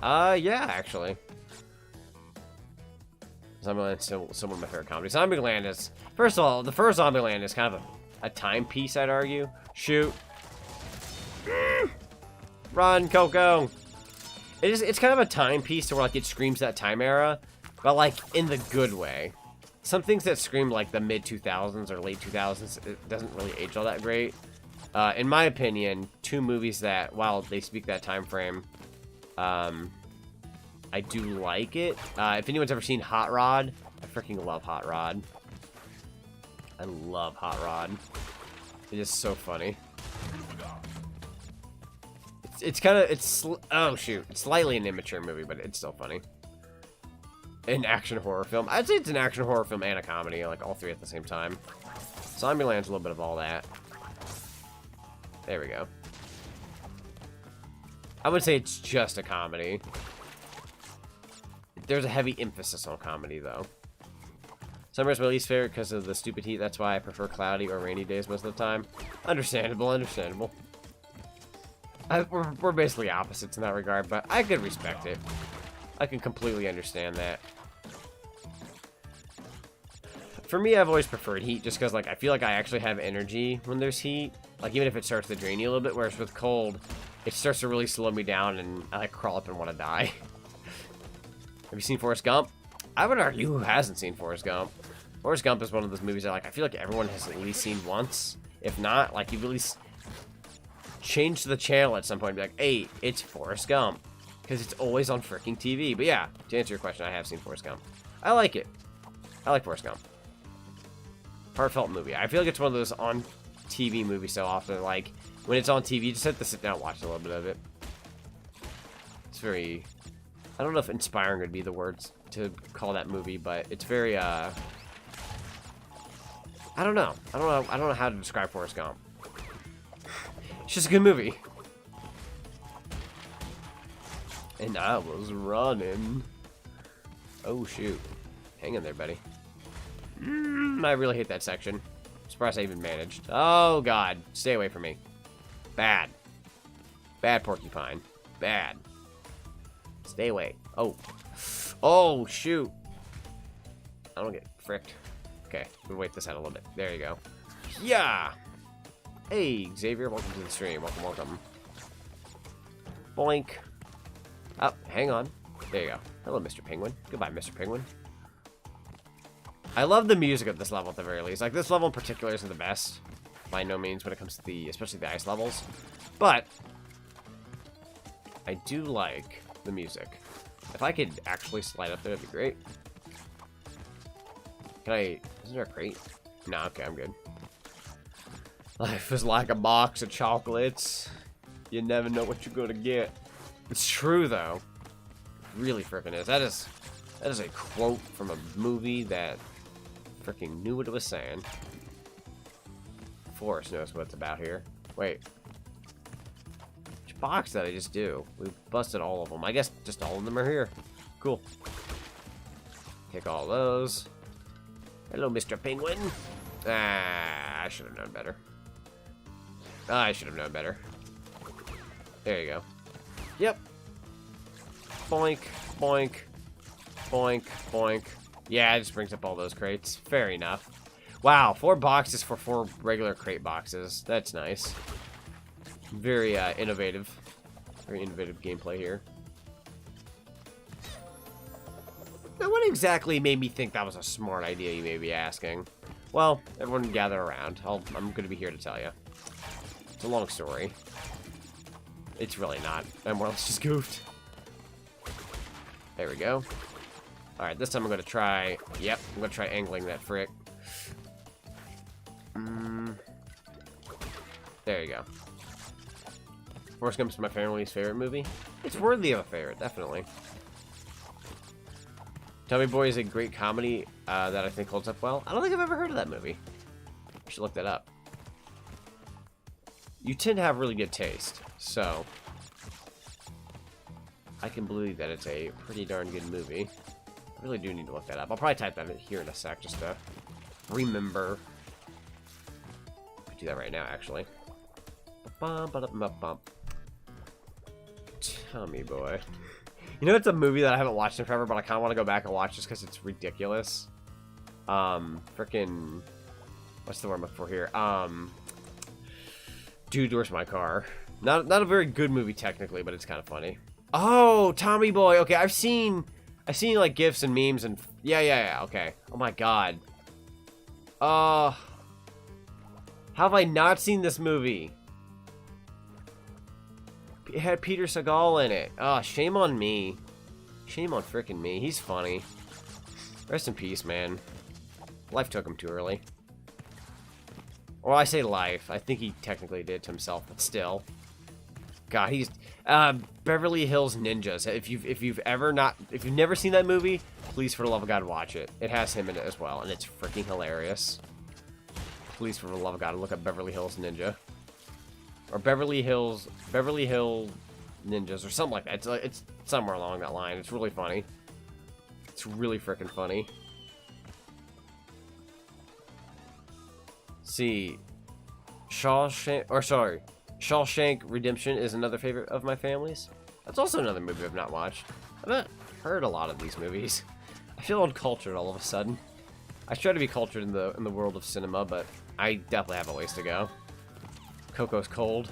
Yeah, actually. Zombieland's still one of my favorite comedies. Zombieland is, first of all, the first Zombieland is kind of a timepiece, I'd argue. Shoot. Run, Coco. It's kind of a timepiece to where like it screams that time era, but like in the good way. Some things that scream like the mid 2000s or late 2000s, it doesn't really age all that great. In my opinion, two movies that, while they speak that time frame, I do like it. If anyone's ever seen Hot Rod, I freaking love Hot Rod. I love Hot Rod. It is so funny. It's kind of, oh shoot, it's slightly an immature movie, but it's still funny. An action horror film. I'd say it's an action horror film and a comedy, like all three at the same time. Zombieland's a little bit of all that. There we go. I would say it's just a comedy. There's a heavy emphasis on comedy, though. Summer is my least favorite because of the stupid heat. That's why I prefer cloudy or rainy days most of the time. Understandable, understandable. We're basically opposites in that regard, but I could respect it. I can completely understand that. For me, I've always preferred heat just because, like, I feel like I actually have energy when there's heat. Like, even if it starts to drain you a little bit, whereas with cold, it starts to really slow me down and I, like, crawl up and want to die. Have you seen Forrest Gump? I would argue who hasn't seen Forrest Gump. Forrest Gump is one of those movies that, like, I feel like everyone has at least seen once. If not, like, you've at least changed the channel at some point and be like, hey, it's Forrest Gump. Because it's always on freaking TV. But yeah, to answer your question, I have seen Forrest Gump. I like it. I like Forrest Gump. Heartfelt movie. I feel like it's one of those on TV movies so often. Like, when it's on TV, you just have to sit down and watch a little bit of it. It's very... I don't know if inspiring would be the words to call that movie, but it's very, I don't know. I don't know how to describe Forrest Gump. It's just a good movie. And I was running. Oh, shoot. Hang in there, buddy. I really hate that section. I'm surprised I even managed. Oh, God. Stay away from me. Bad. Bad porcupine. Bad. Stay away. Oh. Oh, shoot. I don't get fricked. Okay. We'll wait this out a little bit. There you go. Yeah. Hey, Xavier. Welcome to the stream. Welcome, welcome. Boink. Oh, hang on. There you go. Hello, Mr. Penguin. Goodbye, Mr. Penguin. I love the music of this level at the very least. Like, this level in particular isn't the best. By no means when it comes to the, especially the ice levels. But I do like the music. If I could actually slide up there, that'd be great. Can I... Isn't there a crate? No, okay, I'm good. Life is like a box of chocolates. You never know what you're gonna get. It's true, though. It really freaking is. That is a quote from a movie that freaking knew what it was saying. Forrest knows what it's about here. Wait. Which box did I just do? We busted all of them. I guess just all of them are here. Cool. Take all those. Hello, Mr. Penguin. Ah, I should have known better. I should have known better. There you go. Yep. Boink, boink, boink, boink. Yeah, it just brings up all those crates. Fair enough. Wow, 4 boxes for 4 regular crate boxes. That's nice. Very innovative. Very innovative gameplay here. Now, what exactly made me think that was a smart idea, you may be asking? Well, everyone gather around. I'm going to be here to tell you. It's a long story. It's really not. I'm more or less just goofed. There we go. Alright, this time I'm going to try... Yep, I'm going to try angling that frick. There There you go. Forrest Gump's my family's favorite movie. It's worthy of a favorite, definitely. Tommy Boy is a great comedy that I think holds up well. I don't think I've ever heard of that movie. I should look that up. You tend to have really good taste, so I can believe that it's a pretty darn good movie. I really do need to look that up. I'll probably type that in here in a sec just to remember. I could do that right now, actually. Tommy Boy. You know, it's a movie that I haven't watched in forever, but I kind of want to go back and watch just because it's ridiculous. Frickin'... What's the word I'm looking for here? Dude, Where's My Car? Not a very good movie technically, but it's kind of funny. Oh, Tommy Boy. Okay, I've seen like GIFs and memes and... Yeah, okay. Oh my god. How have I not seen this movie? It had Peter Segal in it. Oh, shame on me. Shame on frickin' me. He's funny. Rest in peace, man. Life took him too early. Or I say life. I think he technically did it to himself, but still. God, he's Beverly Hills Ninjas. If you've never seen that movie, please for the love of God watch it. It has him in it as well, and it's freaking hilarious. Please for the love of God look up Beverly Hills Ninja. Or Beverly Hill Ninjas or something like that. It's somewhere along that line. It's really funny. It's really freaking funny. See, Shawshank Redemption is another favorite of my family's. That's also another movie I've not watched. I've not heard a lot of these movies. I feel uncultured all of a sudden. I try to be cultured in the world of cinema, but I definitely have a ways to go. Coco's cold.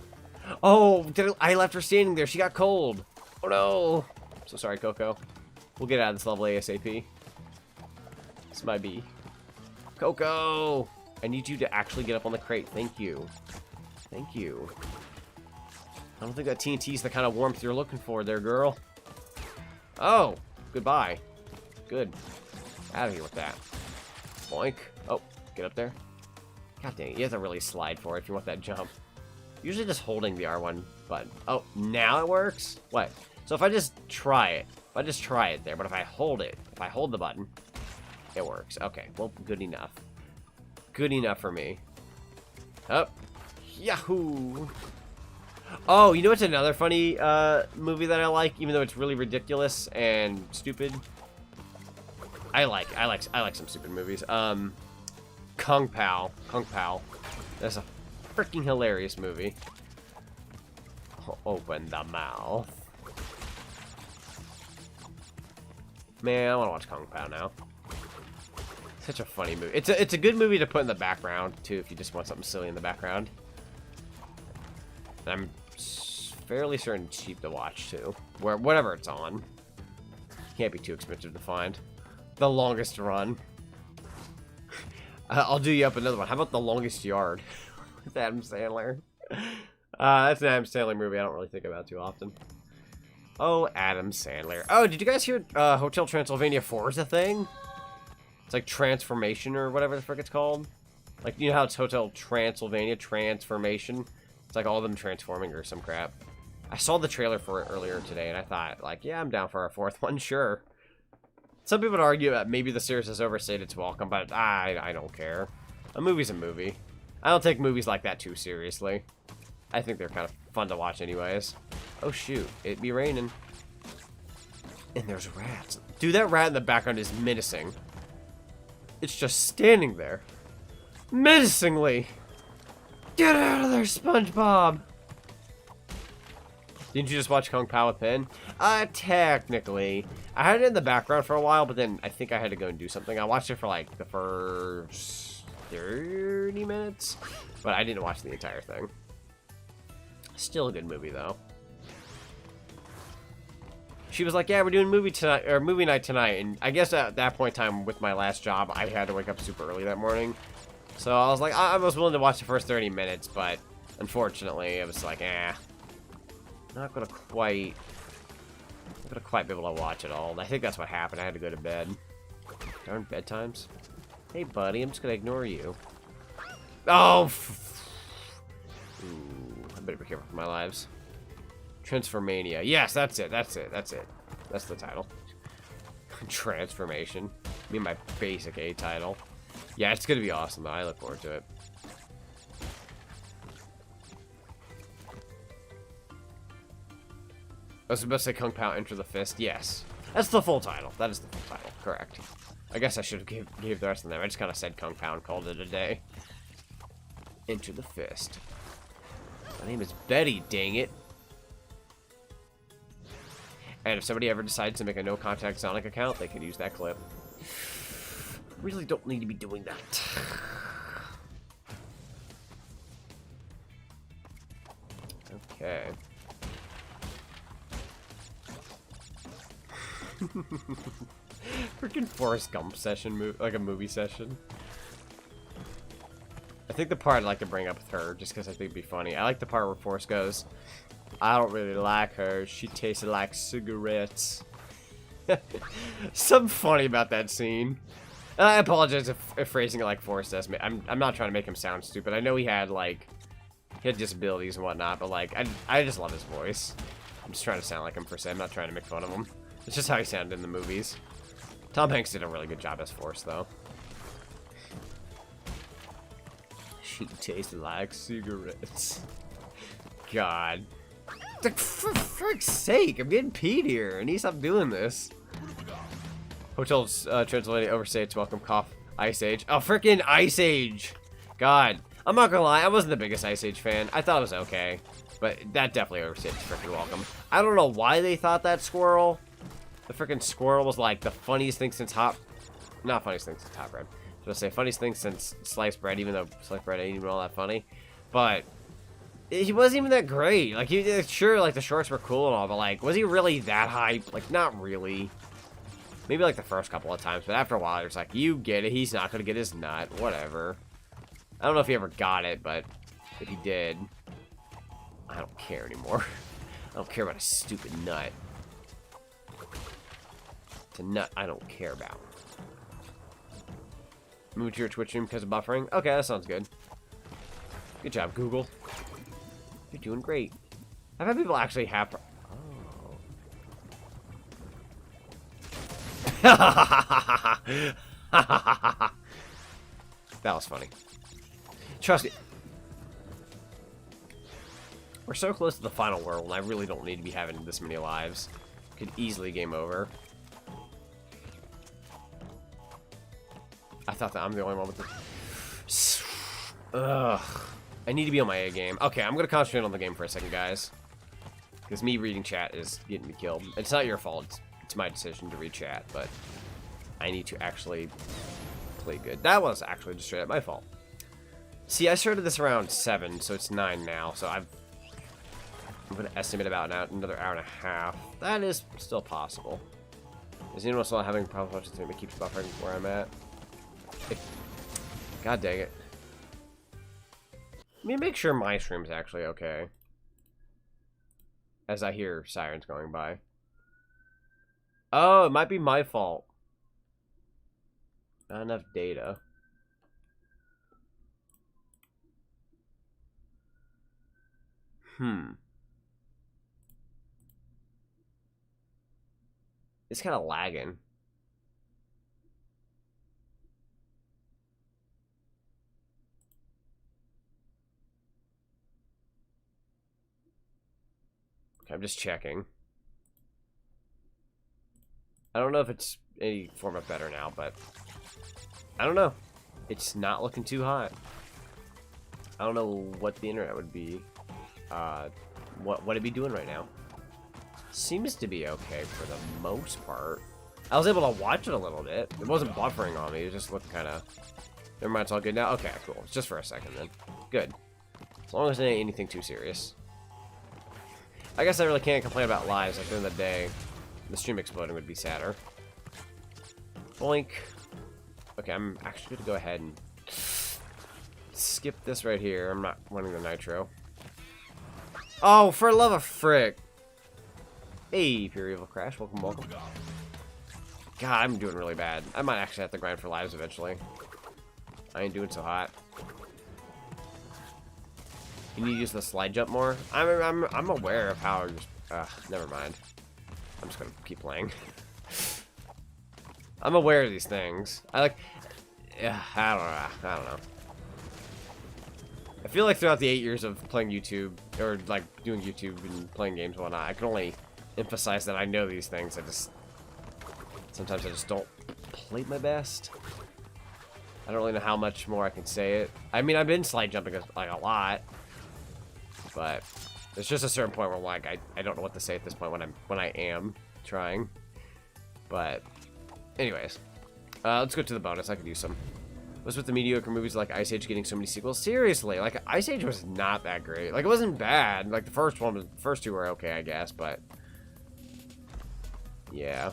Oh, I left her standing there. She got cold. Oh no. So sorry, Coco. We'll get out of this level ASAP. This might be. Coco! I need you to actually get up on the crate. Thank you. Thank you. I don't think that TNT's the kind of warmth you're looking for there, girl. Oh, goodbye. Good. Out of here with that. Boink. Oh, get up there. God dang it. You have to really slide for it if you want that jump. Usually just holding the R1 button. Oh, now it works? What? So if I just try it. If I just try it there, but if I hold the button, it works. Okay, well, good enough. Good enough for me. Oh. Yahoo! Oh, you know what's another funny movie that I like, even though it's really ridiculous and stupid? I like some stupid movies. Kung Pao. That's a freaking hilarious movie. Open the mouth. Man, I want to watch Kung Pao now. Such a funny movie. It's a good movie to put in the background too, if you just want something silly in the background. And I'm fairly certain it's cheap to watch too, whatever it's on. Can't be too expensive to find. The Longest Run. I'll do you up another one. How about The Longest Yard with Adam Sandler? That's an Adam Sandler movie I don't really think about too often. Oh, Adam Sandler. Oh, did you guys hear Hotel Transylvania 4 is a thing? It's like Transformation or whatever the frick it's called. Like, you know how it's Hotel Transylvania Transformation? It's like all of them transforming or some crap. I saw the trailer for it earlier today and I thought, like, yeah, I'm down for a fourth one, sure. Some people would argue that maybe the series has overstayed its welcome, but I don't care. A movie's a movie. I don't take movies like that too seriously. I think they're kind of fun to watch anyways. Oh shoot, it be raining. And there's rats. Dude, that rat in the background is menacing. It's just standing there. Menacingly. Get out of there, SpongeBob! Didn't you just watch Kung Pao with Pen? Technically. I had it in the background for a while, but then I think I had to go and do something. I watched it for like the first 30 minutes, but I didn't watch the entire thing. Still a good movie though. She was like, yeah, we're doing movie night tonight, and I guess at that point in time with my last job, I had to wake up super early that morning. So I was like, I was willing to watch the first 30 minutes, but unfortunately, I was like, not gonna quite be able to watch it all. And I think that's what happened. I had to go to bed. Darn bedtimes. Hey, buddy, I'm just gonna ignore you. Oh! Ooh. better be careful with my lives. Transformania. Yes, that's it. That's it. That's it. That's the title. Transformation. I mean, my basic A title. Yeah, it's gonna be awesome though. I look forward to it. I was about to say Kung Pao Enter the Fist. Yes. That's the full title. That is the full title. Correct. I guess I should have gave the rest of them. I just kind of said Kung Pao and called it a day. Enter the Fist. My name is Betty, dang it. And if somebody ever decides to make a no-contact Sonic account, they could use that clip. Really don't need to be doing that. Okay. Freaking Forrest Gump session, like a movie session. I think the part I'd like to bring up with her, just because I think it'd be funny. I like the part where Forrest goes, I don't really like her. She tasted like cigarettes. Something funny about that scene. And I apologize if phrasing it like Forrest does. I'm not trying to make him sound stupid. I know he had disabilities and whatnot, but like I just love his voice. I'm just trying to sound like him per se. I'm not trying to make fun of him. It's just how he sounded in the movies. Tom Hanks did a really good job as Forrest, though. She tasted like cigarettes. God. Like, for frick's sake, I'm getting peed here. I need to stop doing this. Hotel Transylvania overstates welcome cough. Ice Age. Oh, freaking Ice Age. God. I'm not gonna lie, I wasn't the biggest Ice Age fan. I thought it was okay. But that definitely overstates freaking welcome. I don't know why they thought that squirrel. The freaking squirrel was like the funniest thing since not funniest thing since hot bread. I was gonna say funniest thing since sliced bread, even though sliced bread ain't even all that funny. But he wasn't even that great. Like, sure, like the shorts were cool and all, but like, was he really that hype? Like, not really. Maybe like the first couple of times, but after a while, it's like, you get it. He's not gonna get his nut. Whatever. I don't know if he ever got it, but if he did, I don't care anymore. I don't care about a stupid nut. It's a nut I don't care about. Move to your Twitch stream because of buffering? Okay, that sounds good. Good job, Google. You're doing great. I've had people actually have... Oh. That was funny. Trust me. We're so close to the final world, and I really don't need to be having this many lives. Could easily game over. I thought that I'm the only one with the... Ugh. I need to be on my A game. Okay, I'm gonna concentrate on the game for a second, guys. Because me reading chat is getting me killed. It's not your fault. It's my decision to read chat, but I need to actually play good. That was actually just straight up my fault. See, I started this around 7, so it's 9 now. So I'm gonna estimate about another hour and a half. That is still possible. Is anyone still having problems watching it keeps buffering where I'm at? God dang it. Let me make sure my stream's actually okay. As I hear sirens going by. Oh, it might be my fault. Not enough data. It's kind of lagging. Okay, I'm just checking. I don't know if it's any form of better now, but I don't know. It's not looking too hot. I don't know what the internet would be. What it'd be doing right now. Seems to be okay for the most part. I was able to watch it a little bit. It wasn't buffering on me. It just looked kind of... Never mind, it's all good now. Okay, cool. It's just for a second then. Good. As long as it ain't anything too serious. I guess I really can't complain about lives. Like, during the day, the stream exploding would be sadder. Boink. Okay, I'm actually going to go ahead and skip this right here. I'm not wanting the nitro. Oh, for love of frick. Hey, Pure Evil Crash. Welcome, welcome. God, I'm doing really bad. I might actually have to grind for lives eventually. I ain't doing so hot. You need to use the slide jump more. I'm aware of how. Never mind. I'm just gonna keep playing. I'm aware of these things. I don't know. I feel like throughout the 8 years of playing YouTube, or like doing YouTube and playing games and whatnot, I can only emphasize that I know these things. Sometimes I just don't play my best. I don't really know how much more I can say it. I mean, I've been slide jumping like a lot, but there's just a certain point where like I don't know what to say at this point when I am trying. But anyways, let's go to the bonus. I could use some. What's with the mediocre movies like Ice Age getting so many sequels? Seriously, like Ice Age was not that great. Like it wasn't bad. Like the first two were okay, I guess, but yeah.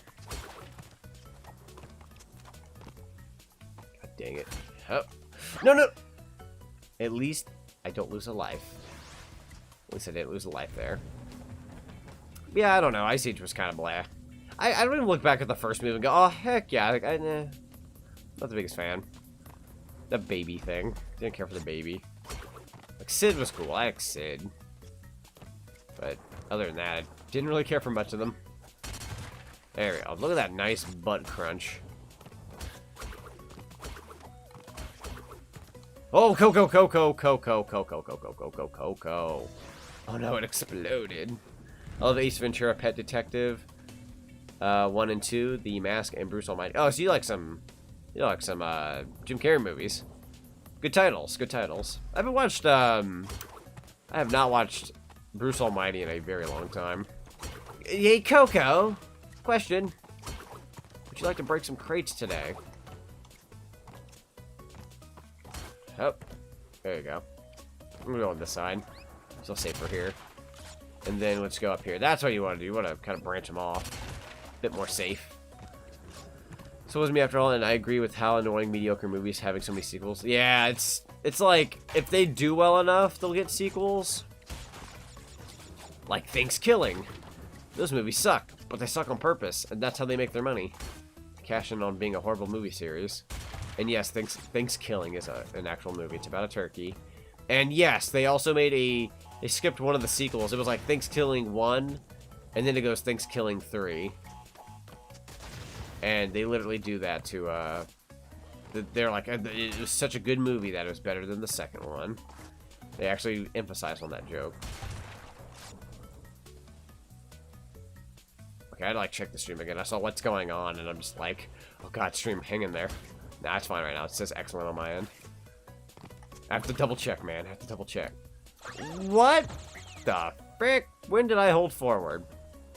God dang it. Oh. No. At least I don't lose a life. At least I didn't lose a life there. Yeah, I don't know. Ice Age was kind of blah. I don't even look back at the first movie and go, oh, heck yeah. Like, not the biggest fan. The baby thing. Didn't care for the baby. Like, Sid was cool. I like Sid. But other than that, I didn't really care for much of them. There we go. Look at that nice butt crunch. Oh, Coco. Oh no, it exploded. I love Ace Ventura, Pet Detective. 1 and 2, The Mask, and Bruce Almighty. Oh, so you like some Jim Carrey movies. Good titles. I haven't watched, I have not watched Bruce Almighty in a very long time. Hey, Coco. Question. Would you like to break some crates today? Oh, there you go. I'm gonna go on this side. So safer here. And then let's go up here. That's what you want to do. You want to kind of branch them off. A bit more safe. So it was me after all, and I agree with how annoying mediocre movies having so many sequels. Yeah, it's like, if they do well enough, they'll get sequels. Like Thanksgiving. Those movies suck, but they suck on purpose, and that's how they make their money. Cash in on being a horrible movie series. And yes, Thanksgiving is an actual movie. It's about a turkey. And yes, they also made they skipped one of the sequels. It was like Thanksgiving 1, and then it goes Thanksgiving 3. And they literally do that to, they're like, it was such a good movie that it was better than the second one. They actually emphasized on that joke. Okay, I'd like check the stream again. I saw what's going on, and I'm just like, oh god, stream, hang in there. Nah, it's fine right now. It says excellent on my end. I have to double check, man. I have to double check. What the frick? When did I hold forward?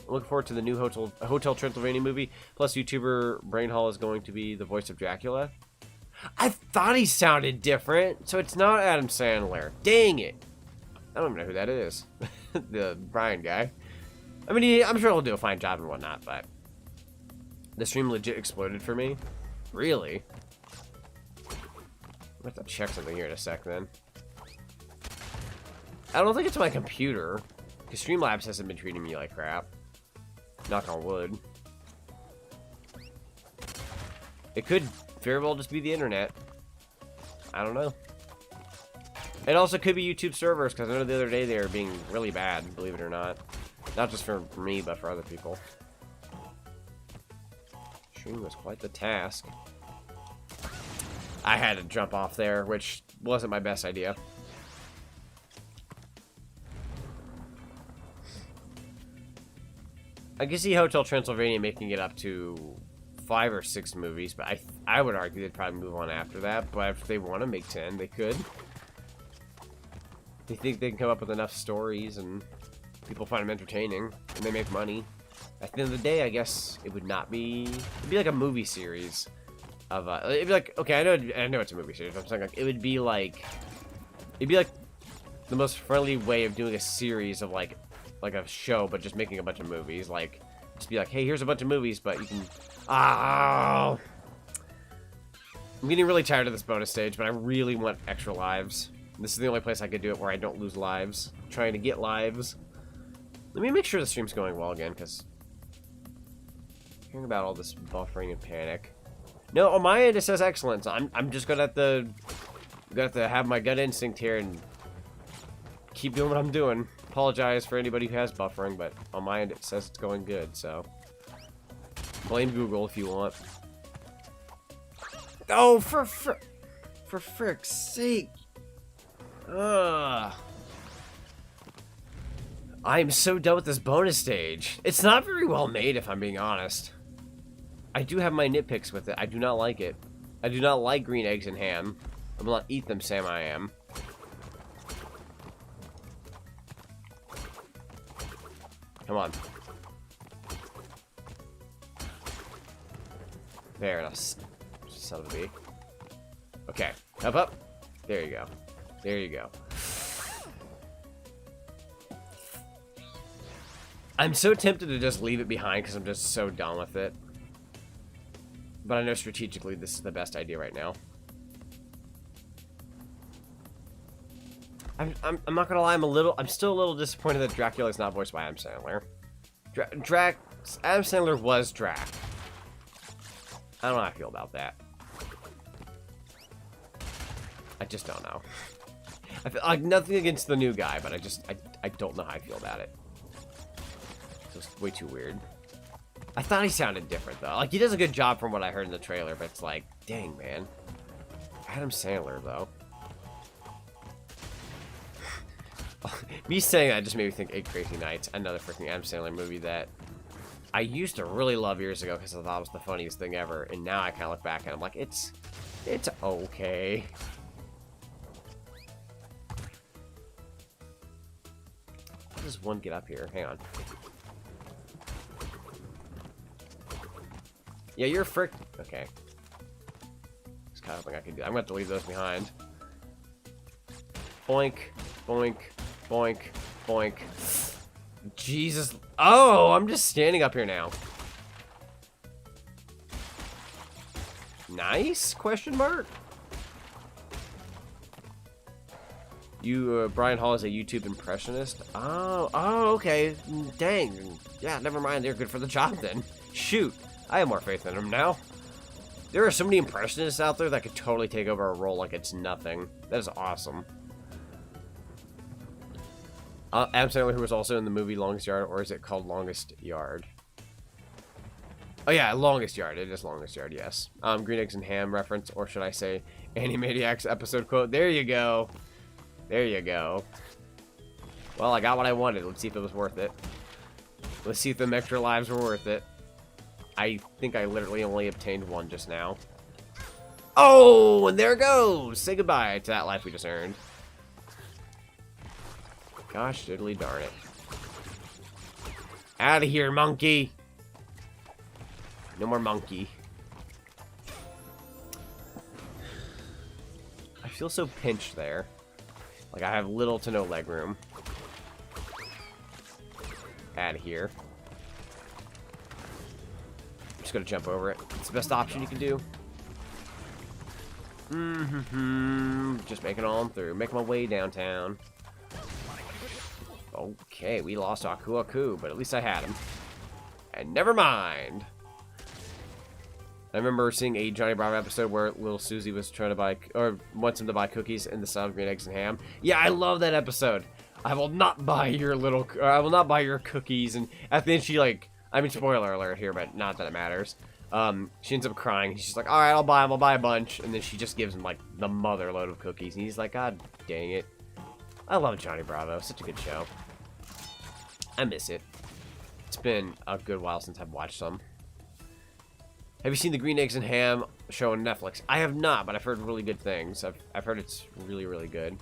I'm looking forward to the new Hotel Transylvania movie. Plus, YouTuber Brain Hall is going to be the voice of Dracula. I thought he sounded different, so it's not Adam Sandler. Dang it. I don't even know who that is. The Brian guy. I mean, I'm sure he'll do a fine job and whatnot, but the stream legit exploded for me. Really? I'm gonna have to check something here in a sec, then. I don't think it's my computer, because Streamlabs hasn't been treating me like crap. Knock on wood. It could very well just be the internet. I don't know. It also could be YouTube servers, because I know the other day they were being really bad, believe it or not. Not just for me, but for other people. Stream was quite the task. I had to jump off there, which wasn't my best idea. I can see Hotel Transylvania making it up to 5 or 6 movies, but I would argue they'd probably move on after that. But if they want to make 10, they could. They think they can come up with enough stories and people find them entertaining and they make money. At the end of the day, I guess it would not be. It'd be like a movie series. It'd be like, okay, I know it's a movie series. I'm saying like it'd be like the most friendly way of doing a series of like a show, but just making a bunch of movies. Like, just be like, hey, here's a bunch of movies, but you can. Oh, I'm getting really tired of this bonus stage, but I really want extra lives. This is the only place I could do it where I don't lose lives. I'm trying to get lives. Let me make sure the stream's going well again, because hearing about all this buffering and panic. No, on my end it says excellent. So I'm just gonna have to have my gut instinct here and keep doing what I'm doing. Apologize for anybody who has buffering, but on my end it says it's going good, so. Blame Google if you want. Oh, for frick's sake. Ugh. I'm so done with this bonus stage. It's not very well made, if I'm being honest. I do have my nitpicks with it. I do not like it. I do not like green eggs and ham. I will not eat them, Sam I am. Come on. There, now, son of a bee. Okay, up. There you go. There you go. I'm so tempted to just leave it behind because I'm just so done with it. But I know strategically this is the best idea right now. I'm not gonna lie, I'm still a little disappointed that Dracula is not voiced by Adam Sandler. Adam Sandler was Drac. I don't know how I feel about that. I just don't know. I feel like nothing against the new guy, but I don't know how I feel about it. It's just way too weird. I thought he sounded different though. Like he does a good job from what I heard in the trailer, but it's like, dang man. Adam Sandler though. Me saying that just made me think 8 Crazy Nights, another freaking Adam Sandler movie that I used to really love years ago because I thought it was the funniest thing ever, and now I kind of look back and I'm like, it's okay. How does one get up here? Hang on. Yeah, you're frick. Okay. Just kind of hoping I can do. I'm gonna have to leave those behind. Boink, boink, boink, boink. Jesus. Oh, I'm just standing up here now. Nice? Question mark? You, Brian Hall is a YouTube impressionist? Oh, okay. Dang. Yeah, never mind. They're good for the job then. Shoot. I have more faith in him now. There are so many impressionists out there that could totally take over a role like it's nothing. That is awesome. Adam Sandler, who was also in the movie Longest Yard, or is it called Longest Yard? Oh yeah, Longest Yard. It is Longest Yard, yes. Green Eggs and Ham reference, or should I say Animaniacs episode quote. There you go. There you go. Well, I got what I wanted. Let's see if it was worth it. Let's see if the extra lives were worth it. I think I literally only obtained one just now. Oh, and there it goes. Say goodbye to that life we just earned. Gosh, diddly darn it. Out of here, monkey. No more monkey. I feel so pinched there. Like I have little to no leg room. Out of here. I'm just gonna jump over it. It's the best option you can do. Just making it on through. Making my way downtown. Okay, we lost Aku Aku, but at least I had him. And never mind. I remember seeing a Johnny Bravo episode where little Susie was trying to buy, or wants him to buy cookies in the style of Green Eggs and Ham. Yeah, I love that episode. I will not buy your little, I will not buy your cookies. And at the end, she like, I mean, spoiler alert here, but not that it matters. She ends up crying. She's like, all right, I'll buy him. I'll buy a bunch. And then she just gives him like the mother load of cookies. And he's like, God dang it. I love Johnny Bravo. Such a good show. I miss it. It's been a good while since I've watched some. Have you seen the Green Eggs and Ham show on Netflix? I have not, but I've heard really good things. I've heard it's really, really good.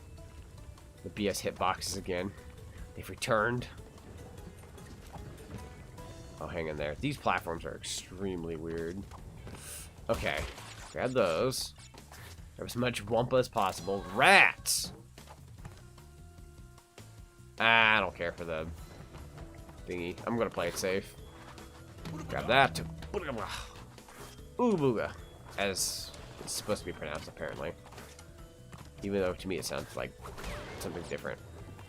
The BS hitboxes again. They've returned. Oh, hang in there. These platforms are extremely weird. Okay. Grab those. Grab as much Wumpa as possible. Rats! I don't care for the thingy. I'm gonna play it safe. Grab that. Ooga booga, as it's supposed to be pronounced, apparently. Even though, to me, it sounds like something different.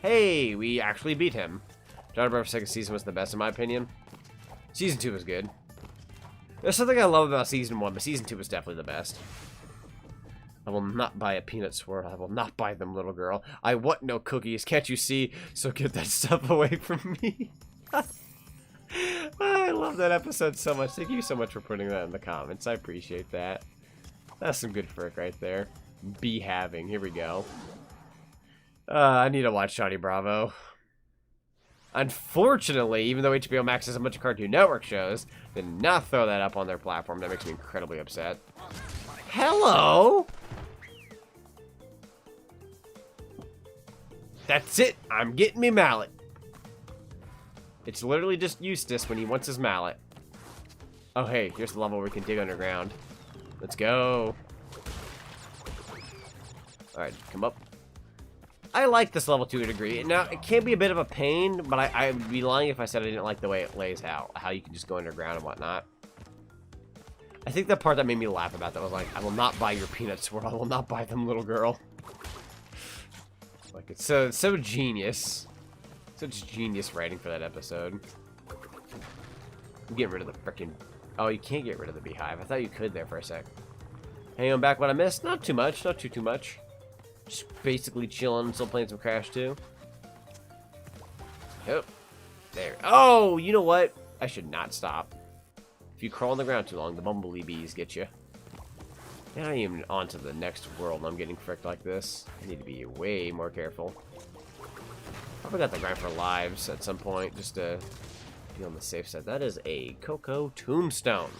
Hey, we actually beat him. Johnny Bravo's second season was the best, in my opinion. Season 2 was good. There's something I love about Season 1, but Season 2 was definitely the best. will not buy a peanut swirl. I will not buy them, little girl. I want no cookies. Can't you see? So get that stuff away from me. I love that episode so much. Thank you so much for putting that in the comments. I appreciate that. That's some good frick right there. Be having. Here we go. I need to watch Johnny Bravo. Unfortunately, even though HBO Max has a bunch of Cartoon Network shows, they did not throw that up on their platform. That makes me incredibly upset. Hello? That's it. I'm getting me mallet. It's literally just Eustace when he wants his mallet. Oh, hey, here's the level where we can dig underground. Let's go. Alright, come up. I like this level to a degree. Now, it can be a bit of a pain, but I would be lying if I said I didn't like the way it lays out. How you can just go underground and whatnot. I think the part that made me laugh about that was like, I will not buy your peanut swirl. I will not buy them, little girl. Like, it's so genius. Such genius writing for that episode. I'm getting rid of the frickin'... Oh, you can't get rid of the beehive. I thought you could there for a sec. Hang on back what I missed? Not too much. Not too much. Just basically chilling, still playing some Crash 2. Yep. There. Oh, you know what? I should not stop. If you crawl on the ground too long, the bumblebee bees get you. Now I'm even on to the next world and I'm getting fricked like this. I need to be way more careful. Probably got the grind for lives at some point, just to be on the safe side. That is a Cocoa Tombstone.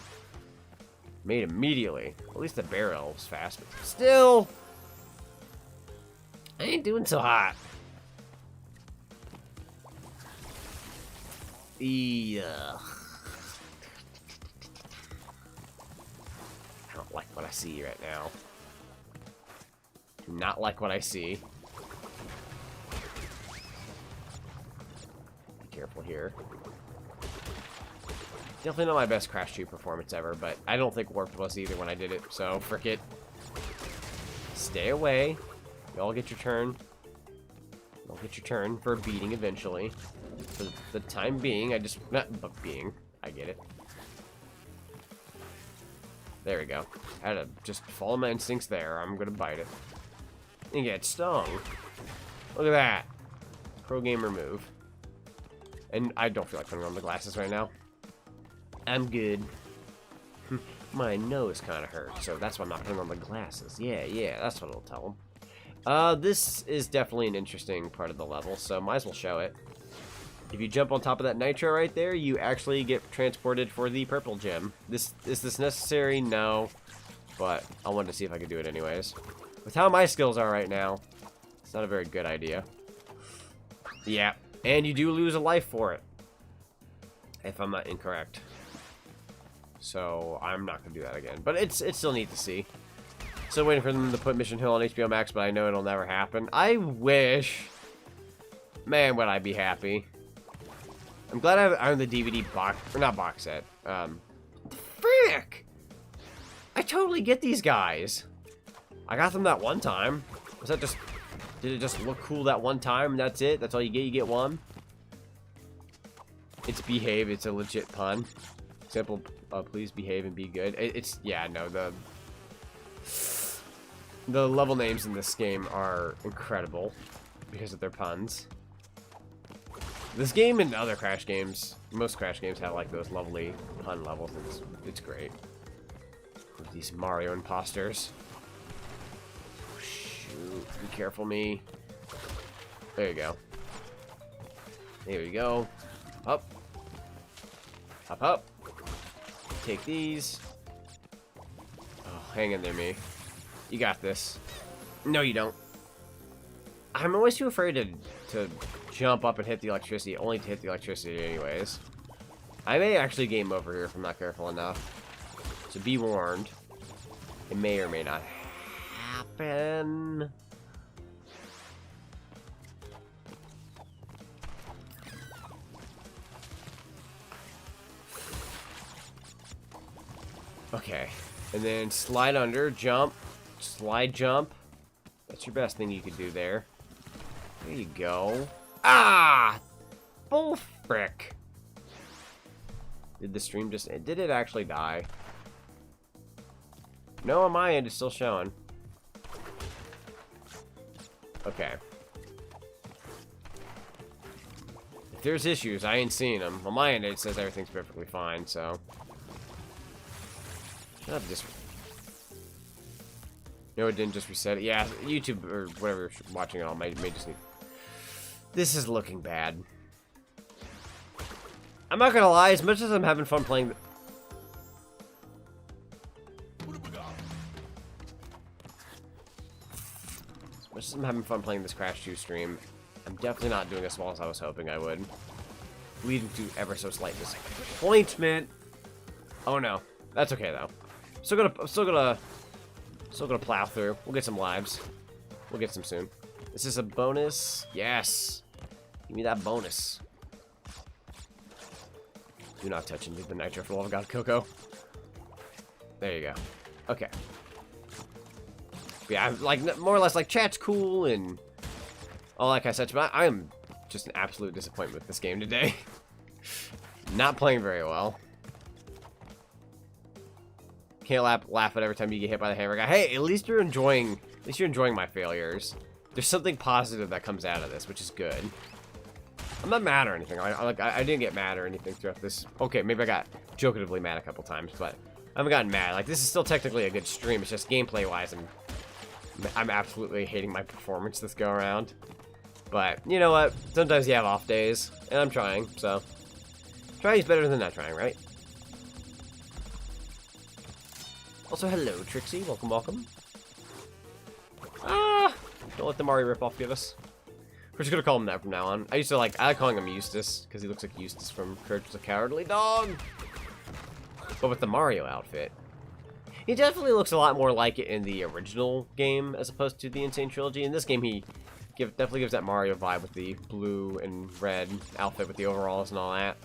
Made immediately. At least the barrel was fast, but still... I ain't doing so hot. Yeah. I don't like what I see right now. Do not like what I see. Be careful here. Definitely not my best Crash 2 performance ever, but I don't think Warped was either when I did it, so frick it. Stay away. Y'all get your turn. Y'all get your turn for a beating eventually. For the time being, I get it. There we go. I had to just follow my instincts there. I'm gonna bite it. And get stung. Look at that. Pro gamer move. And I don't feel like putting on the glasses right now. I'm good. My nose kind of hurts, so that's why I'm not putting on the glasses. Yeah, that's what it'll tell them. This is definitely an interesting part of the level, so might as well show it. If you jump on top of that nitro right there, you actually get transported for the purple gem. Is this necessary? No. But I wanted to see if I could do it anyways. With how my skills are right now, it's not a very good idea. Yeah, and you do lose a life for it. If I'm not incorrect. So I'm not going to do that again. But it's still neat to see. Still waiting for them to put Mission Hill on HBO Max, but I know it'll never happen. I wish. Man, would I be happy. I'm glad I own the DVD box, or not box set. Frick! I totally get these guys. I got them that one time. Was that just, did it just look cool that one time and that's it? That's all you get one? It's behave, it's a legit pun. Simple, please behave and be good. Yeah, no, the level names in this game are incredible because of their puns. This game and other Crash games, most Crash games have like those lovely pun levels. It's great. With these Mario imposters. Shoot, be careful me. There you go. There we go. Up. Up, up. Take these. Oh, hang in there, me. You got this. No, you don't. I'm always too afraid to jump up and hit the electricity, only to hit the electricity anyways. I may actually game over here if I'm not careful enough. So be warned. It may or may not happen. Okay. And then slide under, jump, slide jump. That's your best thing you could do there. There you go. Ah! Bull frick. Did the stream just... Did it actually die? No, on my end, it's still showing. Okay. If there's issues, I ain't seen them. On my end, it says everything's perfectly fine, so... Not just... No, it didn't just reset it. Yeah, YouTube or whatever you're watching it on may just need... This is looking bad. I'm not gonna lie, as much as I'm having fun playing... As much as I'm having fun playing this Crash 2 stream, I'm definitely not doing as well as I was hoping I would. Leading to ever so slight disappointment. Oh no. That's okay though. Still gonna plow through. We'll get some lives. We'll get some soon. Is this a bonus? Yes. Give me that bonus. Do not touch into the nitro for the love of God, Coco. There you go. Okay. Yeah, I'm like more or less like chat's cool and all that kind of stuff. But I am just an absolute disappointment with this game today. Not playing very well. Can't laugh at every time you get hit by the hammer guy. Hey, at least you're enjoying my failures. There's something positive that comes out of this, which is good. I'm not mad or anything. I didn't get mad or anything throughout this. Okay, maybe I got jokatively mad a couple times, but I haven't gotten mad. Like, this is still technically a good stream. It's just gameplay-wise, I'm absolutely hating my performance this go around. But you know what? Sometimes you have off days, and I'm trying. So trying is better than not trying, right? Also, hello, Trixie. Welcome, welcome. Ah! Don't let the Mario ripoff get us. We're just gonna call him that from now on. I like calling him Eustace, because he looks like Eustace from Courage the Cowardly Dog. But with the Mario outfit. He definitely looks a lot more like it in the original game, as opposed to the N.Sane Trilogy. In this game, he definitely gives that Mario vibe with the blue and red outfit with the overalls and all that.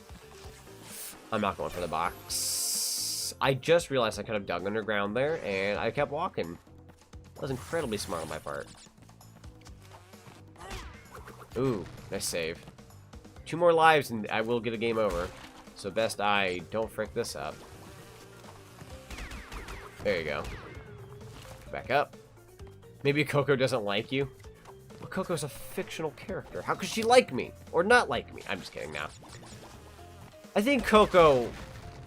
I'm not going for the box. I just realized I could have dug underground there, and I kept walking. That was incredibly smart on my part. Ooh, nice save. 2 more lives, and I will get a game over. So best I don't frick this up. There you go. Back up. Maybe Coco doesn't like you. But Coco's a fictional character. How could she like me? Or not like me? I'm just kidding now. I think Coco...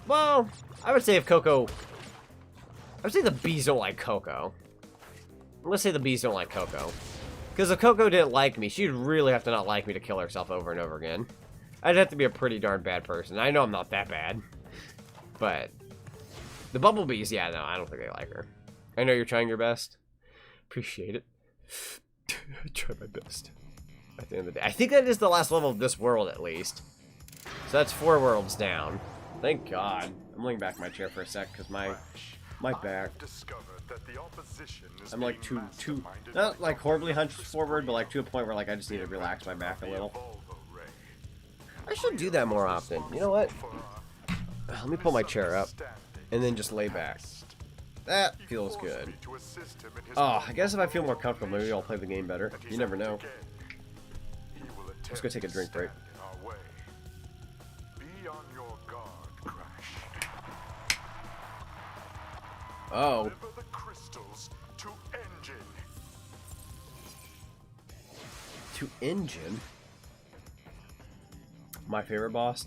Well, I would say if Coco... I would say the bees don't like Coco. Let's say the bees don't like Coco. Because if Coco didn't like me, she'd really have to not like me to kill herself over and over again. I'd have to be a pretty darn bad person. I know I'm not that bad. But... the bumblebees, yeah, no, I don't think they like her. I know you're trying your best. Appreciate it. I try my best. At the end of the day. I think that is the last level of this world, at least. So that's 4 worlds down. Thank God. I'm laying back in my chair for a sec, because my back... I'm like too... Not like horribly hunched forward, but like to a point where like I just need to relax my back a little. I should do that more often. You know what? Let me pull my chair up. And then just lay back. That feels good. Oh, I guess if I feel more comfortable, maybe I'll play the game better. You never know. Let's go take a drink break. Oh. To engine? My favorite boss?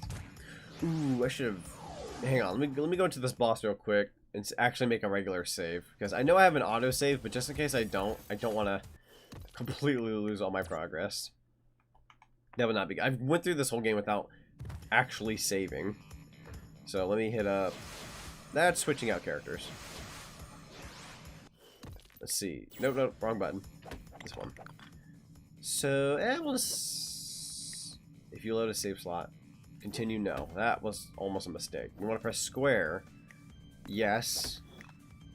Ooh, I should have... Hang on, let me go into this boss real quick and actually make a regular save, because I know I have an auto save, but just in case I don't want to completely lose all my progress. That would not be good. I went through this whole game without actually saving. So let me hit up... That's switching out characters. Let's see. Nope, wrong button. This one. So, we'll just... If you load a save slot... Continue, no. That was almost a mistake. You want to press square. Yes.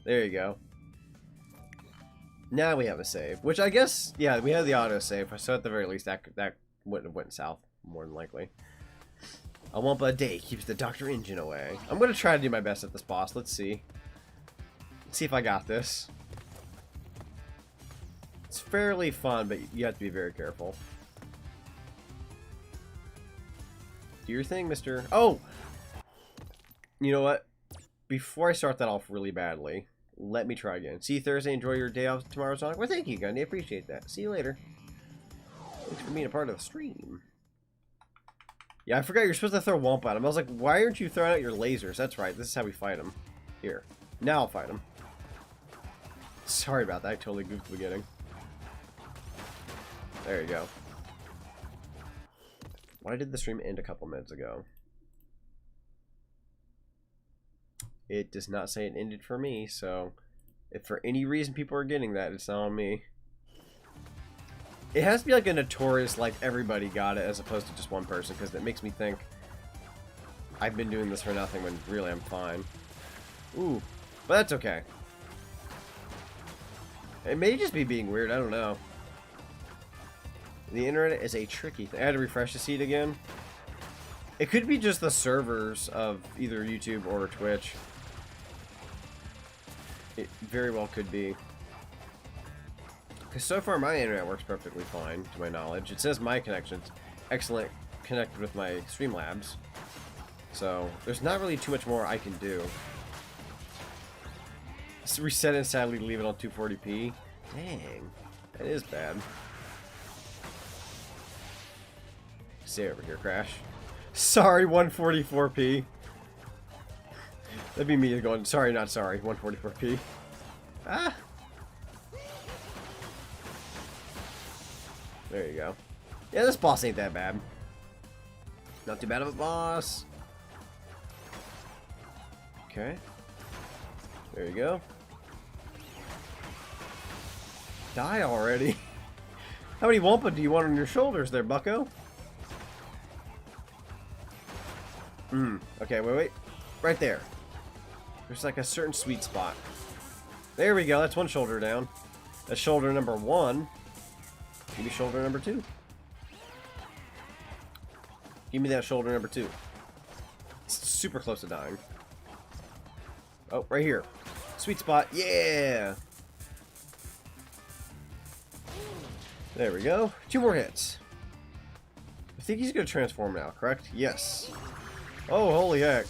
There you go. Now we have a save. Which I guess, yeah, we have the auto save. So at the very least, that wouldn't have went south, more than likely. A Wumpa a day keeps the Dr. Engine away. I'm going to try to do my best at this boss. Let's see. Let's see if I got this. It's fairly fun, but you have to be very careful. Do your thing, mister. Oh! You know what? Before I start that off really badly, let me try again. See you Thursday. Enjoy your day off tomorrow, Sonic. Well, thank you, Gundy. I appreciate that. See you later. Thanks for being a part of the stream. Yeah, I forgot you're supposed to throw Womp at him. I was like, why aren't you throwing out your lasers? That's right, this is how we fight him. Here. Now I'll fight him. Sorry about that, I totally goofed the beginning. There you go. Why did the stream end a couple minutes ago? It does not say it ended for me, so if for any reason people are getting that, it's not on me. It has to be like a notorious, like everybody got it, as opposed to just one person, because it makes me think I've been doing this for nothing when really I'm fine. Ooh, but that's okay. It may just be being weird, I don't know. The internet is a tricky thing. I had to refresh the seed again. It could be just the servers of either YouTube or Twitch. It very well could be. Because so far my internet works perfectly fine, to my knowledge. It says my connection's excellent connected with my Streamlabs. So, there's not really too much more I can do. Just reset it and sadly leave it on 240p. Dang. That is bad. Stay over here, Crash. Sorry, 144p. That'd be me going, sorry, not sorry, 144p. Ah! There you go. Yeah, this boss ain't that bad. Not too bad of a boss. Okay. There you go. Die already. How many Wumpa do you want on your shoulders there, bucko? Okay, wait. Right there. There's like a certain sweet spot. There we go, that's one shoulder down. That's shoulder number 1. Give me shoulder number 2. Give me that shoulder number 2. It's super close to dying. Oh, right here. Sweet spot, yeah! There we go. 2 more hits. I think he's gonna transform now, correct? Yes. Oh, holy heck.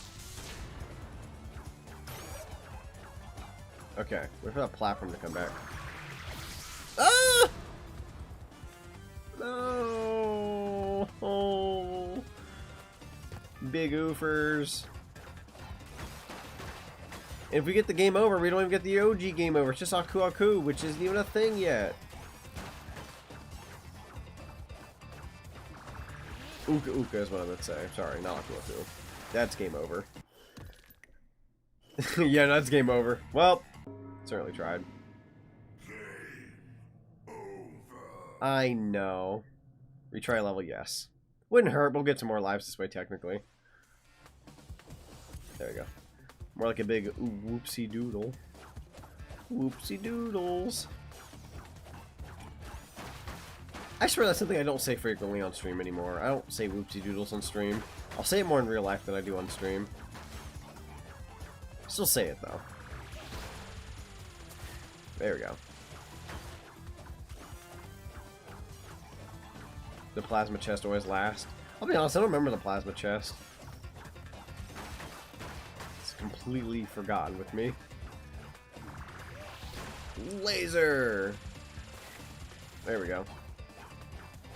Okay, wait for that platform to come back. Ah! No! Oh. Big oofers. And if we get the game over, we don't even get the OG game over. It's just Aku Aku, which isn't even a thing yet. Uka Uka is what I would say. Sorry, not Aku Aku. That's game over. Yeah, that's game over. Well, certainly tried. I know. Retry level, yes. Wouldn't hurt, we'll get some more lives this way, technically. There we go. More like a big whoopsie doodle. Whoopsie doodles. I swear that's something I don't say frequently on stream anymore. I don't say whoopsie doodles on stream. I'll say it more in real life than I do on stream. Still say it though. There we go. The plasma chest always lasts. I'll be honest, I don't remember the plasma chest. It's completely forgotten with me. Laser! There we go.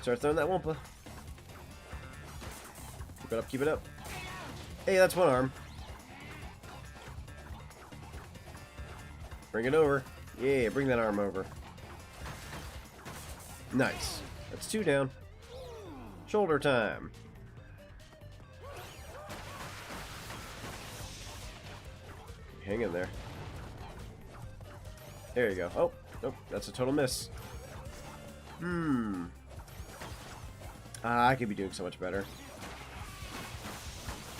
Start throwing that Wumpa. Keep it up, keep it up. Hey, that's one arm. Bring it over. Yeah, bring that arm over. Nice. That's 2 down. Shoulder time. Hang in there. There you go. Oh, nope, that's a total miss. I could be doing so much better.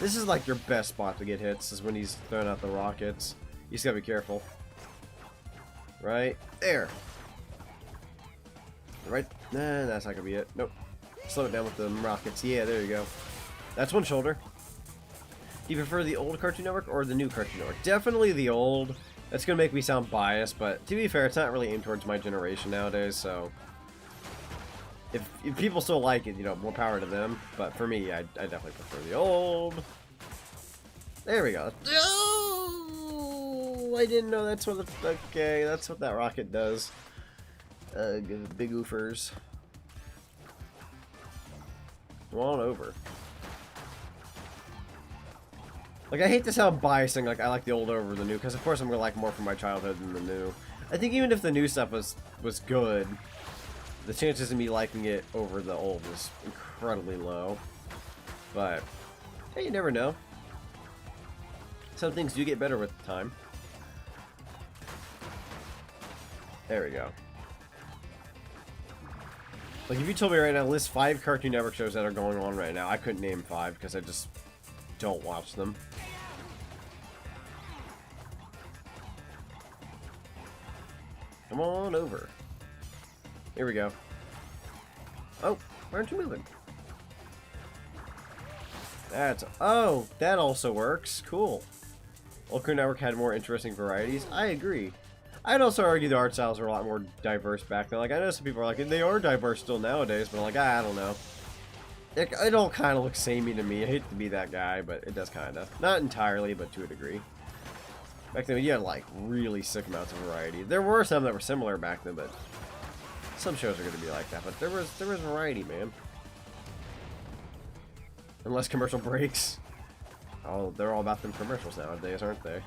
This is like your best spot to get hits, is when he's throwing out the rockets. You just gotta be careful. Right there. Right. Nah, that's not gonna be it. Nope. Slow it down with the rockets. Yeah, there you go. That's one shoulder. Do you prefer the old Cartoon Network or the new Cartoon Network? Definitely the old. That's gonna make me sound biased, but to be fair, it's not really aimed towards my generation nowadays, so if people still like it, you know, more power to them. But for me, I definitely prefer the old. There we go. Oh, I didn't know that's what the... Okay, that's what that rocket does. Big oofers. Come on over. Like, I hate to sound biasing, like, I like the old over the new, because of course I'm going to like more from my childhood than the new. I think even if the new stuff was good, the chances of me liking it over the old is incredibly low. But, hey, you never know. Some things do get better with time. There we go. Like, if you told me right now, list 5 Cartoon Network shows that are going on right now, I couldn't name 5 because I just don't watch them. Come on over. Here we go. Oh, why aren't you moving? That's... Oh, that also works. Cool. Old Cartoon Network had more interesting varieties. I agree. I'd also argue the art styles were a lot more diverse back then. Like, I know some people are like, they are diverse still nowadays, but I'm like, I don't know. It all kind of looks samey to me. I hate to be that guy, but it does kind of. Not entirely, but to a degree. Back then, you had, like, really sick amounts of variety. There were some that were similar back then, but some shows are going to be like that. But there was variety, man. Unless commercial breaks. Oh, they're all about them commercials nowadays, aren't they?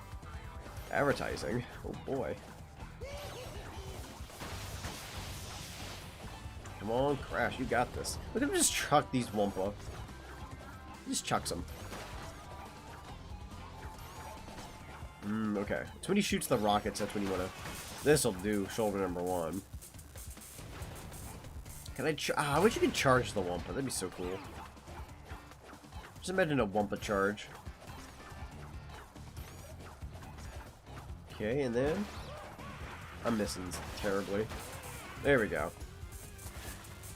Advertising. Oh, boy. Come on, Crash, you got this. Look at him just chuck these Wumpa. He just chucks them. Okay. It's when he shoots the rockets, that's when you want to... This'll do, shoulder number 1. Can I... I wish you could charge the Wumpa. That'd be so cool. Just imagine a Wumpa charge. Okay, and then... I'm missing terribly. There we go.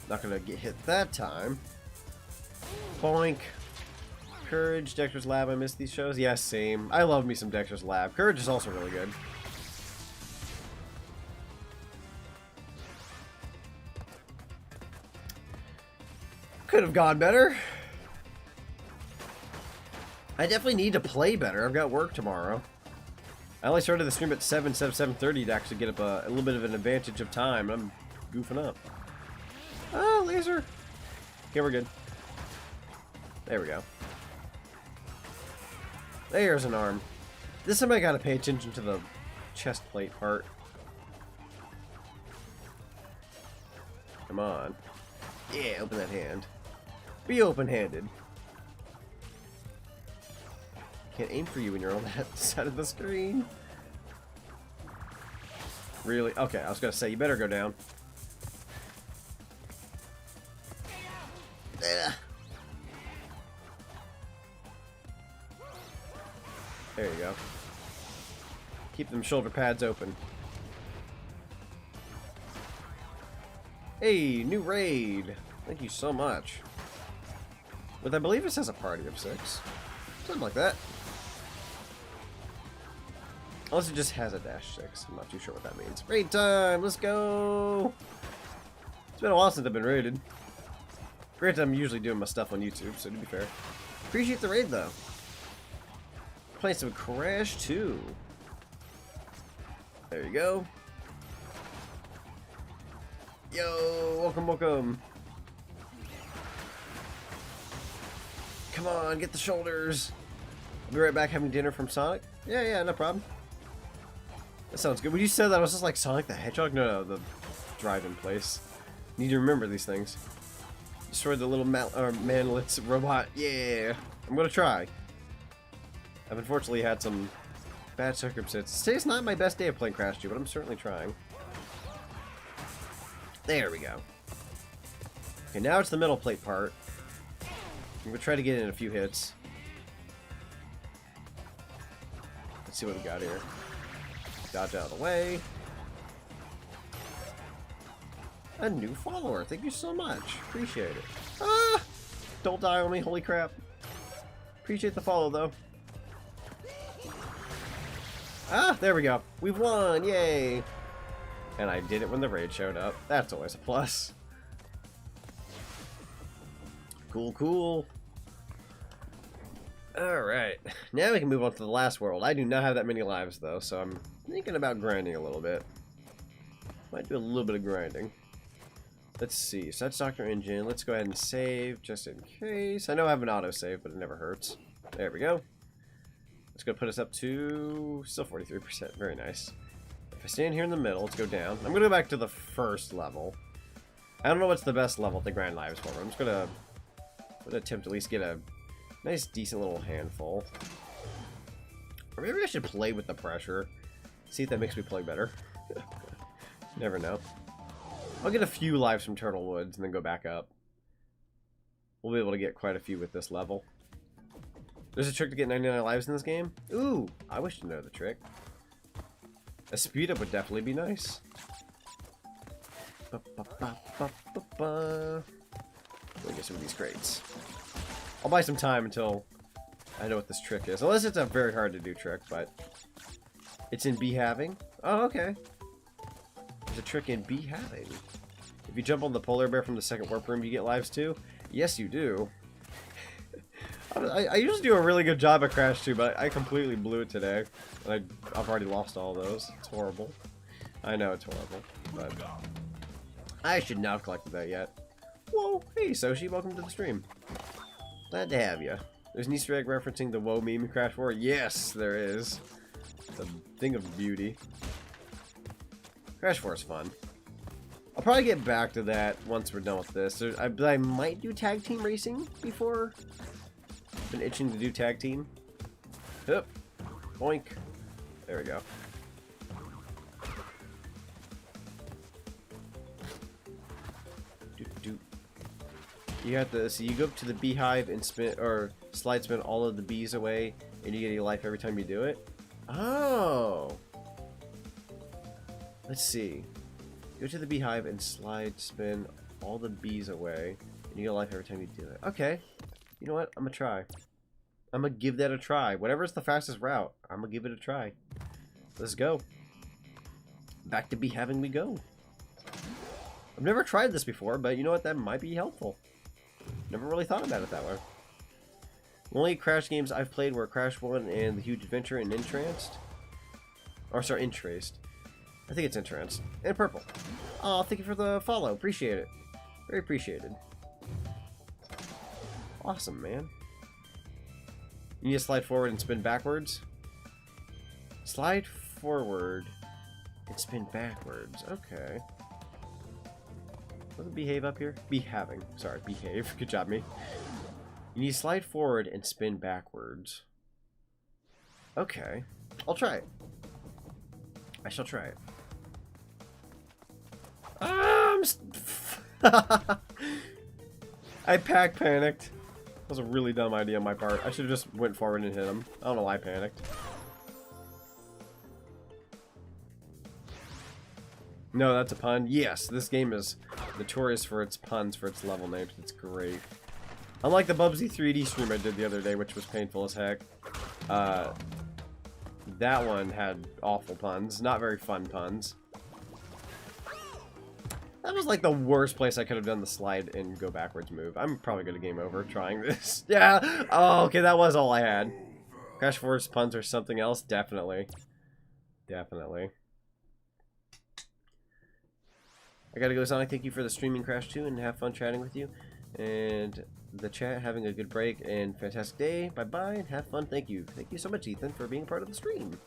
Not gonna get hit that time. Boink. Courage, Dexter's Lab, I miss these shows. Yeah, same. I love me some Dexter's Lab. Courage is also really good. Could have gone better. I definitely need to play better. I've got work tomorrow. I only started the stream at 7:30 to actually get up a little bit of an advantage of time. I'm goofing up. Oh, laser. Okay, we're good. There we go. There's an arm. This time I gotta pay attention to the chest plate part. Come on. Yeah, open that hand. Be open-handed. Can't aim for you when you're on that side of the screen. Really? Okay, I was gonna say, you better go down. Ugh. There you go. Keep them shoulder pads open. Hey, new raid. Thank you so much. But I believe it says a party of 6. Something like that. Unless it just has a -6. I'm not too sure what that means. Raid time! Let's go! It's been a while since I've been raided. Granted, I'm usually doing my stuff on YouTube, so to be fair. Appreciate the raid, though. Playing some Crash 2. There you go. Yo, welcome, welcome. Come on, get the shoulders. I'll be right back having dinner from Sonic. Yeah, no problem. That sounds good. When you said that, I was just like, Sonic the Hedgehog? No, the drive-in place. Need to remember these things. Destroy the little manlets robot. Yeah, I'm gonna try. I've unfortunately had some bad circumstances. Today's not my best day of playing Crash 2, but I'm certainly trying. There we go. Okay, now it's the middle plate part. I'm gonna try to get in a few hits. Let's see what we got here. Dodge out of the way. A new follower. Thank you so much. Appreciate it. Ah! Don't die on me. Holy crap. Appreciate the follow, though. Ah, there we go. We've won. Yay. And I did it when the raid showed up. That's always a plus. Cool, cool. Alright. Now we can move on to the last world. I do not have that many lives, though, so I'm thinking about grinding a little bit. Might do a little bit of grinding. Let's see. So that's Dr. Engine. Let's go ahead and save just in case. I know I have an autosave, but it never hurts. There we go. Let's go put us up to still 43%. Very nice. If I stand here in the middle, let's go down. I'm going to go back to the first level. I don't know what's the best level at the Grand Lives for. I'm just going to attempt to at least get a nice, decent little handful. Or maybe I should play with the pressure. See if that makes me play better. Never know. I'll get a few lives from Turtle Woods and then go back up. We'll be able to get quite a few with this level. There's a trick to get 99 lives in this game? Ooh, I wish to know the trick. A speed up would definitely be nice. Let me get some of these crates. I'll buy some time until I know what this trick is. Unless it's a very hard to do trick, but it's in Behaving. Oh, okay. There's a trick in Behaving. If you jump on the polar bear from the second warp room, you get lives too? Yes, you do. I usually do a really good job at Crash 2, but I completely blew it today. And I've already lost all those. It's horrible. I know it's horrible, but I should not have collected that yet. Whoa, hey Soshi, welcome to the stream. Glad to have you. There's an Easter egg referencing the Whoa meme in Crash 4. Yes, there is. It's a thing of beauty. Crash 4 is fun. I'll probably get back to that once we're done with this. I might do tag team racing before. I've been itching to do tag team. Hup. Boink. There we go. You have to see. You go up to the beehive and spin or slide spin all of the bees away, and you get a life every time you do it. Oh. Let's see. Go to the beehive and slide spin all the bees away, and you get a life every time you do it. Okay. You know what? I'm gonna try. I'm gonna give that a try. Whatever's the fastest route, I'm gonna give it a try. Let's go. Back to beehaving we go. I've never tried this before, but you know what? That might be helpful. Never really thought about it that way. The only Crash games I've played were Crash 1 and The Huge Adventure and Entranced. Or sorry, Entraced. I think it's Entranced. And Purple. Oh, thank you for the follow. Appreciate it. Very appreciated. Awesome, man. You need to slide forward and spin backwards. Slide forward and spin backwards. Okay. Does it behave up here? Behaving. Sorry, behave. Good job, me. You need to slide forward and spin backwards. Okay. I'll try it. I shall try it. I panicked. That was a really dumb idea on my part. I should have just went forward and hit him. I don't know why I panicked. No, that's a pun. Yes, this game is notorious for its puns, for its level names. It's great. Unlike the Bubsy 3D stream I did the other day, which was painful as heck. That one had awful puns. Not very fun puns. That was like the worst place I could have done the slide and go backwards move. I'm probably going to game over trying this. Yeah! Oh, okay, that was all I had. Crash 4's puns or something else? Definitely. Definitely. I gotta go, Sonic. Thank you for the streaming Crash 2 and have fun chatting with you. And the chat, having a good break and fantastic day. Bye-bye and have fun. Thank you. Thank you so much, Ethan, for being part of the stream.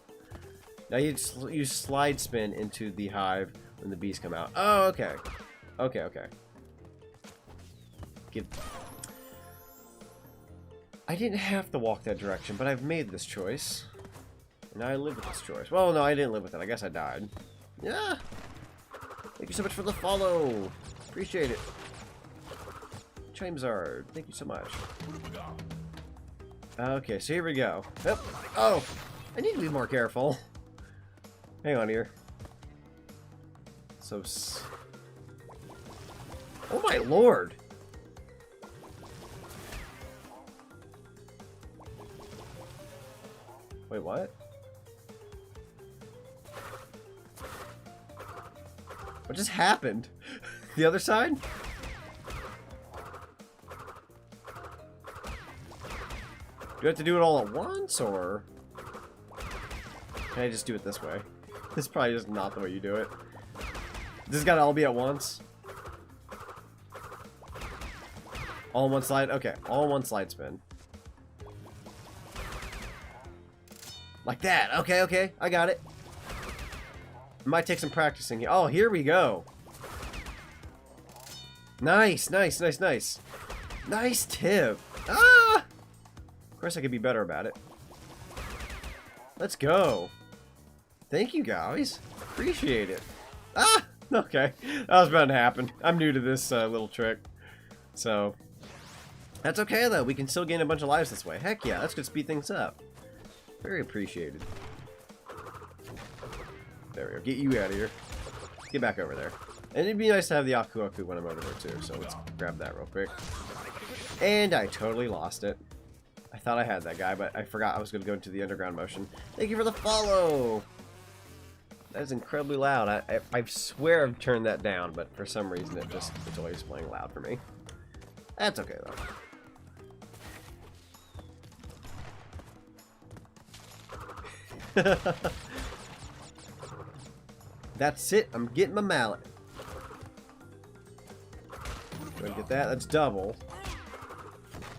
Now you slide spin into the hive when the bees come out. Oh, okay. Okay, okay. I didn't have to walk that direction, but I've made this choice. And now I live with this choice. Well, no, I didn't live with it. I guess I died. Yeah. Thank you so much for the follow. Appreciate it. Chimesard, thank you so much. Okay, so here we go. Yep. Oh, I need to be more careful. Hang on here. So, oh my lord. Wait, what? What just happened? The other side? Do I have to do it all at once, or can I just do it this way? This is probably just not the way you do it. This has got to all be at once. All in one slide? Okay, all in one slide spin. Like that. Okay, okay. I got it. It might take some practicing here. Oh, here we go. Nice, nice, nice, nice. Nice tip. Ah! Of course I could be better about it. Let's go. Thank you, guys. Appreciate it. Ah! Okay. That was about to happen. I'm new to this little trick. So, that's okay, though. We can still gain a bunch of lives this way. Heck yeah, that's going to speed things up. Very appreciated. There we go. Get you out of here. Get back over there. And it'd be nice to have the Aku Aku when I'm over there, too. So, let's grab that real quick. And I totally lost it. I thought I had that guy, but I forgot I was going to go into the underground motion. Thank you for the follow! That is incredibly loud. I swear I've turned that down, but for some reason it's always playing loud for me. That's okay, though. That's it. I'm getting my mallet. Go and get that. That's double.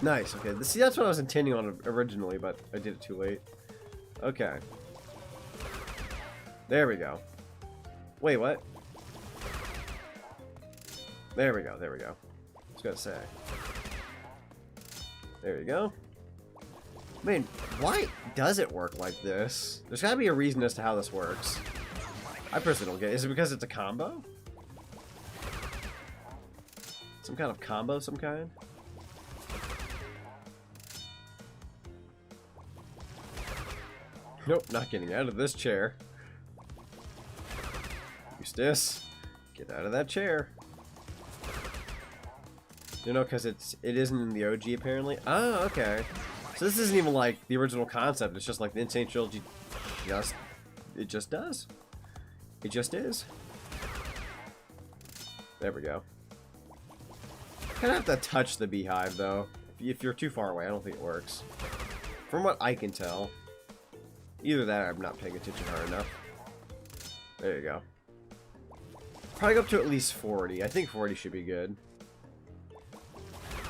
Nice. Okay. See, that's what I was intending on originally, but I did it too late. Okay. There we go. Wait, what? There we go. There we go. I was gonna say. There you go. Man, why does it work like this? There's gotta be a reason as to how this works. I personally don't get it. Is it because it's a combo? Some kind of combo, some kind? Nope, not getting out of this chair. Eustace, get out of that chair. You know, because it isn't in the OG apparently. Oh, okay. So this isn't even like the original concept. It's just like the N.Sane Trilogy. It just does. It just is. There we go. Kind of have to touch the beehive though. If you're too far away, I don't think it works. From what I can tell. Either that or I'm not paying attention hard enough. There you go. Probably go up to at least 40. I think 40 should be good.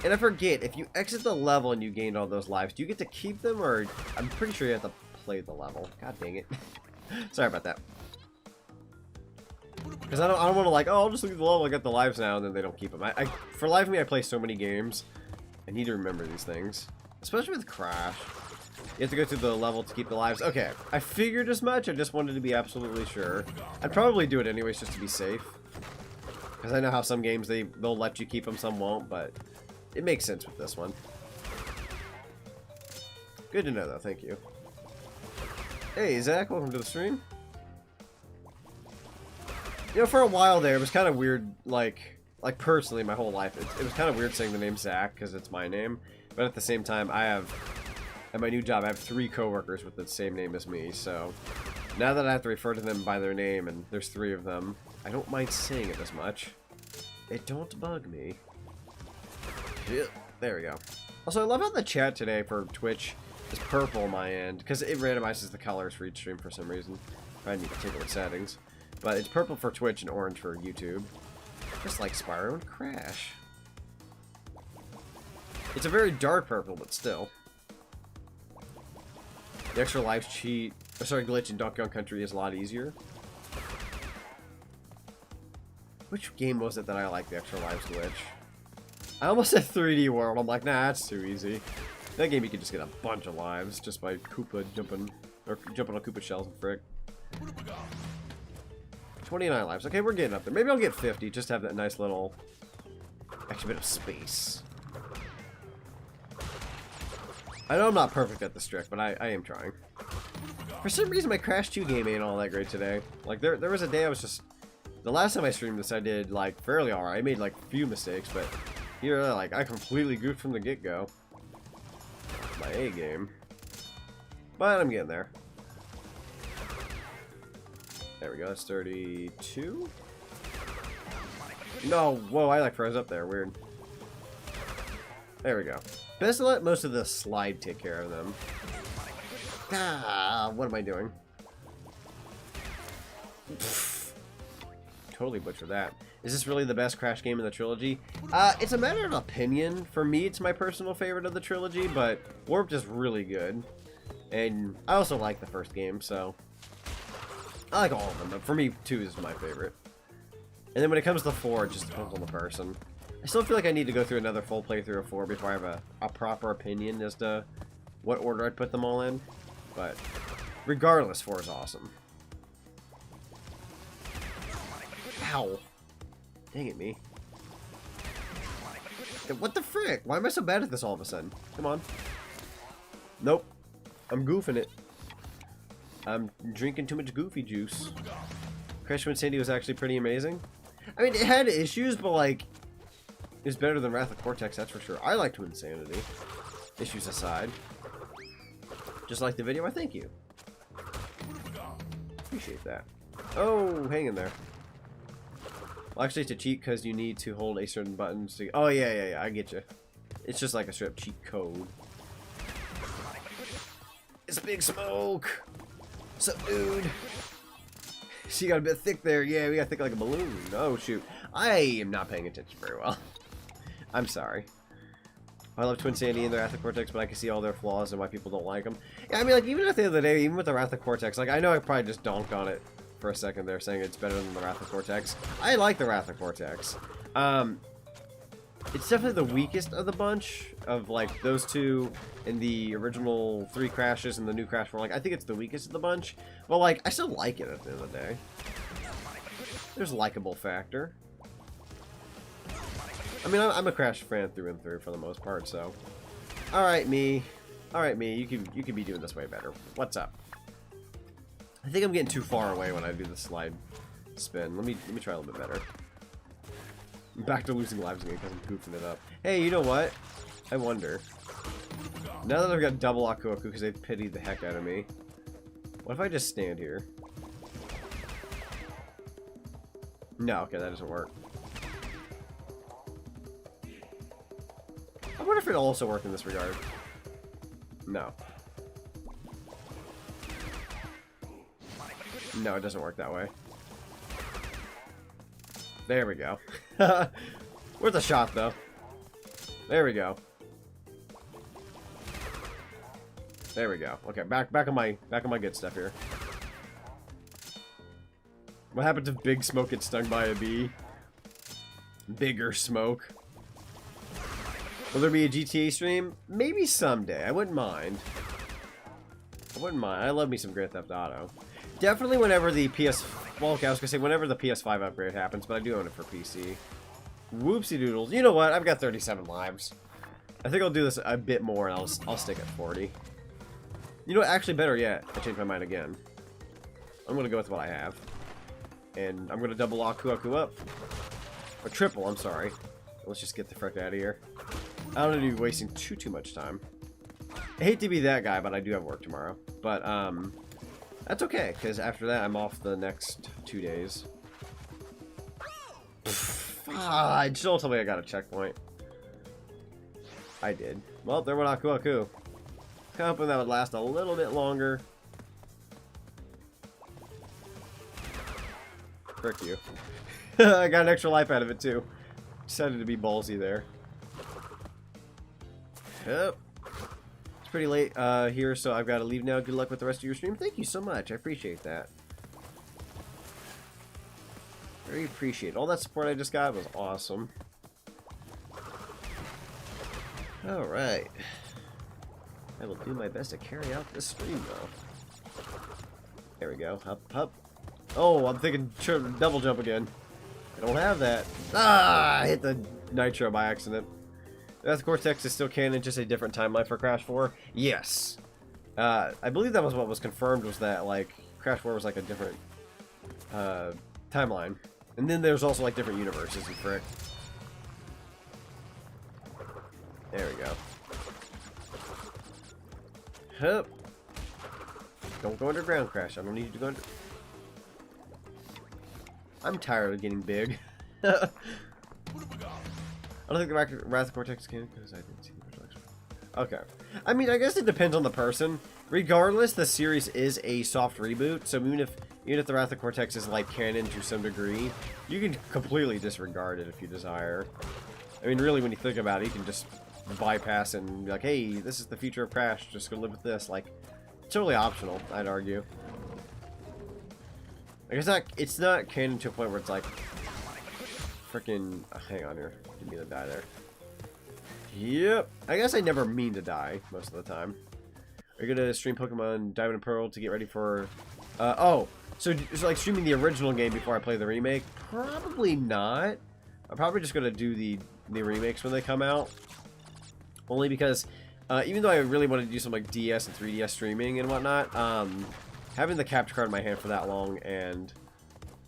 And I forget, if you exit the level and you gained all those lives, do you get to keep them, or I'm pretty sure you have to play the level. God dang it. Sorry about that. Because I don't want to like, oh, I'll just leave the level, I got the lives now, and then they don't keep them. For life of me, I play so many games. I need to remember these things. Especially with Crash. You have to go through the level to keep the lives. Okay, I figured as much, I just wanted to be absolutely sure. I'd probably do it anyways just to be safe. Because I know how some games, they'll let you keep them, some won't, but it makes sense with this one. Good to know, though. Thank you. Hey, Zach. Welcome to the stream. You know, for a while there, it was kind of weird, like personally, my whole life, it was kind of weird saying the name Zach, because it's my name. But at the same time, at my new job, I have 3 coworkers with the same name as me, so now that I have to refer to them by their name, and there's 3 of them, I don't mind saying it as much. It don't bug me. There we go. Also, I love how the chat today for Twitch is purple on my end, because it randomizes the colors for each stream for some reason. I need to take a look at settings. But it's purple for Twitch and orange for YouTube. Just like Spyro and Crash. It's a very dark purple, but still. The extra lives glitch in Donkey Kong Country is a lot easier. Which game was it that I liked the extra lives glitch? I almost said 3D World. I'm like, nah, that's too easy. That game you could just get a bunch of lives just by Koopa jumping on Koopa shells and frick. 29 lives. Okay, we're getting up there. Maybe I'll get 50 just to have that nice little extra bit of space. I know I'm not perfect at this trick, but I am trying. For some reason, my Crash 2 game ain't all that great today. Like, there was a day I was just... The last time I streamed this, I did, like, fairly alright. I made, like, a few mistakes, but here, like, I completely goofed from the get-go. My A game. But I'm getting there. There we go, that's 32? No, whoa, I like froze up there, weird. There we go. Best to let most of the slide take care of them. Ah, what am I doing? totally butchered that. Is this really the best Crash game in the trilogy? It's a matter of opinion. For me, it's my personal favorite of the trilogy, but Warped is really good. And I also like the first game, so... I like all of them, but for me, 2 is my favorite. And then when it comes to 4, it just depends on the person. I still feel like I need to go through another full playthrough of 4 before I have a proper opinion as to what order I'd put them all in. But regardless, 4 is awesome. Ow. Dang it, me. What the frick? Why am I so bad at this all of a sudden? Come on. Nope. I'm goofing it. I'm drinking too much goofy juice. Crash Bandicoot Sandy was actually pretty amazing. I mean, it had issues, but like, it's better than Wrath of Cortex, that's for sure. I liked Insanity. Issues aside. Just like the video, I thank you. Appreciate that. Oh, hang in there. Well, actually, it's a cheat because you need to hold a certain button to... Oh, yeah, I get you. It's just like a straight cheat code. It's Big Smoke! What's up, dude? She got a bit thick there. Yeah, we got thick like a balloon. Oh, shoot. I am not paying attention very well. I'm sorry. I love Twin Sandy and the Wrath of Cortex, but I can see all their flaws and why people don't like them. Yeah, I mean, like, even at the end of the day, even with the Wrath of Cortex, like, I know I probably just donked on it for a second there, saying it's better than the Wrath of Cortex. I like the Wrath of Cortex. It's definitely the weakest of the bunch of, like, those two in the original 3 Crashes and the new Crash 4. Like, I think it's the weakest of the bunch. But, like, I still like it at the end of the day. There's a likable factor. I mean, I'm a Crash fan through and through for the most part, so... Alright, me. Alright, me. You could be doing this way better. What's up? I think I'm getting too far away when I do the slide spin. Let me try a little bit better. I'm back to losing lives again because I'm goofing it up. Hey, you know what? I wonder. Now that I've got double Aku Aku because they've pitied the heck out of me. What if I just stand here? No, okay, that doesn't work. I wonder if it'll also work in this regard. No. No, it doesn't work that way. There we go. Worth a shot, though. There we go. There we go. Okay, back on my good stuff here. What happens if Big Smoke gets stung by a bee? Bigger Smoke. Will there be a GTA stream? Maybe someday. I wouldn't mind. I wouldn't mind. I love me some Grand Theft Auto. Definitely whenever the PS... Well, okay, I was gonna say whenever the PS5 upgrade happens, but I do own it for PC. Whoopsie doodles. You know what? I've got 37 lives. I think I'll do this a bit more, and I'll stick at 40. You know what? Actually, better yet, I changed my mind again. I'm gonna go with what I have. And I'm gonna double Aku Aku up. Or triple, I'm sorry. Let's just get the frick out of here. I don't need to be wasting too much time. I hate to be that guy, but I do have work tomorrow. But, that's okay, because after that, I'm off the next 2 days. Just don't tell me I got a checkpoint. I did. Well, there went Aku Aku. Kind of hoping that would last a little bit longer. Frick you. I got an extra life out of it, too. Decided to be ballsy there. Yep. It's pretty late here, so I've got to leave now. Good luck with the rest of your stream. Thank you so much. I appreciate that. Very appreciate. All that support I just got was awesome. Alright. I will do my best to carry out this stream, though. There we go. Up, up. Oh, I'm thinking double jump again. I don't have that. Ah! I hit the nitro by accident. Wrath of Cortex is still canon, just a different timeline for Crash 4. Yes. I believe that was what was confirmed, was that, like, Crash 4 was, like, a different timeline. And then there's also, like, different universes and frick. There we go. Hup. Don't go underground, Crash. I don't need you to go under... I'm tired of getting big. I don't think the Wrath of Cortex can because I didn't see the Okay. I mean, I guess it depends on the person. Regardless, the series is a soft reboot, so even if the Wrath of Cortex is like canon to some degree, you can completely disregard it if you desire. I mean, really, when you think about it, you can just bypass it and be like, hey, this is the future of Crash, just go live with this. Like, totally optional, I'd argue. Like, it's not canon to a point where it's like, freaking, hang on here, didn't mean to die there. Yep, I guess I never mean to die most of the time. Are you gonna stream Pokemon Diamond and Pearl to get ready for, oh, so like streaming the original game before I play the remake? Probably not. I'm probably just gonna do the remakes when they come out. Only because, even though I really want to do some like DS and 3DS streaming and whatnot, having the capture card in my hand for that long and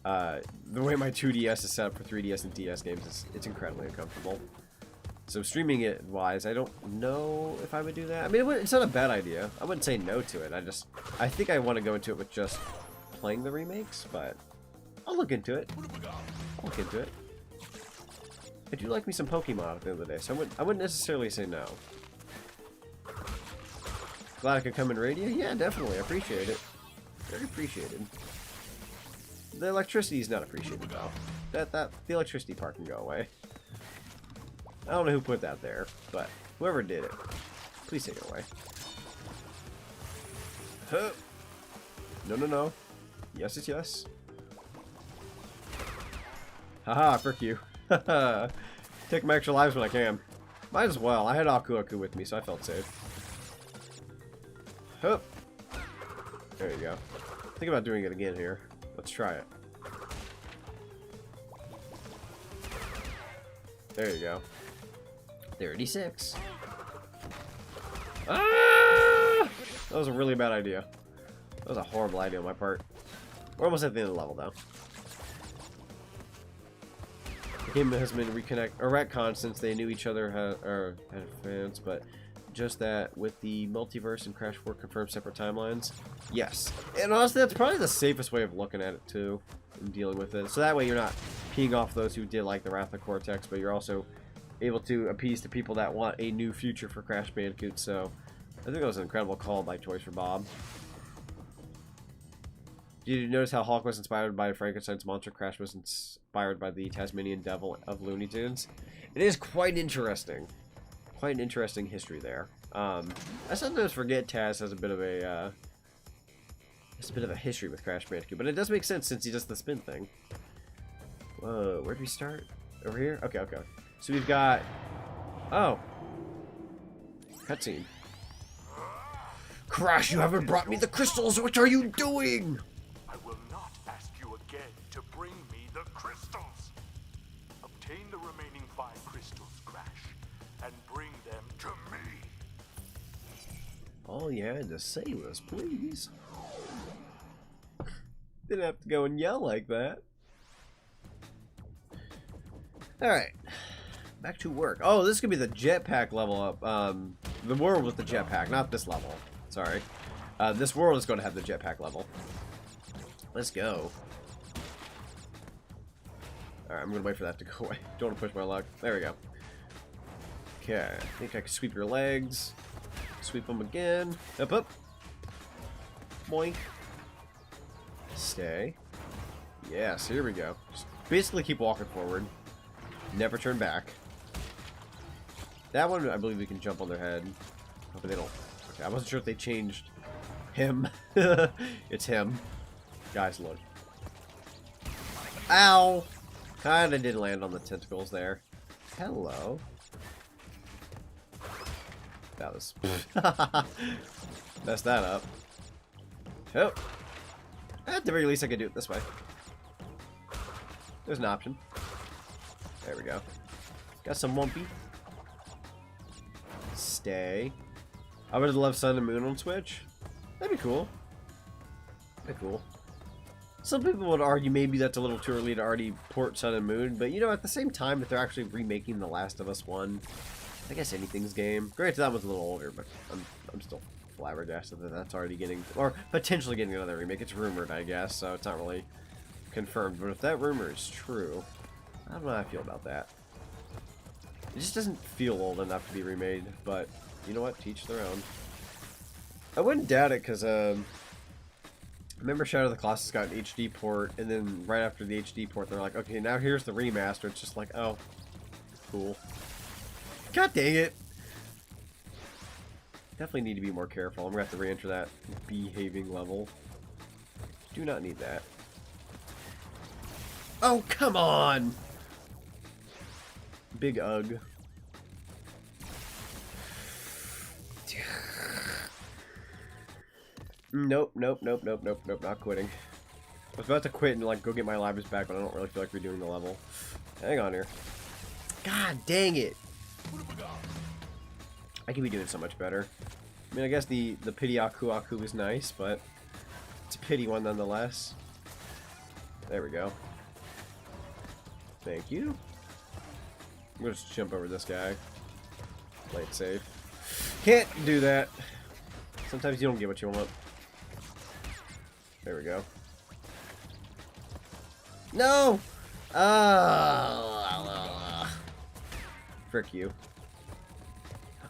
the way my 2DS is set up for 3DS and DS games, it's incredibly uncomfortable. So streaming it wise, I don't know if I would do that. I mean, it's not a bad idea. I wouldn't say no to it. I think I want to go into it with just playing the remakes, but I'll look into it. I'll look into it. I do like me some Pokemon at the end of the day, so I wouldn't necessarily say no. Glad I could come and raid you? Yeah, definitely. I appreciate it. Very appreciated. The electricity is not appreciated though. The electricity part can go away. I don't know who put that there, but whoever did it, please take it away. Huh. No, no, no. Yes, it's yes. Haha, frick you. Take my extra lives when I can. Might as well. I had Aku Aku with me, so I felt safe. Huh. There you go. Think about doing it again here. Let's try it. There you go. 36. Ah! That was a really bad idea. That was a horrible idea on my part. We're almost at the end of the level, though. The game has been retconned since they knew each other had fans, but just that with the multiverse and Crash 4 confirmed separate timelines. Yes. And honestly, that's probably the safest way of looking at it, too, and dealing with it. So that way you're not peeing off those who did like the Wrath of Cortex, but you're also able to appease the people that want a new future for Crash Bandicoot. So I think that was an incredible call by Toys for Bob. Did you notice how Hulk was inspired by Frankenstein's monster? Crash was inspired by the Tasmanian Devil of Looney Tunes. It is quite interesting. Quite an interesting history there. I sometimes forget Taz has a bit of a history with Crash Bandicoot, but it does make sense since he does the spin thing. Whoa, where did we start? Over here? Okay, okay. So we've got... Oh. Cutscene. Crash, you haven't brought me the crystals! What are you doing? I will not ask you again to bring me the crystals. Obtain the remaining 5 crystals, Crash, and bring them to me. All you had to say was please. Didn't have to go and yell like that. Alright. Back to work. Oh, this could be the jetpack level up. The world with the jetpack, not this level. Sorry. This world is going to have the jetpack level. Let's go. Alright, I'm going to wait for that to go away. Don't want to push my luck. There we go. Okay, I think I can sweep your legs. Sweep them again. Up, up. Boink. Stay. Yes, here we go. Just basically keep walking forward. Never turn back. That one, I believe we can jump on their head. But they don't. Okay, I wasn't sure if they changed him. It's him. Guys, look. Ow! Kinda did land on the tentacles there. Hello. That was... Messed that up. Oh. At the very least, I could do it this way. There's an option. There we go. Got some Wumpy. Stay. I would love Sun and Moon on Switch. That'd be cool. That'd be cool. Some people would argue maybe that's a little too early to already port Sun and Moon, but you know, at the same time, if they're actually remaking The Last of Us 1, I guess anything's game. Granted, that was a little older, but I'm still flabbergasted that that's already getting, or potentially getting another remake. It's rumored, I guess, so it's not really confirmed. But if that rumor is true, I don't know how I feel about that. It just doesn't feel old enough to be remade, but you know what? Teach their own. I wouldn't doubt it, because, I remember Shadow of the Colossus got an HD port, and then right after the HD port, they're like, okay, now here's the remaster. It's just like, oh, cool. God dang it! Definitely need to be more careful. I'm gonna have to re-enter that behaving level. Do not need that. Oh, come on! Big Ugg. Nope, nope, nope, nope, nope, nope, not quitting. I was about to quit and like go get my lives back, but I don't really feel like redoing the level. Hang on here. God dang it! I could be doing so much better. I mean, I guess the pity Aku Aku is nice, but it's a pity one nonetheless. There we go. Thank you. I'm gonna just jump over this guy. Play it safe. Can't do that. Sometimes you don't get what you want. There we go. No! Frick you.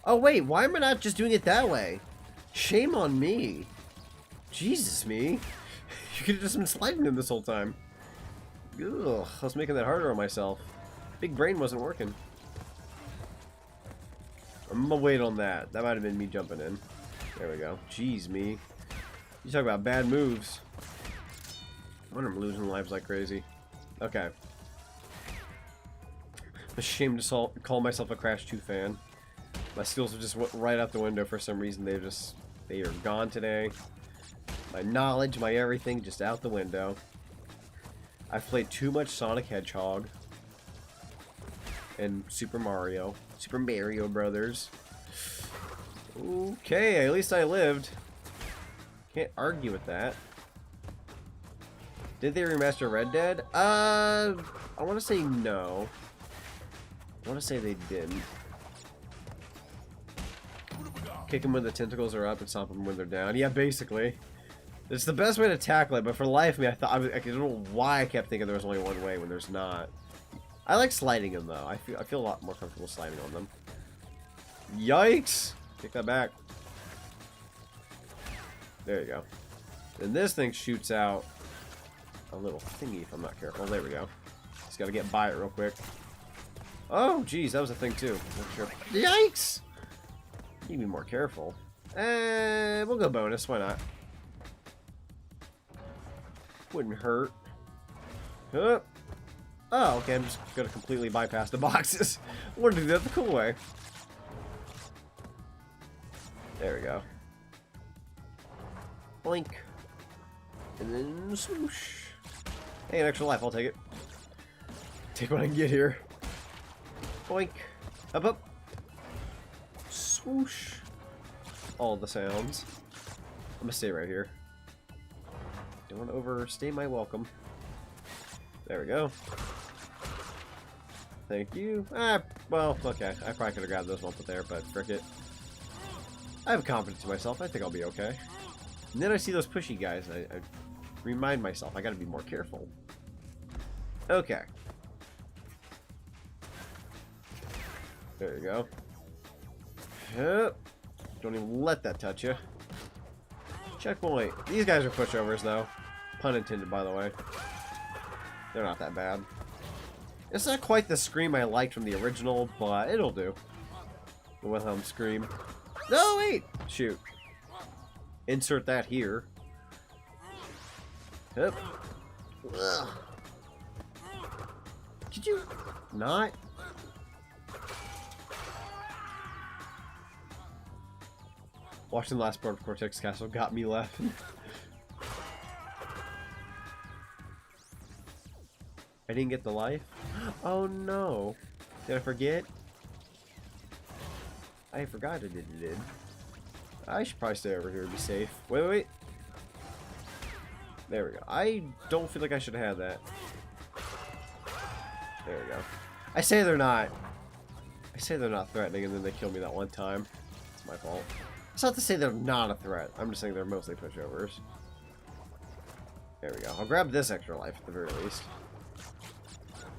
Oh wait, why am I not just doing it that way? Shame on me. Jesus, me. You could have just been sliding him this whole time. Ugh, I was making that harder on myself. Big brain wasn't working. I'm gonna wait on that. That might have been me jumping in. There we go. Jeez, me. You talk about bad moves. I wonder I'm losing lives like crazy. Okay. I'm ashamed to call myself a Crash 2 fan. My skills have just went right out the window for some reason. They are gone today. My knowledge, my everything, just out the window. I've played too much Sonic Hedgehog. And Super Mario Brothers. Okay, at least I lived. Can't argue with that. Did they remaster Red Dead? I want to say no. I want to say they didn't. Kick them when the tentacles are up and stomp them when they're down. Yeah, basically. It's the best way to tackle it, but for the life of me, I don't know why I kept thinking there was only one way when there's not. I like sliding them though. I feel a lot more comfortable sliding on them. Yikes! Kick that back. There you go. And this thing shoots out a little thingy if I'm not careful. There we go. Just gotta get by it real quick. Oh, geez, that was a thing too. Not sure. Yikes! Need to be more careful. We'll go bonus. Why not? Wouldn't hurt. Oh, okay. I'm just gonna completely bypass the boxes. I wanted to do that the cool way. There we go. Blink. And then swoosh. Hey, an extra life. I'll take it. Take what I can get here. Boink. Up, up. Swoosh. All the sounds. I'm gonna stay right here. Don't want to overstay my welcome. There we go. Thank you. Well, okay. I probably could have grabbed those ones up there, but frick it. I have confidence in myself. I think I'll be okay. And then I see those pushy guys, and I remind myself I gotta be more careful. Okay. There you go. Yep. Don't even let that touch you. Checkpoint. These guys are pushovers, though. Pun intended, by the way. They're not that bad. It's not quite the scream I liked from the original, but it'll do. The Wilhelm scream. No, wait! Shoot. Insert that here. Yep. Ugh. Could you not? Watching the last part of Cortex Castle got me laughing. I didn't get the life? Oh no. Did I forget? I forgot I did. I should probably stay over here to be safe. Wait. There we go. I don't feel like I should have had that. There we go. I say they're not threatening, and then they kill me that one time. It's my fault. It's not to say they're not a threat. I'm just saying they're mostly pushovers. There we go. I'll grab this extra life at the very least.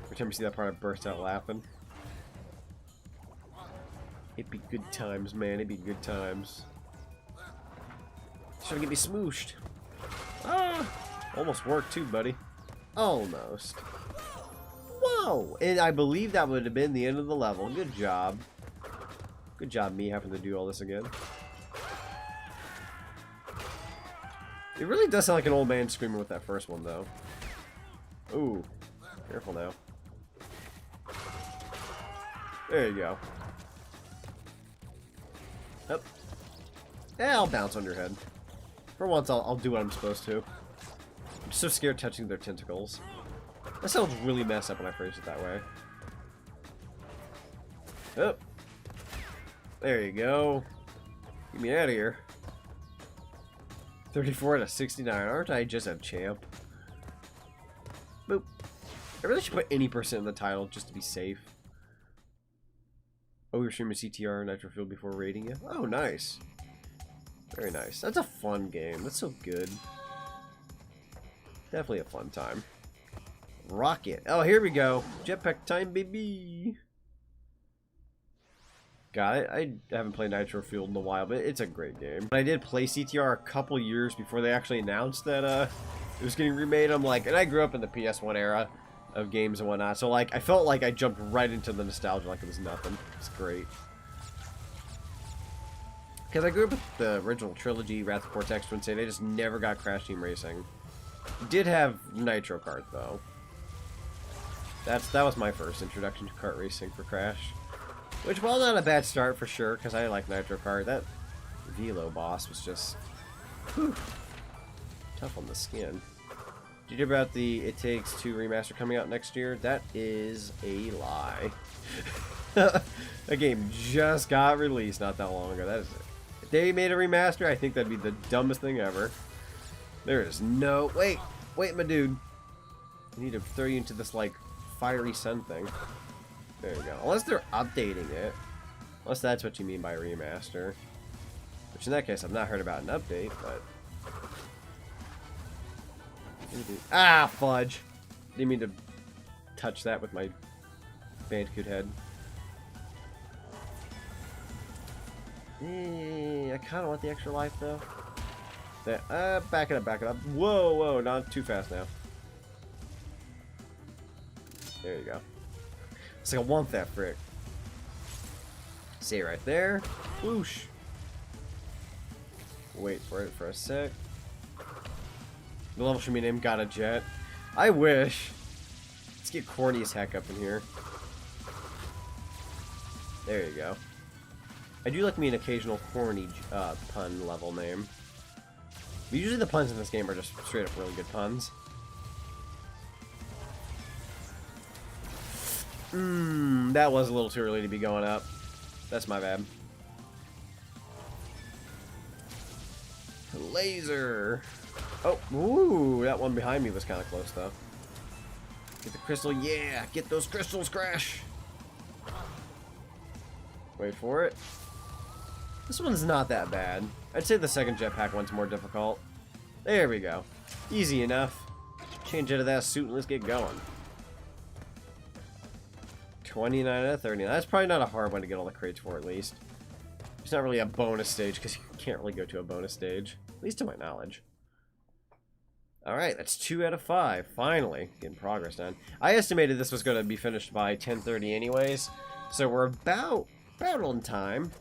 Every time you see that part, I burst out laughing. It'd be good times, man. It'd be good times. Trying to get me smooshed. Ah! Almost worked too, buddy. Almost. Whoa! And I believe that would have been the end of the level. Good job. Good job, me having to do all this again. It really does sound like an old man screaming with that first one, though. Ooh. Careful now. There you go. Yep. Yeah, I'll bounce on your head. For once, I'll do what I'm supposed to. I'm so scared touching their tentacles. That sounds really messed up when I phrase it that way. Oh. There you go. Get me out of here. 34 out of 69. Aren't I just a champ? Boop. I really should put any percent in the title just to be safe. Oh, you're streaming CTR Nitro Field before rating you? Oh, nice. Very nice. That's a fun game. That's so good. Definitely a fun time. Rocket. Oh, here we go. Jetpack time, baby. Got it. I haven't played Nitro Field in a while, but it's a great game. I did play CTR a couple years before they actually announced that it was getting remade. I'm like, and I grew up in the PS1 era of games and whatnot, so like I felt like I jumped right into the nostalgia like it was nothing. It's great. Because I grew up with the original Trilogy, Wrath of Cortex, N.Sane. They just never got Crash Team Racing. Did have Nitro Kart though. That was my first introduction to kart racing for Crash. Which, while not a bad start for sure, because I like Nitro Kart, that Velo boss was just whew, tough on the skin. Did you hear about the It Takes Two remaster coming out next year? That is a lie. That game just got released not that long ago. That is it. If they made a remaster, I think that'd be the dumbest thing ever. There is no... Wait, my dude. I need to throw you into this, like, fiery sun thing. There you go. Unless they're updating it. Unless that's what you mean by remaster. Which in that case, I've not heard about an update, but... Ah, fudge! Didn't mean to touch that with my Bandicoot head. I kind of want the extra life, though. There, back it up. Whoa, not too fast now. There you go. It's like I want that frick. See it right there. Whoosh. Wait for it for a sec. The level should be named Got a Jet. I wish. Let's get corny as heck up in here. There you go. I do like me an occasional corny pun level name. But usually the puns in this game are just straight up really good puns. That was a little too early to be going up. That's my bad. Laser. Oh, ooh, that one behind me was kind of close though. Get the crystal, yeah, get those crystals, Crash. Wait for it. This one's not that bad. I'd say the second jetpack one's more difficult. There we go. Easy enough. Change out of that suit and let's get going. 29 out of 30. That's probably not a hard one to get all the crates for, at least. It's not really a bonus stage, because you can't really go to a bonus stage. At least to my knowledge. Alright, that's 2 out of 5. Finally, getting progress done. I estimated this was going to be finished by 10:30 anyways. So we're about on time.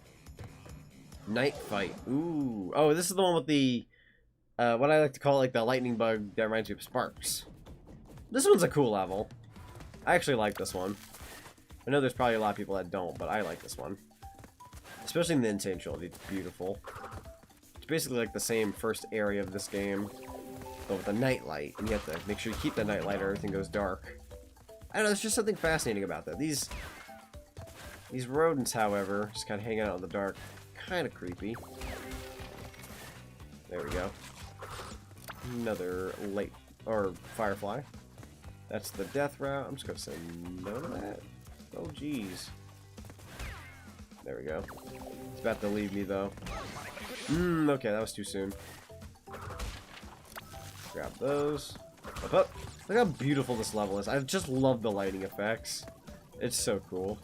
Night fight. Ooh. Oh, this is the one with the... what I like to call like the lightning bug that reminds me of Sparks. This one's a cool level. I actually like this one. I know there's probably a lot of people that don't, but I like this one. Especially in the N.Sane Trilogy, it's beautiful. It's basically like the same first area of this game, but with a nightlight, and you have to make sure you keep the nightlight or everything goes dark. I don't know, there's just something fascinating about that. These rodents, however, just kind of hanging out in the dark, kind of creepy. There we go. Another light, or firefly. That's the death route. I'm just gonna say no to that. Oh, jeez. There we go. It's about to leave me, though. Okay, that was too soon. Grab those. Up, up. Look how beautiful this level is. I just love the lighting effects. It's so cool.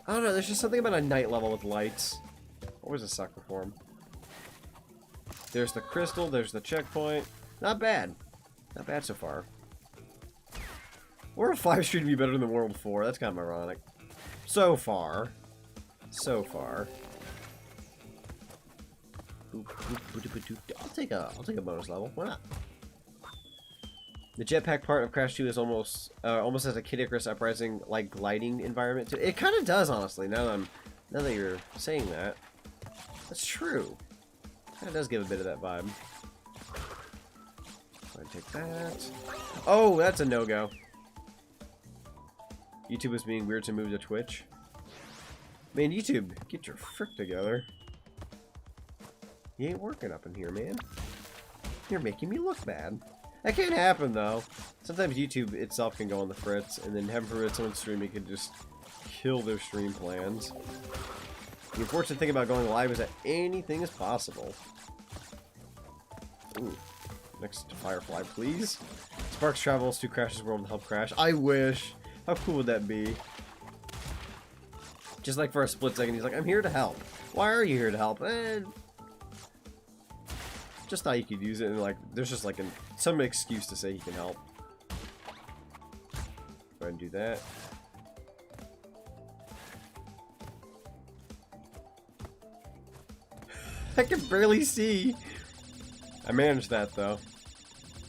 I don't know, there's just something about a night level with lights. Always a sucker for them. There's the crystal, there's the checkpoint. Not bad. Not bad so far. World 5 should be better than World 4. That's kind of ironic. So far. So far. I'll take a bonus level. Why not? The jetpack part of Crash 2 is almost has a Kid Icarus Uprising like gliding environment too. It kind of does, honestly. Now that you're saying that, that's true. Kind of does give a bit of that vibe. Go ahead and take that. Oh, that's a no-go. YouTube is being weird to move to Twitch. Man, YouTube, get your frick together. You ain't working up in here, man. You're making me look bad. That can't happen, though. Sometimes YouTube itself can go on the fritz, and then heaven forbid someone streaming can just kill their stream plans. The unfortunate thing about going live is that anything is possible. Ooh. Next to Firefly, please. Sparks travels to Crash's world to help Crash. I wish. How cool would that be? Just like for a split second, he's like, I'm here to help. Why are you here to help? Just thought you could use it, and like, there's just like some excuse to say he can help. Go ahead and do that. I can barely see. I managed that though.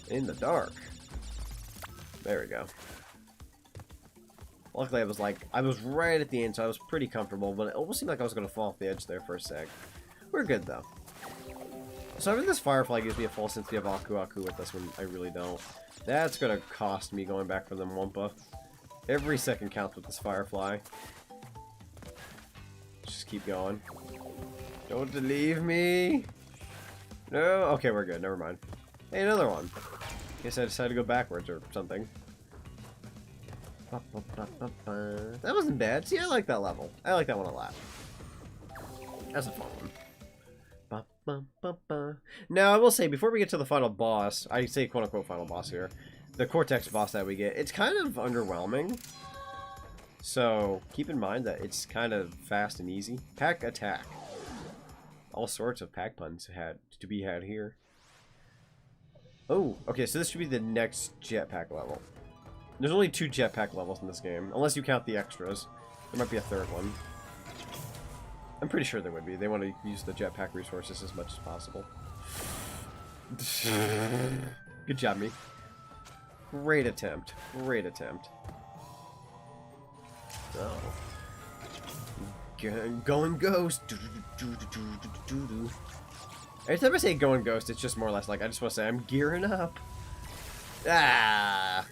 In the dark. There we go. Luckily, I was right at the end, so I was pretty comfortable, but it almost seemed like I was going to fall off the edge there for a sec. We're good, though. So having this Firefly gives me a false sense of Aku Aku with this one. I really don't. That's going to cost me going back for them Wumpa. Every second counts with this Firefly. Just keep going. Don't leave me. No? Okay, we're good. Never mind. Hey, another one. Guess I decided to go backwards or something. That wasn't bad. See, I like that level. I like that one a lot. That's a fun one. Now, I will say, before we get to the final boss, I say quote-unquote final boss here, the Cortex boss that we get, it's kind of underwhelming. So, keep in mind that it's kind of fast and easy. Pack attack. All sorts of pack puns to be had here. Oh, okay, so this should be the next jetpack level. There's only 2 jetpack levels in this game, unless you count the extras. There might be a third one. I'm pretty sure there would be. They want to use the jetpack resources as much as possible. Good job, me. Great attempt. Great attempt. Oh. Going ghost. Every time I say going ghost, it's just more or less like I just want to say I'm gearing up. Ah.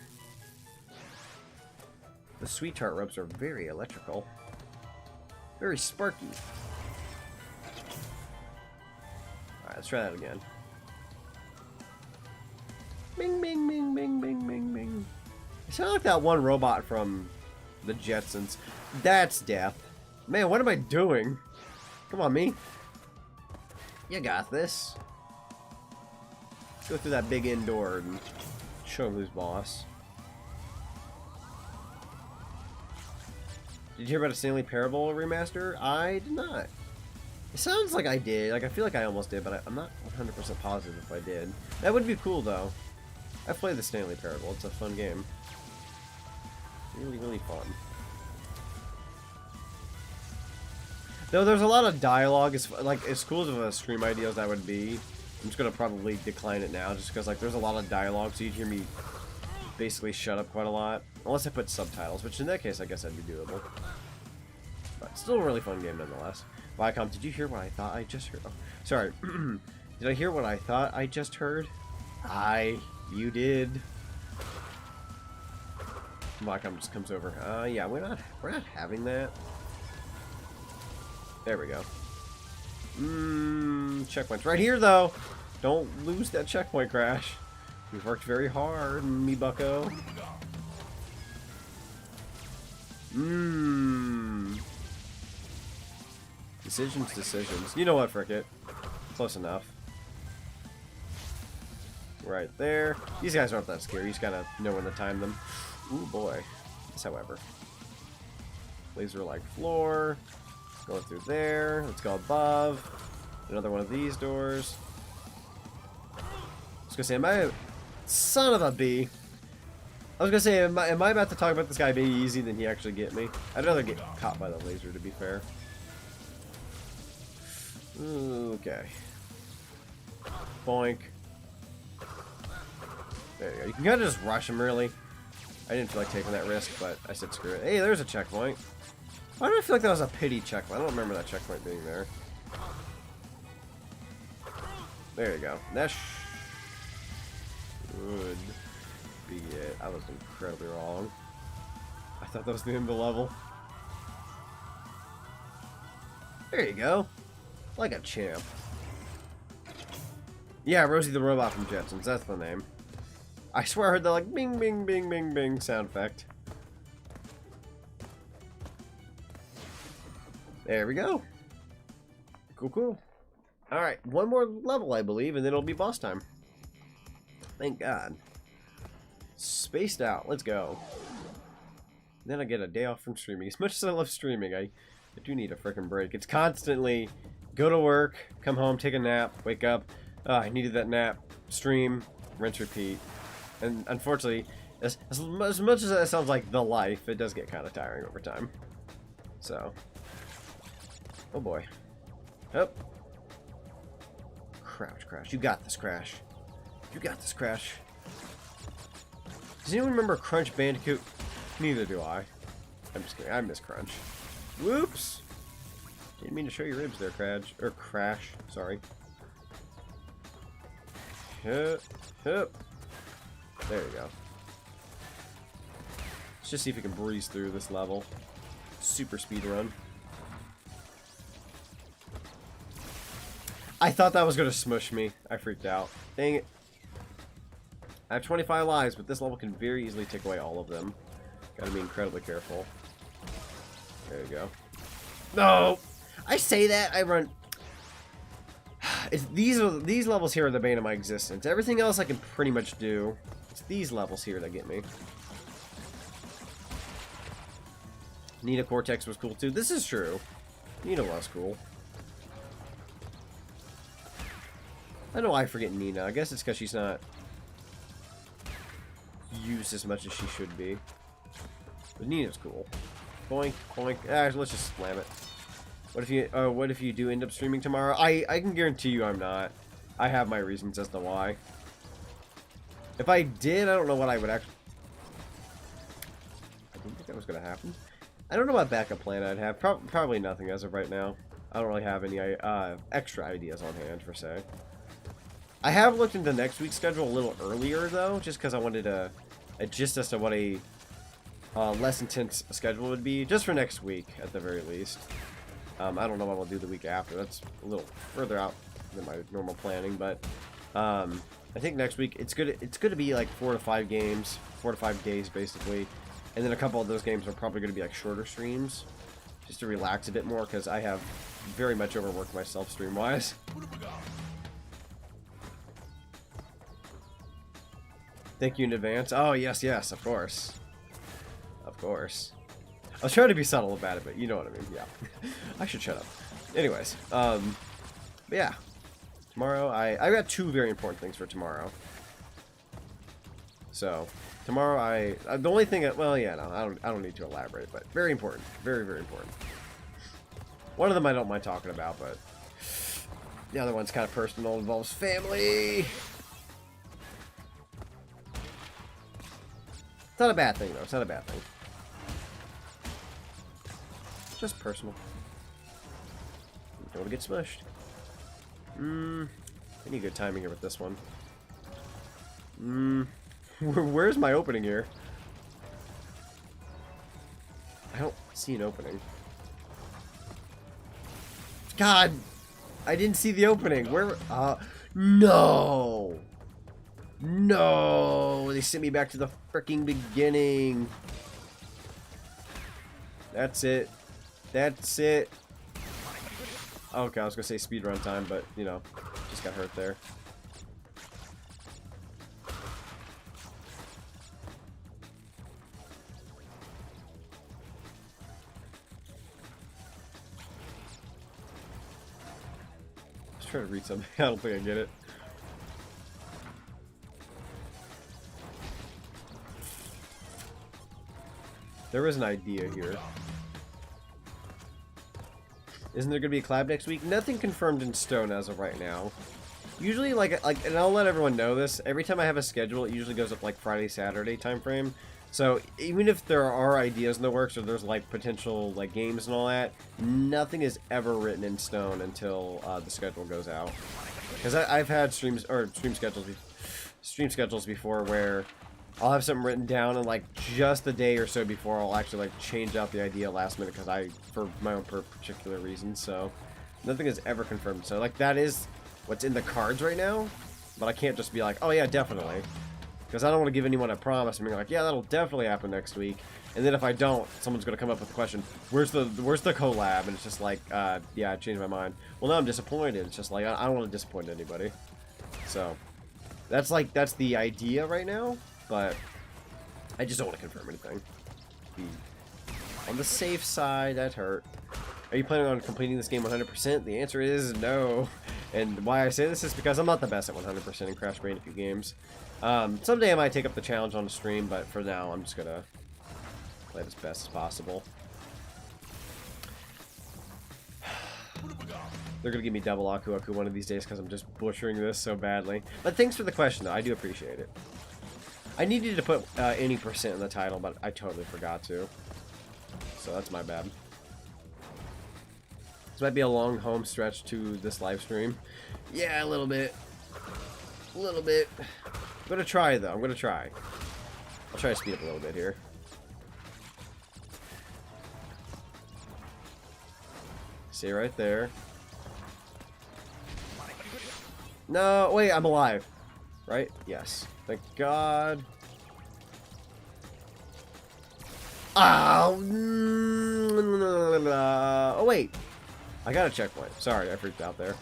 The sweetheart ropes are very electrical. Very sparky. Alright, let's try that again. Bing, bing, bing, bing, bing, bing, bing. It sounds like that one robot from the Jetsons. That's death. Man, what am I doing? Come on, me. You got this. Let's go through that big indoor and show him who's boss. Did you hear about a Stanley Parable remaster? I did not. It sounds like I did. Like, I feel like I almost did, but I'm not 100% positive if I did. That would be cool, though. I've played the Stanley Parable. It's a fun game. Really, really fun. Though there's a lot of dialogue. It's, like, as cool of a stream idea as that would be, I'm just going to probably decline it now, just because, like, there's a lot of dialogue, so you'd hear me basically shut up quite a lot. Unless I put subtitles, which in that case, I guess that'd be doable. But still a really fun game, nonetheless. Viacom, did you hear what I thought I just heard? Oh, sorry. Did I hear what I thought I just heard? You did. Viacom just comes over. Yeah, we're not having that. There we go. Checkpoints right here, though. Don't lose that checkpoint, Crash. We've worked very hard, me bucko. Decisions. You know what, frick it. Close enough. Right there. These guys aren't that scary. You just gotta know when to time them. Ooh, boy. Yes, however. laser-like floor. Going through there. Let's go above. Another one of these doors. I was gonna say, am I... Son of a bee. I was gonna say, am I about to talk about this guy being easy than he actually get me? I'd rather get caught by the laser, to be fair. Okay. Boink. There you go. You can kind of just rush him, really. I didn't feel like taking that risk, but I said screw it. Hey, there's a checkpoint. Why do I feel like that was a pity checkpoint? I don't remember that checkpoint being there. There you go. That should be it. I was incredibly wrong. I thought that was the end of the level. There you go. Like a champ. Yeah, Rosie the Robot from Jetsons. That's the name. I swear I heard the like bing, bing, bing, bing, bing sound effect. There we go. Cool, cool. Alright, one more level, I believe, and then it'll be boss time. Thank God. Spaced out. Let's go. Then I get a day off from streaming. As much as I love streaming, I do need a freaking break. It's constantly go to work, come home, take a nap, wake up. Oh, I needed that nap. Stream, rinse, repeat. And unfortunately, as much as that sounds like the life, it does get kind of tiring over time. So. Oh boy. Oh. Crouch, Crash. You got this, Crash. You got this, Crash. Does anyone remember Crunch Bandicoot? Neither do I. I'm just kidding. I miss Crunch. Whoops! Didn't mean to show your ribs there, Crash. Or Crash. Sorry. Hup. Hup. There you go. Let's just see if we can breeze through this level. Super speed run. I thought that was going to smush me. I freaked out. Dang it. I have 25 lives, but this level can very easily take away all of them. Gotta be incredibly careful. There you go. No! I say that, I run... These levels here are the bane of my existence. Everything else I can pretty much do. It's these levels here that get me. Nina Cortex was cool too. This is true. Nina was cool. I don't know why I forget Nina. I guess it's because she's not used as much as she should be. But Nina's cool. Boink, boink. Let's just slam it. What if you do end up streaming tomorrow? I can guarantee you I'm not. I have my reasons as to why. If I did, I don't know what I would actually... I didn't think that was going to happen. I don't know what backup plan I'd have. Probably nothing as of right now. I don't really have any extra ideas on hand, per se. I have looked into next week's schedule a little earlier, though, just because I wanted to adjust as to what a less intense schedule would be, just for next week, at the very least. I don't know what I'll do the week after. That's a little further out than my normal planning, but I think next week it's good to be like 4 to 5 games, 4 to 5 days basically, and then a couple of those games are probably going to be like shorter streams, just to relax a bit more, because I have very much overworked myself stream-wise. Thank you in advance. Oh yes, yes, of course, of course. I was trying to be subtle about it, but you know what I mean. Yeah, I should shut up. Anyways, but yeah, tomorrow I got 2 very important things for tomorrow. So tomorrow the only thing well, yeah, no, I don't need to elaborate, but very important, very very important. One of them I don't mind talking about, but the other one's kind of personal, involves family. It's not a bad thing though. It's not a bad thing. Just personal. Don't want to get smushed. I need good timing here with this one. Where's my opening here? I don't see an opening. God! I didn't see the opening. Where? No! No! They sent me back to the freaking beginning. That's it. That's it. Okay, I was gonna say speedrun time, but you know, just got hurt there. try to read something. I don't think I get it. There was an idea here. Isn't there gonna be a collab next week? Nothing confirmed in stone as of right now. Usually, and I'll let everyone know this. Every time I have a schedule, it usually goes up like Friday, Saturday time frame. So even if there are ideas in the works or there's like potential like games and all that, nothing is ever written in stone until the schedule goes out. Because I've had stream schedules before where I'll have something written down and like just a day or so before I'll actually like change out the idea last minute because for my own particular reasons. So nothing is ever confirmed. So like that is what's in the cards right now, but I can't just be like, oh yeah, definitely, because I don't want to give anyone a promise and be like, yeah, that'll definitely happen next week. And then if I don't, someone's gonna come up with a question, where's the collab? And it's just like, yeah, I changed my mind. Well, now I'm disappointed. It's just like I don't want to disappoint anybody. So that's the idea right now. But I just don't want to confirm anything. Be on the safe side, that hurt. Are you planning on completing this game 100%? The answer is no. And why I say this is because I'm not the best at 100% in Crash Bandicoot games. Someday I might take up the challenge on the stream, but for now I'm just gonna play it as best as possible. They're gonna give me double Aku Aku one of these days because I'm just butchering this so badly. But thanks for the question, though. I do appreciate it. I needed to put any percent in the title, but I totally forgot to. So that's my bad. This might be a long home stretch to this live stream. Yeah, a little bit. A little bit. I'm gonna try, though. I'm gonna try. I'll try to speed up a little bit here. See right there. No, wait, I'm alive. Right? Yes. Thank God. Oh, oh wait. I got a checkpoint. Sorry, I freaked out there.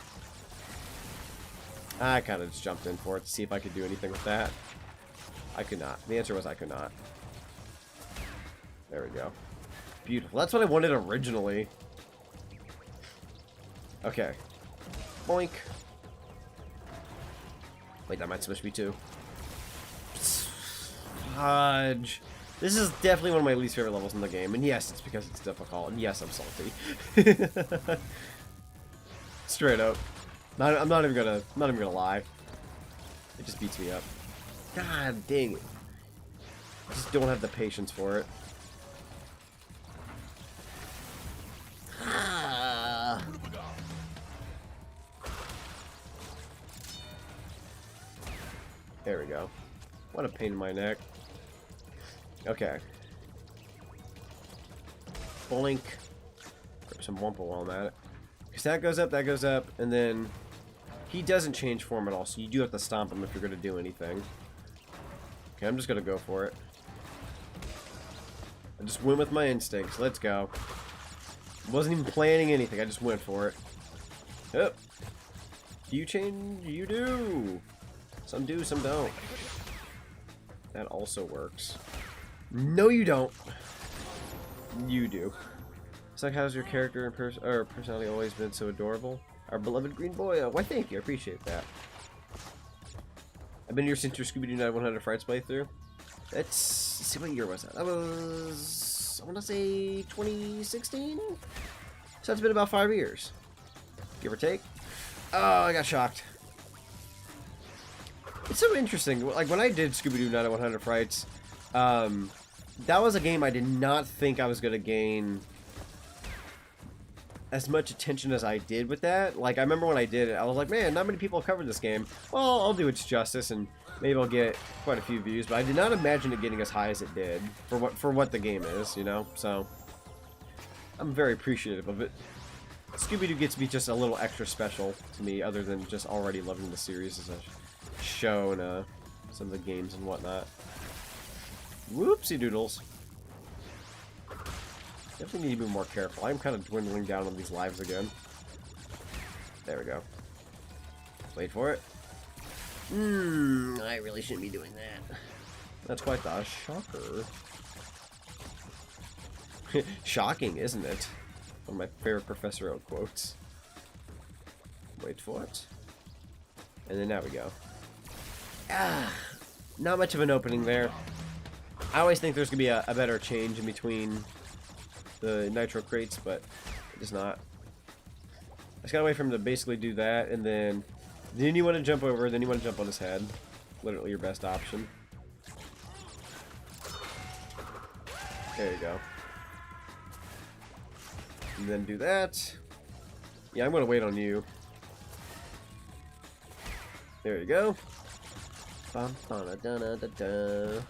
I kind of just jumped in for it to see if I could do anything with that. I could not. The answer was I could not. There we go. Beautiful. That's what I wanted originally. Okay. Boink. Wait, that might switch me too. Fudge. This is definitely one of my least favorite levels in the game, and yes, it's because it's difficult, and yes, I'm salty. Straight up. I'm not even gonna lie. It just beats me up. God dang it. I just don't have the patience for it. Ah. There we go. What a pain in my neck. Okay. Blink. Grab some Wumpa while I'm at it. Because that goes up, and then he doesn't change form at all, so you do have to stomp him if you're going to do anything. Okay, I'm just going to go for it. I just went with my instincts. Let's go. Wasn't even planning anything. I just went for it. Yep. Do you change? You do. Some do, some don't. That also works. No, you don't. You do. It's like, how's your character and personality always been so adorable? Our beloved green boy. Why, thank you. I appreciate that. I've been here since your Scooby-Doo Night 100 Frights playthrough. Let's see, what year was that? That was, I want to say 2016? So it's been about 5 years. Give or take. Oh, I got shocked. It's so interesting. Like, when I did Scooby-Doo Night 100 Frights, that was a game I did not think I was going to gain as much attention as I did with that. Like, I remember when I did it, I was like, man, not many people have covered this game. Well, I'll do its justice, and maybe I'll get quite a few views, but I did not imagine it getting as high as it did for what the game is, you know? So, I'm very appreciative of it. Scooby-Doo gets to be just a little extra special to me, other than just already loving the series as a show and some of the games and whatnot. Whoopsie doodles. Definitely need to be more careful. I'm kind of dwindling down on these lives again. There we go. Wait for it. I really shouldn't be doing that. That's quite the shocker. Shocking, isn't it? One of my favorite Professor Oak quotes. Wait for it. And then now we go. Ah, not much of an opening there. I always think there's going to be a better change in between the nitro crates, but it is not. I just got to wait for him to basically do that, and then you want to jump over, then you want to jump on his head. Literally your best option. There you go. And then do that. Yeah, I'm going to wait on you. There you go. Bum, ba, da, da, da, da.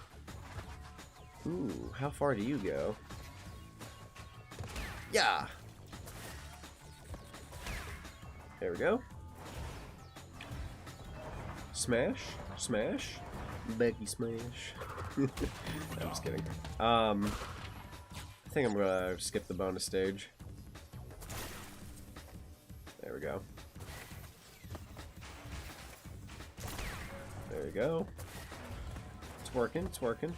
Ooh, how far do you go? Yeah. There we go. Smash, smash, Becky smash. I'm just kidding. I think I'm gonna skip the bonus stage. There we go. There we go. It's working, it's working.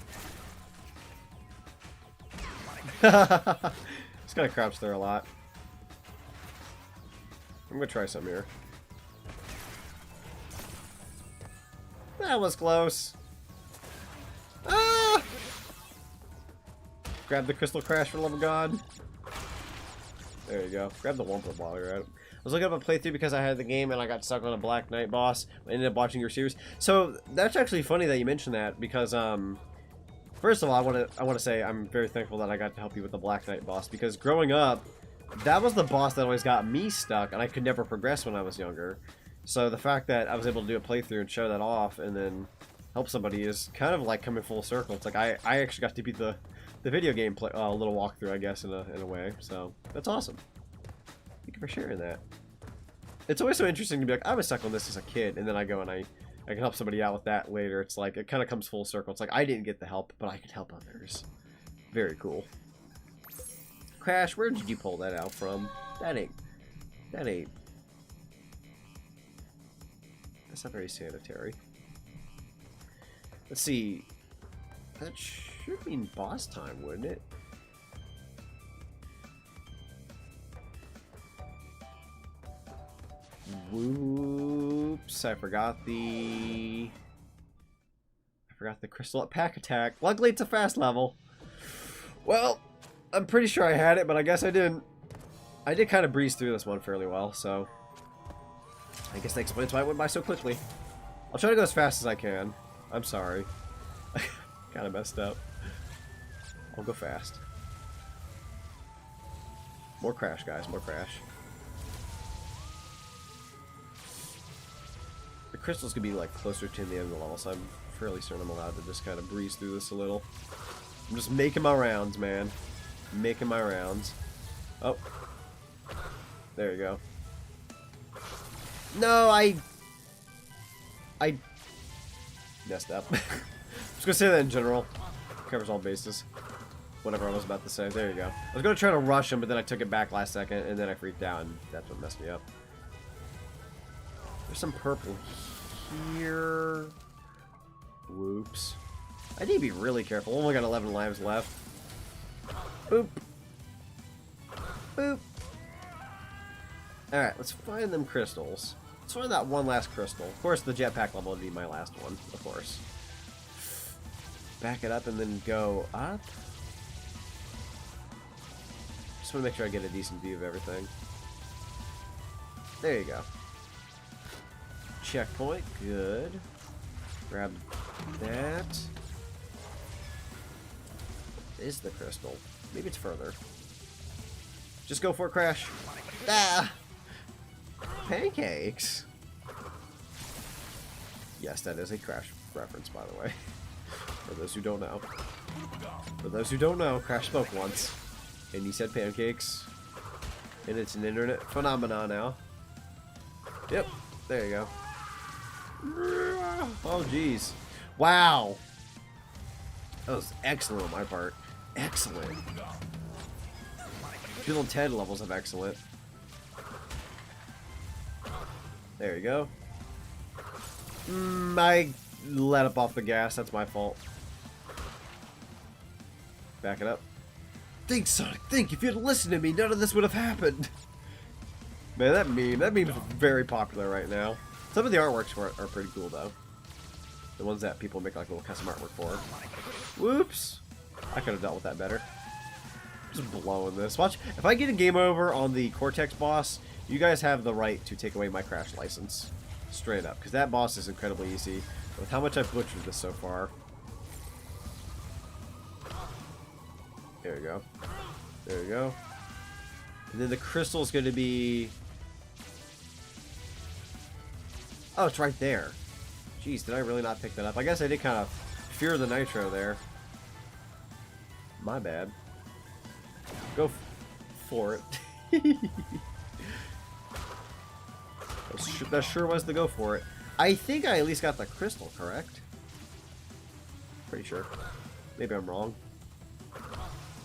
Just gotta crouch there a lot. I'm gonna try some here. That was close. Ah! Grab the crystal crash for the love of God. There you go. Grab the Wumper while you're at it. I was looking up a playthrough because I had the game and I got stuck on a Black Knight boss. I ended up watching your series. So that's actually funny that you mentioned that because first of all, I want to say I'm very thankful that I got to help you with the Black Knight boss because growing up, that was the boss that always got me stuck and I could never progress when I was younger. So the fact that I was able to do a playthrough and show that off and then help somebody is kind of like coming full circle. It's like I actually got to beat the video game little walkthrough, I guess, in a way. So that's awesome. Thank you for sharing that. It's always so interesting to be like, I was stuck on this as a kid, and then I go and I can help somebody out with that later. It's like it kind of comes full circle. It's like I didn't get the help, but I could help others. Very cool. Crash, where did you pull that out from? That ain't. That's not very sanitary. Let's see. That should mean boss time, wouldn't it? Whoops! I forgot the crystal pack attack. Luckily, it's a fast level. Well, I'm pretty sure I had it, but I guess I didn't. I did kind of breeze through this one fairly well, so I guess that explains why it went by so quickly. I'll try to go as fast as I can. I'm sorry. Kind of messed up. I'll go fast. More crash, guys. More crash. The crystal's gonna be like closer to the end of the level, so I'm fairly certain I'm allowed to just kind of breeze through this a little. I'm just making my rounds, man. Making my rounds. Oh. There you go. No, I messed up. I was gonna say that in general. Covers all bases. Whatever I was about to say. There you go. I was gonna try to rush him, but then I took it back last second, and then I freaked out, and that's what messed me up. There's some purple here. Whoops. I need to be really careful. Only got 11 lives left. Boop. Boop. Alright, let's find them crystals. Let's find that one last crystal. Of course, the jetpack level would be my last one, of course. Back it up and then go up. Just want to make sure I get a decent view of everything. There you go. Checkpoint, good. Grab that. Is the crystal? Maybe it's further. Just go for it, Crash. Ah! Pancakes. Yes, that is a Crash reference, by the way. For those who don't know. For those who don't know, Crash spoke once. And he said pancakes. And it's an internet phenomenon now. Yep, there you go. Oh, jeez. Wow. That was excellent on my part. Excellent. Bill and Ted levels of excellent. There you go. I let up off the gas. That's my fault. Back it up. Think, Sonic, think. If you'd listened to me, none of this would have happened. Man, that meme is very popular right now. Some of the artworks for it are pretty cool though. The ones that people make like little custom artwork for. Whoops! I could have dealt with that better. Just blowing this. Watch, if I get a game over on the Cortex boss, you guys have the right to take away my Crash license. Straight up. Because that boss is incredibly easy. With how much I've butchered this so far. There we go. There we go. And then the crystal's going to be... Oh, it's right there. Jeez, did I really not pick that up? I guess I did kind of fear the nitro there. My bad. Go for it. That sure was the go for it. I think I at least got the crystal correct. Pretty sure. Maybe I'm wrong.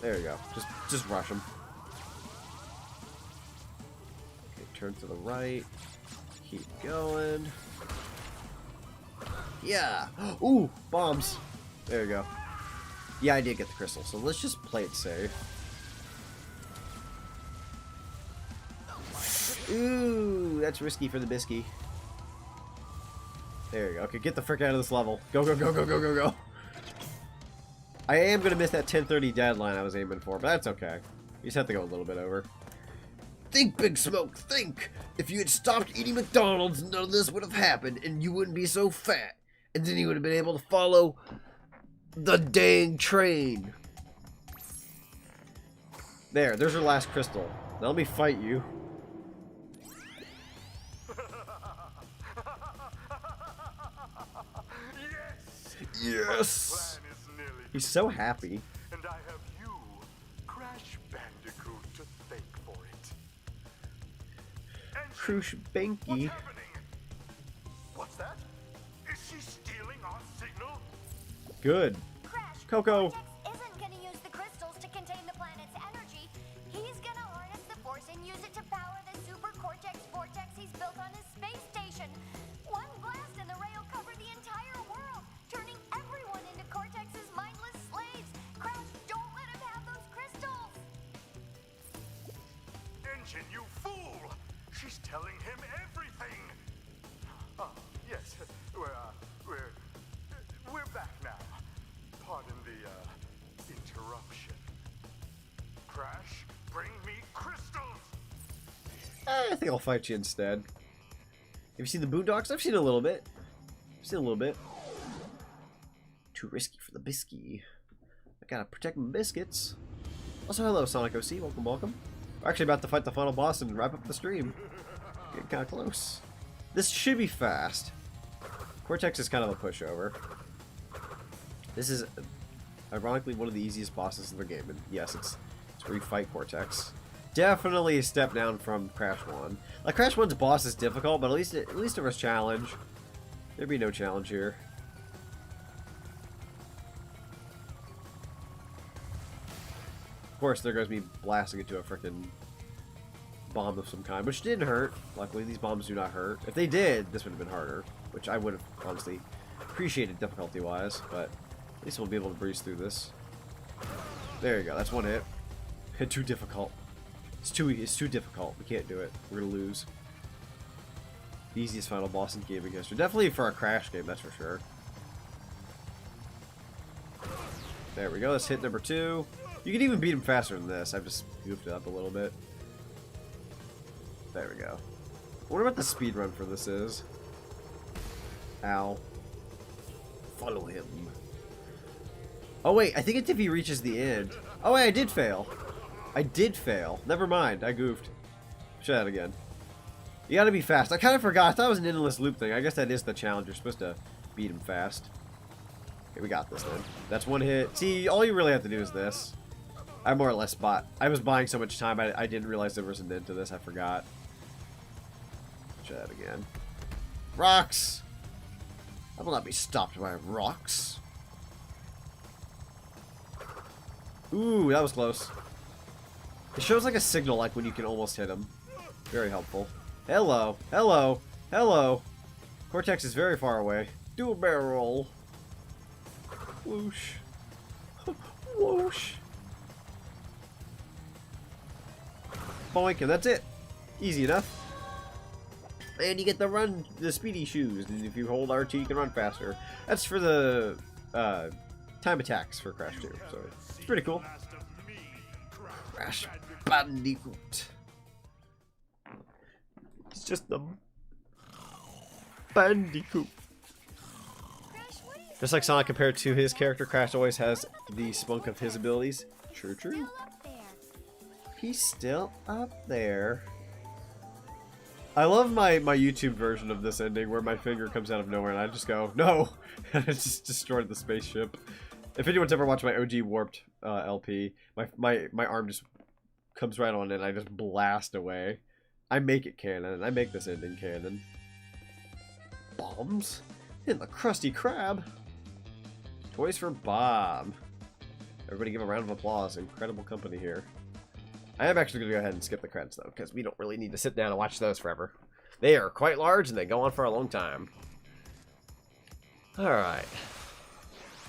There you go. Just rush him. Okay, turn to the right. Keep going. Yeah. Ooh, bombs. There you go. Yeah, I did get the crystal, so let's just play it safe. Ooh, that's risky for the bisky. There you go. Okay, get the frick out of this level. Go, go, go, go, go, go, go. I am going to miss that 10:30 deadline I was aiming for, but that's okay. You just have to go a little bit over. Think, Big Smoke, think! If you had stopped eating McDonald's, none of this would have happened, and you wouldn't be so fat. And then you would have been able to follow the dang train. There's your last crystal. Now let me fight you. Yes! He's so happy. And I have you, Crash Bandicoot, to thank for it. Crush Banky. What's happening? What's that? Is she stealing our signal? Good. Crash, Coco. Cortex isn't going to use the crystals to contain the planet's energy. He's going to harness the force and use it to power the super Cortex vortex he's built on his space station. One blast and the ray will cover the entire world, turning everyone into Cortex's mindless slaves. Crash, don't let him have those crystals. Engine, you fool! She's telling him everything. Oh, yes, we're back now. Pardon the interruption. Crash, bring me crystals. I think I'll fight you instead. Have you seen the Boondocks? I've seen a little bit. Too risky for the bisky. I gotta protect my biscuits. Also, hello, Sonic OC. Welcome, welcome. We're actually about to fight the final boss and wrap up the stream. Getting kind of close. This should be fast. Cortex is kind of a pushover. This is, ironically, one of the easiest bosses in the game. And yes, it's where you fight Cortex. Definitely a step down from Crash 1. Like, Crash 1's boss is difficult, but at least there was challenge. There'd be no challenge here. Of course, there goes me blasting into a frickin' bomb of some kind, which didn't hurt. Luckily, these bombs do not hurt. If they did, this would have been harder, which I would have honestly appreciated difficulty-wise, but at least we'll be able to breeze through this. There you go. That's one hit. Hit too difficult. It's too difficult. We can't do it. We're gonna lose. The easiest final boss in gaming history. Definitely for a Crash game, that's for sure. There we go. That's hit number 2. You can even beat him faster than this. I've just goofed it up a little bit. There we go. I wonder what the speed run for this is. Ow. Follow him. Oh wait, I think it's if he reaches the end. Oh wait, I did fail. I did fail. Never mind, I goofed. Try that again. You gotta be fast. I kind of forgot. I thought it was an endless loop thing. I guess that is the challenge. You're supposed to beat him fast. Okay, we got this then. That's one hit. See, all you really have to do is this. I more or less bought. I was buying so much time, I didn't realize there was an end to this. I forgot. Try that again. Rocks! I will not be stopped by rocks. Ooh, that was close. It shows like a signal, like when you can almost hit him. Very helpful. Hello, hello, hello. Cortex is very far away. Do a barrel roll. Whoosh. Whoosh. Boink, and that's it. Easy enough. And you get the speedy shoes. And if you hold RT, you can run faster. That's for the time attacks for Crash 2. So it's pretty cool. Crash Bandicoot. It's just the Bandicoot. Just like Sonic compared to his character, Crash always has the spunk of his abilities. True, true. He's still up there. I love my YouTube version of this ending where my finger comes out of nowhere and I just go, no! And I just destroyed the spaceship. If anyone's ever watched my OG Warped LP, my arm just comes right on it and I just blast away. I make it canon. I make this ending canon. Bombs? In the Krusty Krab? Toys for Bob. Everybody give a round of applause. Incredible company here. I am actually going to go ahead and skip the credits, though, because we don't really need to sit down and watch those forever. They are quite large, and they go on for a long time. Alright.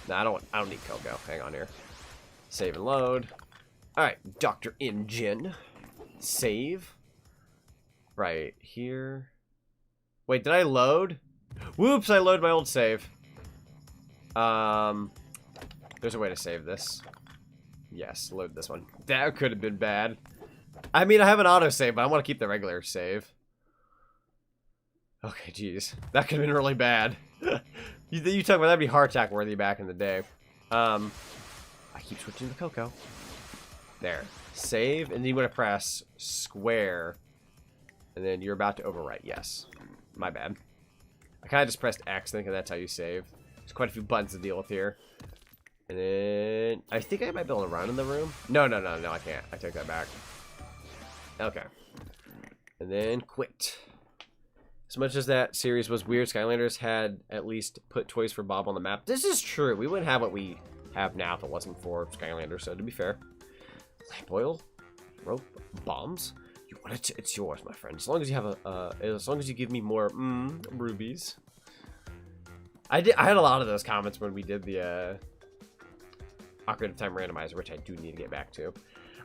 No, I don't need Coco. Hang on here. Save and load. Alright, Dr. Engine. Save. Right here. Wait, did I load? Whoops, I loaded my old save. There's a way to save this. Yes, load this one. That could have been bad. I mean, I have an autosave, but I want to keep the regular save. Okay, jeez. That could have been really bad. you talk about that'd be heart attack worthy back in the day. I keep switching to Coco. There. Save, and then you want to press square. And then you're about to overwrite. Yes. My bad. I kind of just pressed X, thinking that's how you save. There's quite a few buttons to deal with here. And then I think I might be able to run in the room. No, I can't. I take that back. Okay. And then quit. As much as that series was weird, Skylanders had at least put Toys for Bob on the map. This is true. We wouldn't have what we have now if it wasn't for Skylanders, so to be fair. Lamp oil, rope, bombs. You want it? It's yours, my friend. As long as you have as long as you give me more rubies. I had a lot of those comments when we did the Ocarina of Time randomizer, which I do need to get back to.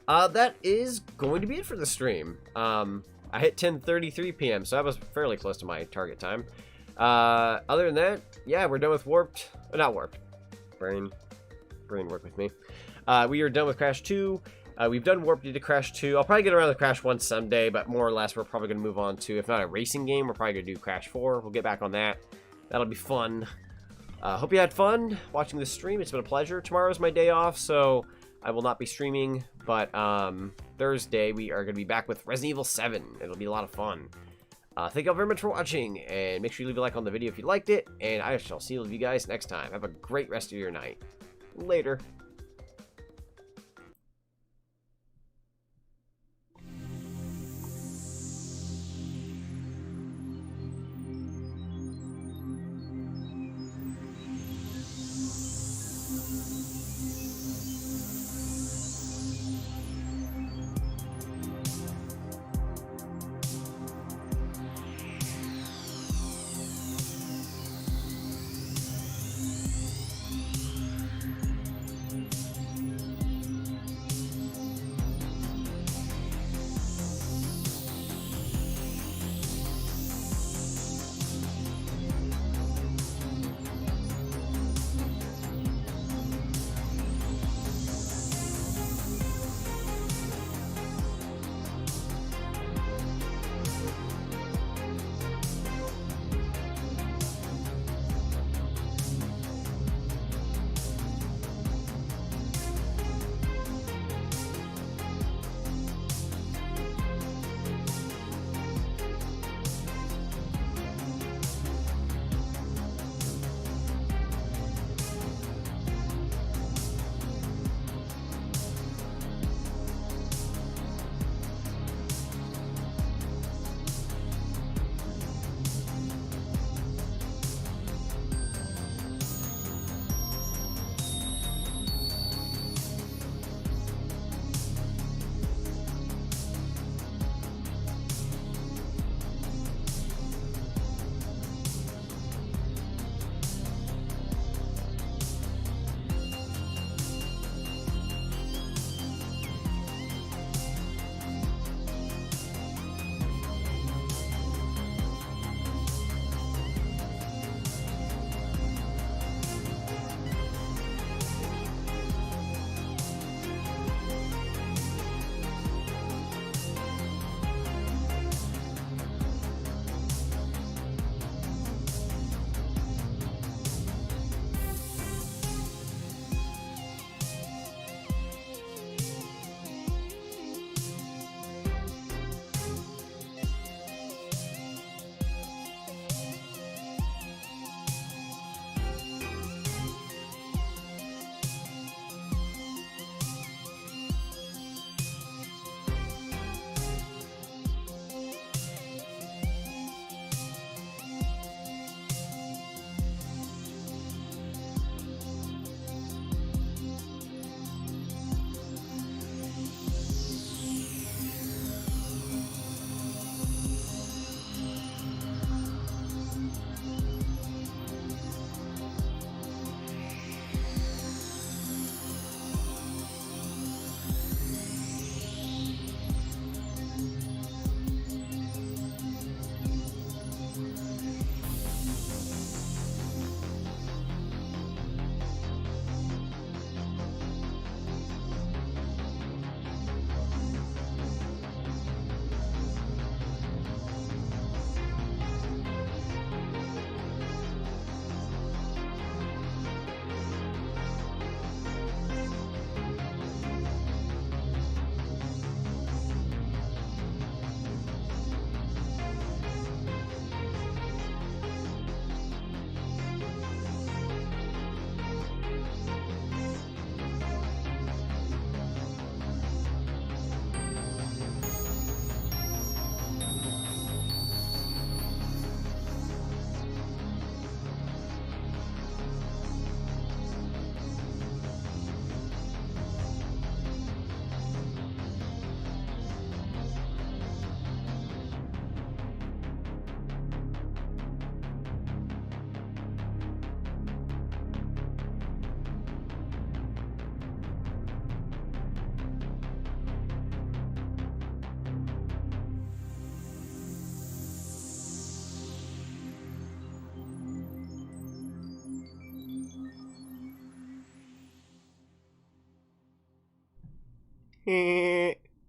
That is going to be it for the stream. I hit 10:33 p.m., so I was fairly close to my target time. Other than that, yeah, we're done with Warped. Not Warped. Brain, work with me. We are done with Crash 2. We've done Warped to Crash 2. I'll probably get around to Crash 1 someday, but more or less we're probably going to move on to, if not a racing game, we're probably going to do Crash 4. We'll get back on that. That'll be fun. Hope you had fun watching this stream. It's been a pleasure. Tomorrow's my day off, so I will not be streaming. But Thursday, we are going to be back with Resident Evil 7. It'll be a lot of fun. Thank you all very much for watching, and make sure you leave a like on the video if you liked it. And I shall see you guys next time. Have a great rest of your night. Later.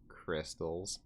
Crystals.